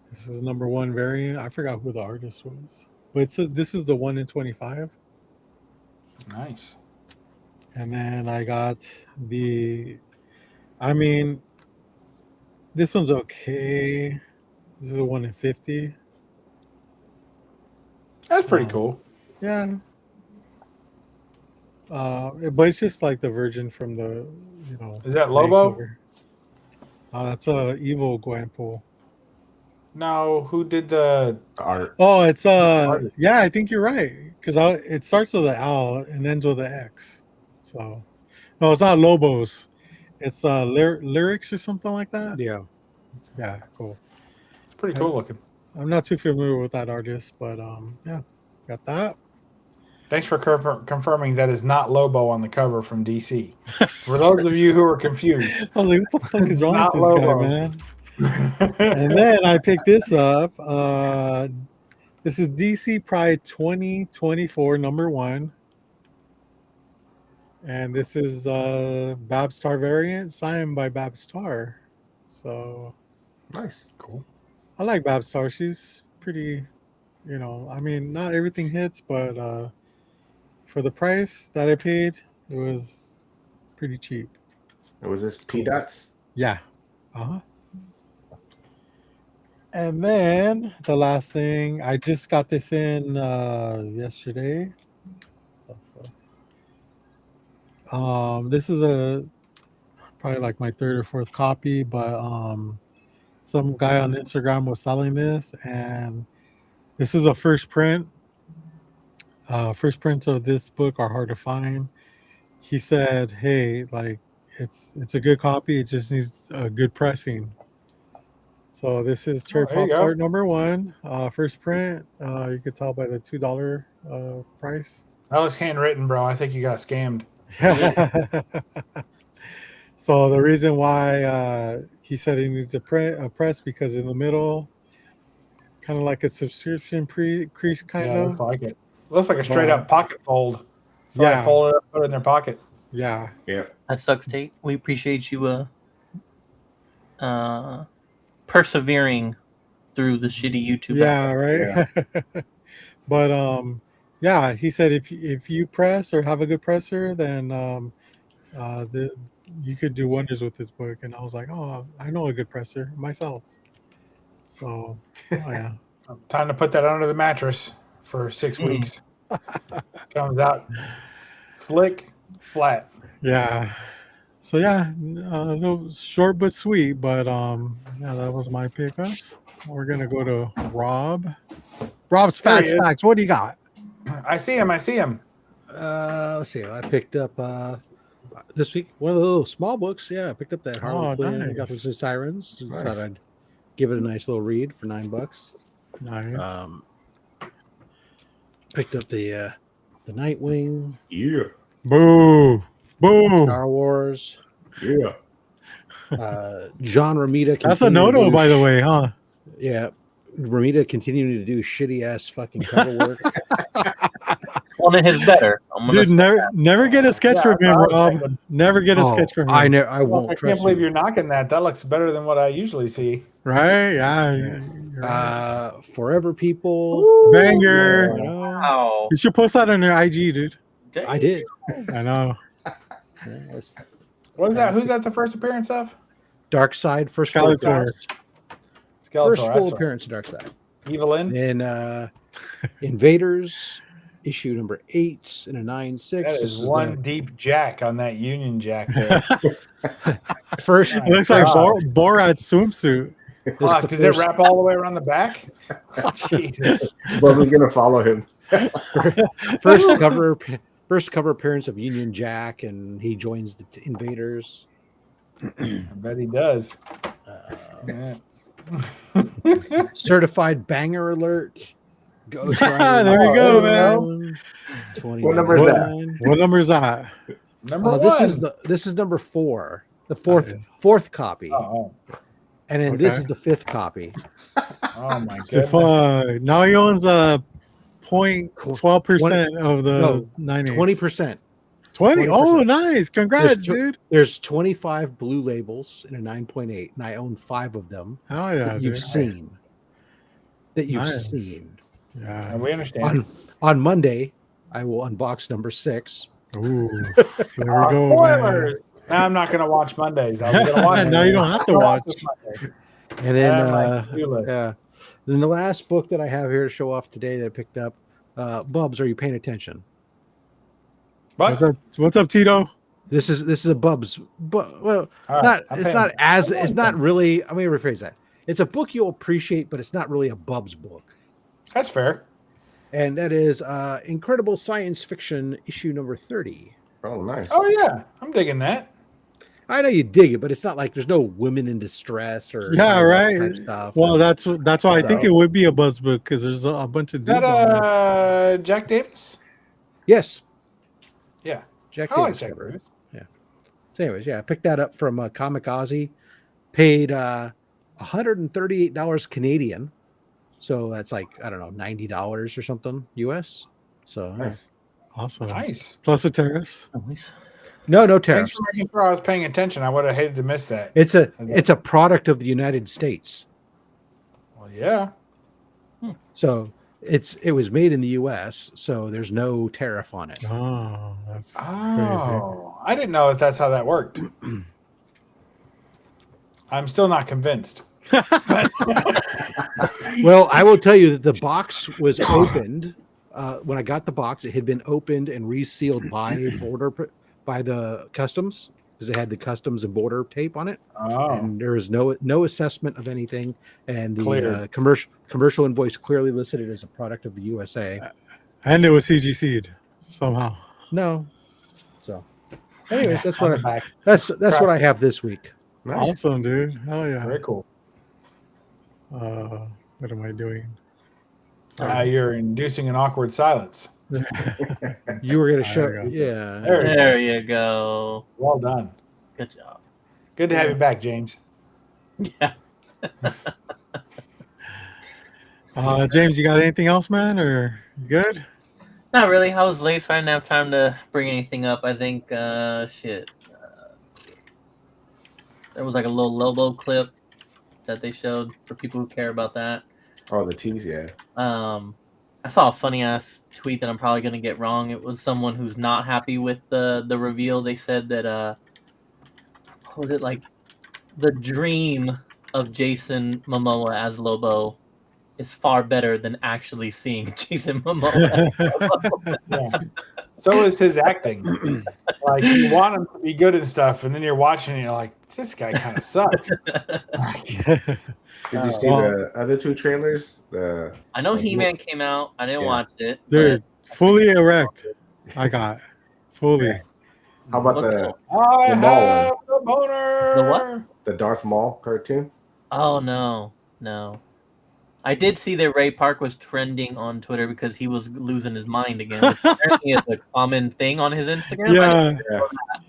This is number 1 variant. I forgot who the artist was, but this is the 1 in 25. Nice. And then I got I mean, this one's okay. This is a 1 in 50. That's pretty cool. Yeah. But it's just like the version from the, Is that Lobo? makeover. That's a evil Gwenpool. No, who did the Art. Oh, it's yeah, I think you're right because it starts with an L and ends with an X. So, no, it's not Lobos. It's lyrics or something like that. Yeah. Yeah, cool. It's pretty cool looking. I'm not too familiar with that artist, but yeah, got that. Thanks for confirming that is not Lobo on the cover from DC. For those of you who are confused, I was like, what the fuck is wrong Not with this Lobo. guy, man? And then I picked this up. This is DC Pride 2024 number 1. And this is Babstar variant signed by Babstar. So Nice. Cool. I like Babstar. She's pretty, I mean, not everything hits, but for the price that I paid, it was pretty cheap. Was this P Dots? Yeah. Uh-huh. And then the last thing, I just got this in yesterday. This is probably like my 3rd or 4th copy, but some guy on Instagram was selling this, and this is a first print. First prints of this book are hard to find. He said, "Hey, like it's a good copy. It just needs a good pressing." So this is Cherry there you Pop go. Tart number 1, first print. You could tell by the $2 price. That looks handwritten, bro. I think you got scammed. So the reason why he said he needs a press because in the middle, kind of like a subscription crease kind Yeah, of. looks like it. Looks like a straight up pocket fold. So Yeah. I fold it up, put it in their pocket. Yeah. Yeah. That sucks, Tate. We appreciate you persevering through the shitty YouTube. Yeah, right. But yeah, he said if you press or have a good presser, then you could do wonders with this book. And I was like, oh, I know a good presser myself. So yeah. Time to put that under the mattress for 6 weeks. Comes out slick, flat. Yeah. So yeah, no, short but sweet. But yeah, that was my pickups. We're gonna go to Rob. Rob's There Fat he is. Stacks. What do you got? I see him. Let's see. I picked up this week one of the little small books. Yeah, I picked up that Harley Quinn. I got nice. some Sirens. Nice. Thought I'd give it a nice little read for $9. Nice. Picked up the Nightwing, Yeah. Boo. Boo. Star Wars. Yeah. John Romita. That's a no-no, by the way, huh? Yeah, Romita continuing to do shitty ass fucking cover work. One of his better. Dude, never get a sketch from him, Rob. Never get a sketch from him. I won't. I trust can't believe you. you're knocking that. That looks better than what I usually see. Right? Yeah. You're right. Forever People. Banger. Yeah, Wow. You should post that on your IG, dude. I did. I know. What is that? Who's that the first appearance of? Dark Side, first full Skeletor. appearance. Skeletor. First full that's right. appearance of Dark Side. Evelyn. And Invaders, issue number 8 in a 9.6. That This is is one deep jack on that Union Jack there. the first. It looks like Borat's swimsuit. This is Fuck, the does first, it wrap all the way around the back? Jesus. Bubba's gonna follow him. first cover appearance of Union Jack, and he joins the Invaders. I bet he does. Yeah. Certified banger alert. Ghost There Rider. you go, man. 29. What number is that? What number is that? Number one. This is number 4, the fourth copy, Oh, and then this Okay. is the 5th copy. oh my So goodness. now he owns 0.12% of the No, 98. 20%. 20. Oh, 20%. nice. Congrats, There's dude. There's 25 blue labels in a 9.8, and I own 5 of them. Oh, yeah. that you've dude. seen. That you've Nice. seen. Yeah. And we understand. On Monday, I will unbox number 6. Ooh. There we go. Man. Spoilers. Now I'm not going to watch Mondays. I was going to watch. Now you don't have to watch. Monday. And then, Yeah, my to-do list. then the last book that I have here to show off today that I picked up, Bubs, are you paying attention? But What's up, Tito? This is a Bubs, but well, all right, not I'm it's paying not as attention. it's not really. Let me rephrase that. It's a book you'll appreciate, but it's not really a Bubs book. That's fair. And that is Incredible Science Fiction issue number 30. Oh, nice. Oh yeah, I'm digging that. I know you dig it, but it's not like there's no women in distress or Yeah, that right. type stuff. Well, that's why I think So- it would be a buzz book because there's a bunch of Is dudes that on there. Jack Davis? Yes, Yeah. Jack I like Davis Jack cover. Davis. So, anyways, yeah, I picked that up from Comic Aussie. Paid $138 Canadian, so that's like I don't know $90 or something US. So Nice. Awesome. Nice. Plus the tariffs. no Thanks tariffs. for making sure I was paying attention. I would have hated to miss that. It's a product of the United States. Well, yeah. So it was made in the US, so there's no tariff on it. Oh, that's crazy. Oh, I didn't know if that's how that worked. I'm still not convinced. Well, I will tell you that the box was opened when I got the box. It had been opened and resealed by the customs because it had the customs and border tape on it, Oh, and there was no assessment of anything, and the Clear. commercial invoice clearly listed it as a product of the USA. And it was CGC'd somehow. No, so anyways, that's on what the back. that's what I have this week. Nice. Awesome, dude. Hell yeah. Very cool. What am I doing? You're inducing an awkward silence. You were going to There show, we go. yeah. There you go. Well done. Good job. Good to have you back, James. Yeah. James, you got anything else, man? Or you good? Not really. I was late, so I didn't have time to bring anything up. I think, there was like a little Lobo clip that they showed for people who care about that. Oh, the tease, yeah. I saw a funny ass tweet that I'm probably gonna get wrong. It was someone who's not happy with the reveal. They said that what was it like? The dream of Jason Momoa as Lobo is far better than actually seeing Jason Momoa. Yeah. So is his acting. Like you want him to be good and stuff, and then you're watching and you're like, this guy kind of sucks. Did you see the other two trailers? I know He-Man came out. I didn't Yeah. watch it. Dude, fully erect. I got fully. How about What's the I The Maul have the boner. The what? the Darth Maul cartoon? Oh no. I did see that Ray Park was trending on Twitter because he was losing his mind again. Which apparently is a common thing on his Instagram. I Yeah. didn't know that.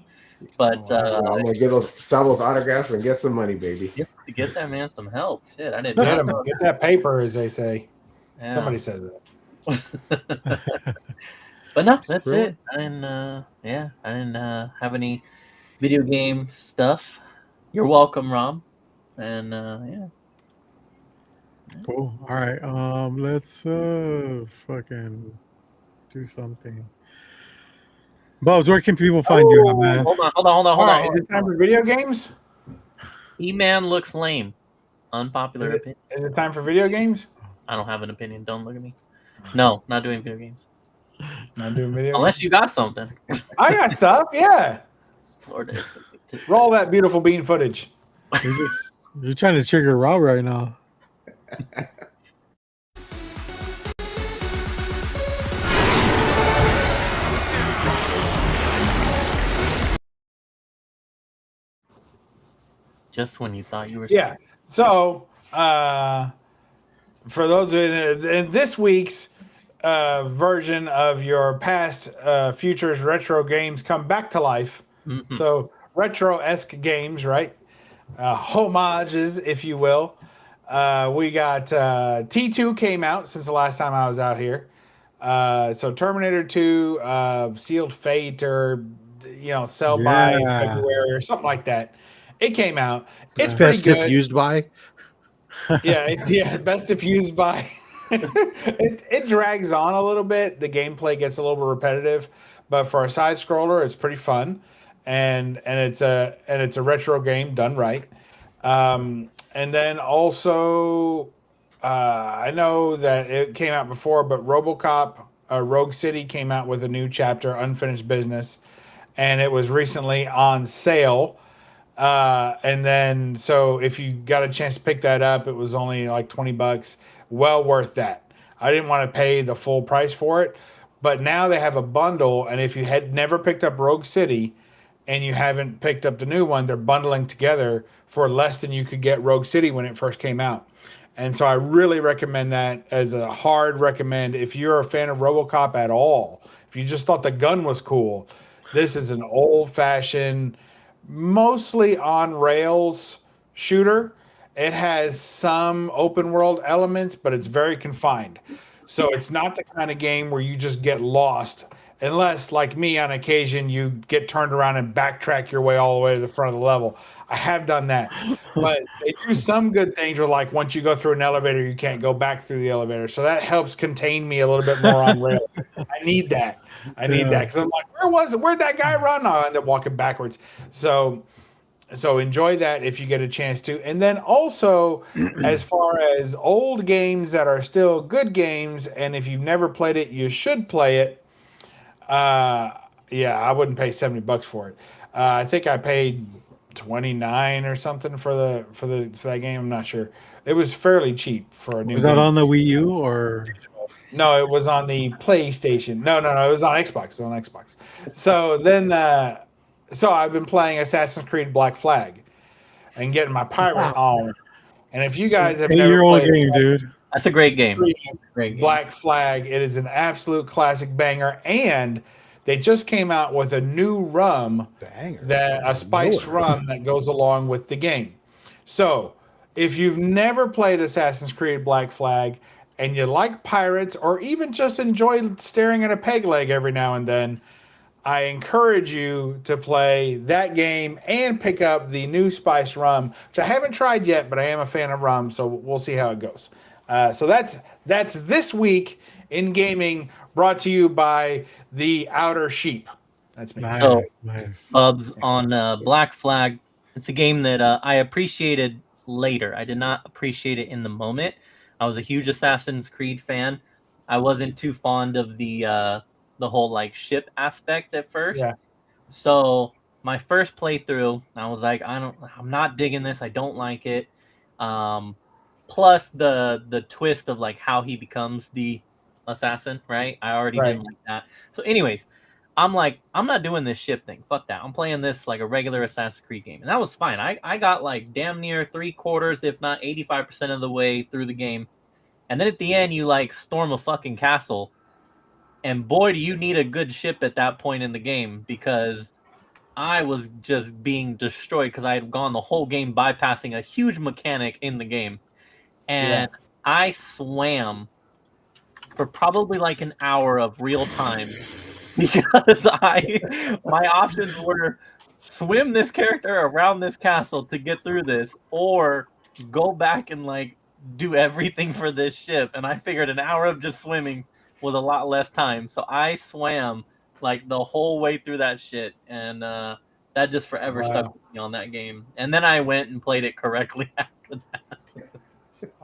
But I'm gonna get sell those autographs and get some money, baby. to get that man some help. Shit, I didn't Get know. him. Get that paper, as they say. Yeah. Somebody says that. But no, that's Really? it. I didn't have any video game stuff. You're welcome, Rob. And yeah. Cool. All right. Let's fucking do something. Bubs, where can people find you at, man? Hold on. All right, is it time for video games? E-Man looks lame. Unpopular Is it- opinion. Is it time for video games? I don't have an opinion. Don't look at me. No, not doing video games. Not doing video. Unless you got something. I got stuff. Yeah. Florida is Roll that beautiful bean footage. You're trying to trigger Rob right now. just when you thought you were. Yeah. So, for those in this week's version of your past, futures retro games come back to life. Mm-hmm. So retro-esque games, right? Homages, if you will. We got T2 came out since the last time I was out here. So Terminator 2, Sealed Fate, or sell by February or something like that. It came out. It's pretty best good. if used by. Yeah, best if used by. it drags on a little bit. The gameplay gets a little bit repetitive, but for a side scroller, it's pretty fun, and it's a retro game done right. And then also, I know that it came out before, but RoboCop Rogue City came out with a new chapter, Unfinished Business, and it was recently on sale. And then, so if you got a chance to pick that up, it was only like $20. Well worth that. I didn't want to pay the full price for it, but now they have a bundle. And if you had never picked up Rogue City and you haven't picked up the new one, they're bundling together for less than you could get Rogue City when it first came out. And so I really recommend that as a hard recommend. If you're a fan of RoboCop at all, if you just thought the gun was cool, this is an old-fashioned, mostly on rails shooter. It has some open world elements, but it's very confined. So it's not the kind of game where you just get lost, unless, like me, on occasion you get turned around and backtrack your way all the way to the front of the level. I have done that, but they do some good things where, like, once you go through an elevator, you can't go back through the elevator. So that helps contain me a little bit more on rails. I need that. Because I'm like, where'd that guy run? I'll end up walking backwards. So enjoy that if you get a chance to. And then also, as far as old games that are still good games, and if you've never played it, you should play it. I wouldn't pay $70 for it. I think I paid $29 or something for that game. I'm not sure. It was fairly cheap for a new. Was that on the Wii U or? No, it was on the PlayStation. No, it was on Xbox. It was on Xbox. So then, so I've been playing Assassin's Creed Black Flag and getting my pirate on. And if you guys have never played game, dude. That's a great game. Black Flag, it is an absolute classic banger. And they just came out with a new rum, a spiced rum that goes along with the game. So if you've never played Assassin's Creed Black Flag and you like pirates, or even just enjoy staring at a peg leg every now and then, I encourage you to play that game and pick up the new spiced rum, which I haven't tried yet, but I am a fan of rum, so we'll see how it goes. So that's this week in gaming, brought to you by the Outer Sheep. That's me. Nice. Bubs, on Black Flag, it's a game that I appreciated later. I did not appreciate it in the moment. I was a huge Assassin's Creed fan. I wasn't too fond of the whole like ship aspect at first. Yeah. So my first playthrough, I was like, I'm not digging this. I don't like it. Plus the twist of like how he becomes the assassin, right? I already didn't like that. So anyways, I'm like, I'm not doing this ship thing. Fuck that. I'm playing this like a regular Assassin's Creed game. And that was fine. I got like damn near 3/4, if not 85% of the way through the game. And then at the end, you like storm a fucking castle. And boy, do you need a good ship at that point in the game, because I was just being destroyed because I had gone the whole game bypassing a huge mechanic in the game. And I swam for probably like an hour of real time because my options were swim this character around this castle to get through this, or go back and like do everything for this ship. And I figured an hour of just swimming was a lot less time, so I swam like the whole way through that shit, and that just forever stuck with me on that game. And then I went and played it correctly after that.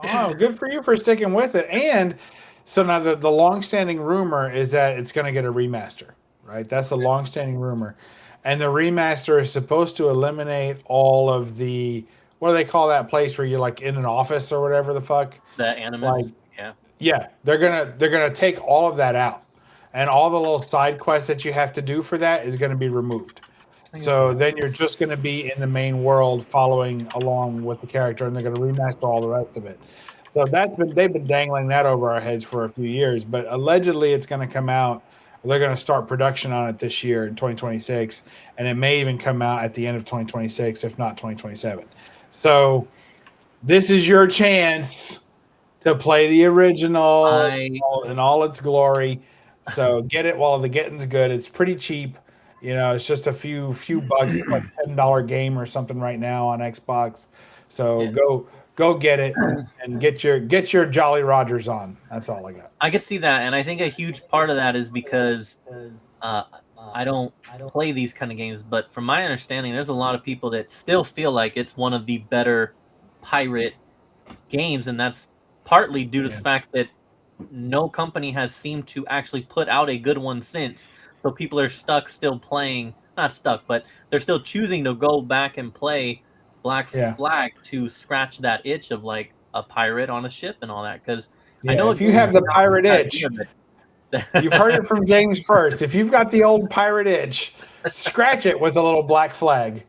Oh, good for you for sticking with it. And So now the long-standing rumor is that it's going to get a remaster, right? That's a long-standing rumor. And the remaster is supposed to eliminate all of the, what do they call that place where you're like in an office or whatever the fuck? The Animus. Like, Yeah. Yeah, they're gonna take all of that out, and all the little side quests that you have to do for that is going to be removed. So then you're just going to be in the main world, following along with the character, and they're going to remaster all the rest of it. So they've been dangling that over our heads for a few years, but allegedly it's going to come out. They're going to start production on it this year in 2026, and it may even come out at the end of 2026, if not 2027. So this is your chance to play the original in all its glory. So get it while the getting's good. It's pretty cheap. You know, it's just a few bucks. It's like $10 game or something right now on Xbox. So go get it and get your Jolly Rogers on. That's all I got. I could see that, and I think a huge part of that is because I don't play these kind of games, but from my understanding, there's a lot of people that still feel like it's one of the better pirate games, and that's partly due to the fact that no company has seemed to actually put out a good one since. So people are still playing, not stuck, but they're still choosing to go back and play Black Flag to scratch that itch of like a pirate on a ship and all that. Because I know if you have the pirate itch, you've heard it from James first. If you've got the old pirate itch, scratch it with a little Black Flag.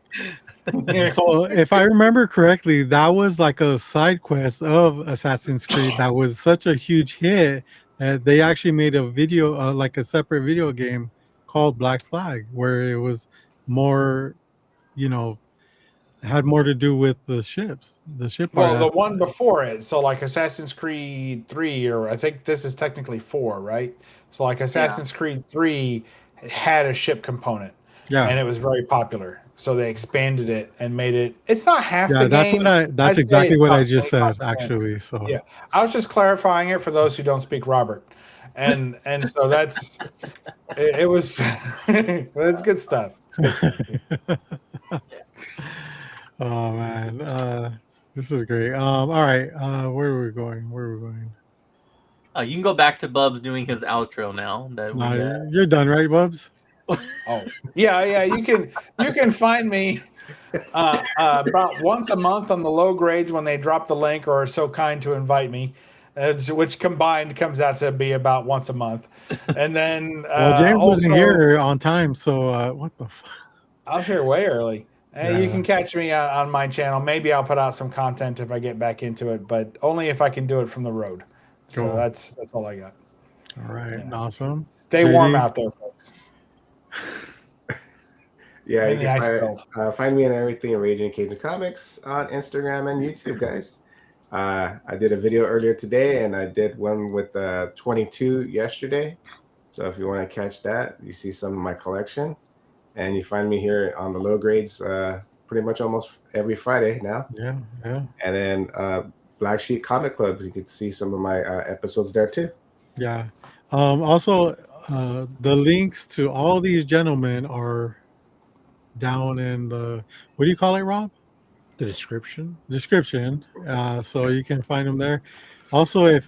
So if I remember correctly, that was like a side quest of Assassin's Creed that was such a huge hit that they actually made a video, like a separate video game called Black Flag, where it was more, had more to do with the ships, the ship. Well, the one before it, so like Assassin's Creed 3, or I think this is technically 4, right? So like Assassin's Creed 3 had a ship component, and it was very popular. So they expanded it and made it. It's not half the game. That's exactly what I just said, actually. So yeah, I was just clarifying it for those who don't speak Robert, and so that's it was it's good stuff. Oh man, this is great. All right, where are we going? You can go back to Bubs doing his outro now. You're done, right, Bubs? Oh yeah. You can find me about once a month on the low grades when they drop the link or are so kind to invite me, which combined comes out to be about once a month. And then James wasn't here on time, so what the fuck? I was here way early. You can catch me on my channel. Maybe I'll put out some content if I get back into it, but only if I can do it from the road. Cool. So that's all I got. All right, awesome. Stay warm out there, folks. Yeah, you can find me and everything Raging Cajun Comics on Instagram and YouTube, guys. I did a video earlier today, and I did one with 22 yesterday. So if you want to catch that, you see some of my collection. And you find me here on the low grades pretty much almost every Friday now. Yeah. And then Black Sheep Comic Club, you can see some of my episodes there too. Yeah. Also, the links to all these gentlemen are down in the, what do you call it, Rob? The description. So you can find them there. Also, if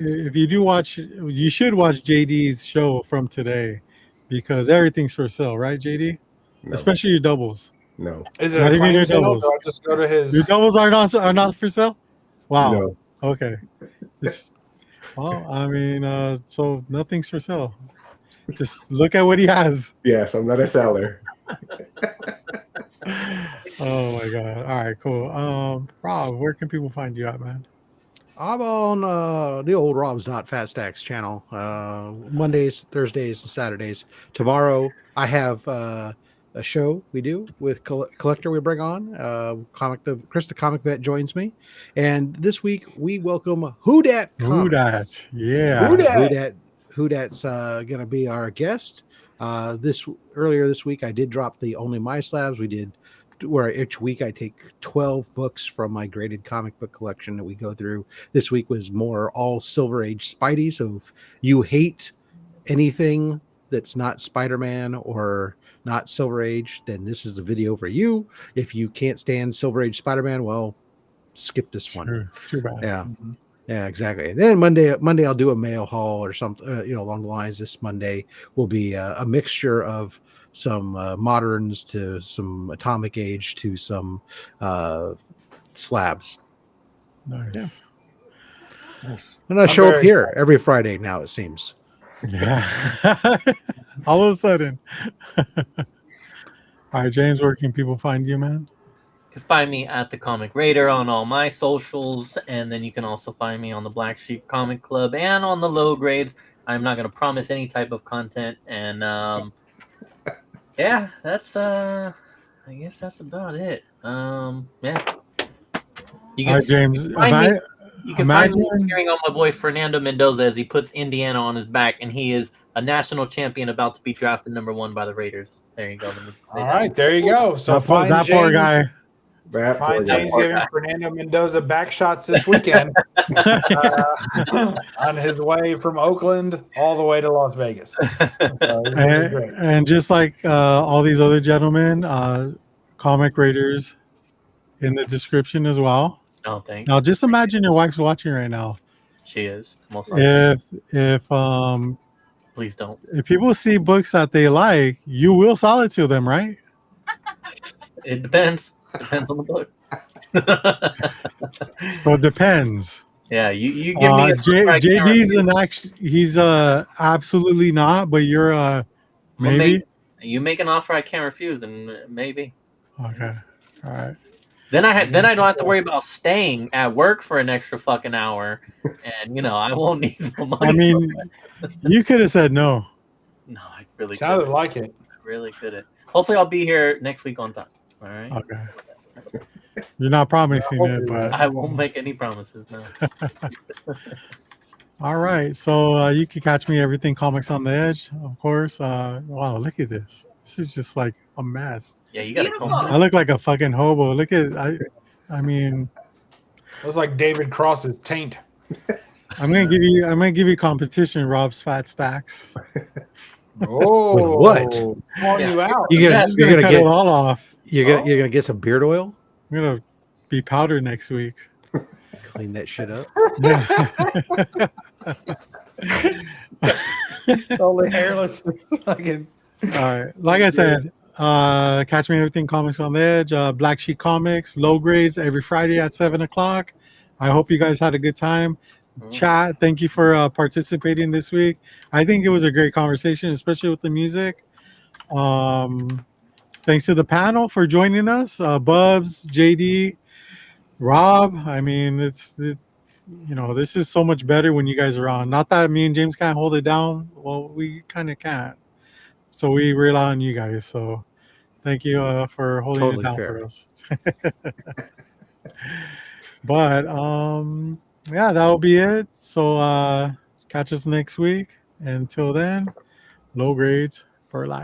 you do watch, you should watch JD's show from today, because everything's for sale, right, JD? No. Especially your doubles. No. Is it not even your doubles? I'll just go to his. Your doubles are not for sale? Wow. No. Okay. Well, I mean, so nothing's for sale. Just look at what he has. Yes, I'm not a seller. Oh my god. All right, cool. Rob, where can people find you at, man? I'm on the old Rob's.FatStax channel. Mondays, Thursdays, and Saturdays. Tomorrow I have a show we do with collector we bring on. Chris the Comic Vet joins me. And this week we welcome Who Dat. Yeah. Who Dat's gonna be our guest. Earlier this week I did drop the Only My Slabs. We did where each week I take 12 books from my graded comic book collection that we go through. This week was more all Silver Age Spidey. So if you hate anything that's not Spider-Man or not Silver Age, then this is the video for you. If you can't stand Silver Age Spider-Man, well, skip this one. Too bad. Yeah. Yeah, exactly. And then Monday I'll do a mail haul or something, along the lines. This Monday will be a mixture of some moderns to some atomic age to some slabs. Nice. Nice. And I I'm show up very here every Friday now, it seems. Yeah. All of a sudden. All right, James, where can people find you, man? You can find me at the Comic Raider on all my socials, and then you can also find me on the Black Sheep Comic Club and on the Low Grades. I'm not going to promise any type of content, and yeah, that's I guess that's about it. Yeah, you All can right, James. find me. You can find me Imagine. cheering on my boy Fernando Mendoza as he puts Indiana on his back, and he is a national champion about to be drafted #1 by the Raiders. There you go. Let me say All that. right, there you go. So That poor guy. That poor Find guy. James giving Fernando Mendoza back shots this weekend on his way from Oakland all the way to Las Vegas. So it's gonna be great. And just like all these other gentlemen, comic raiders in the description as well. No, thanks. Now, just imagine your wife's watching right now. She is most likely. If Please don't. if people see books that they like, you will sell it to them, right? It depends. Depends on the book. So it depends. Yeah, you give me a JD's he's absolutely not, but you're maybe. You make an offer I can't refuse, and maybe. Okay. All right. Then I don't have to worry about staying at work for an extra fucking hour, and I won't need the money. I mean, you could have said no. No, I really Sounded couldn't. like it. I really couldn't. Hopefully, I'll be here next week on time. All right. Okay. You're not promising it, but I won't make any promises. No. all right. So you can catch me everything Comics on the Edge, of course. Wow, look at this. This is just like a mess. Yeah, you gotta Beautiful. come. I look like a fucking hobo. Look at I mean, Looks like David Cross's taint. I'm gonna give you competition, Rob's FatStax. Oh, With what? Calling Yeah. you out. You're I'm gonna just you're gonna gonna cut it get all off. you're gonna get some beard oil. I'm gonna be powdered next week. Clean that shit up. Yeah. Totally hairless. Fucking. All right. Like I said, catch me everything Comics on the Edge, Black Sheep Comics, Low Grades every Friday at 7:00. I hope you guys had a good time. Chat, thank you for participating this week. I think it was a great conversation, especially with the music. Thanks to the panel for joining us, Bubs, JD, Rob. I mean, this is so much better when you guys are on. Not that me and James can't hold it down. Well, we kind of can't. So we rely on you guys. So thank you for holding Totally it down fair. for us. But yeah, that'll be it. So catch us next week. Until then, Low Grades for life.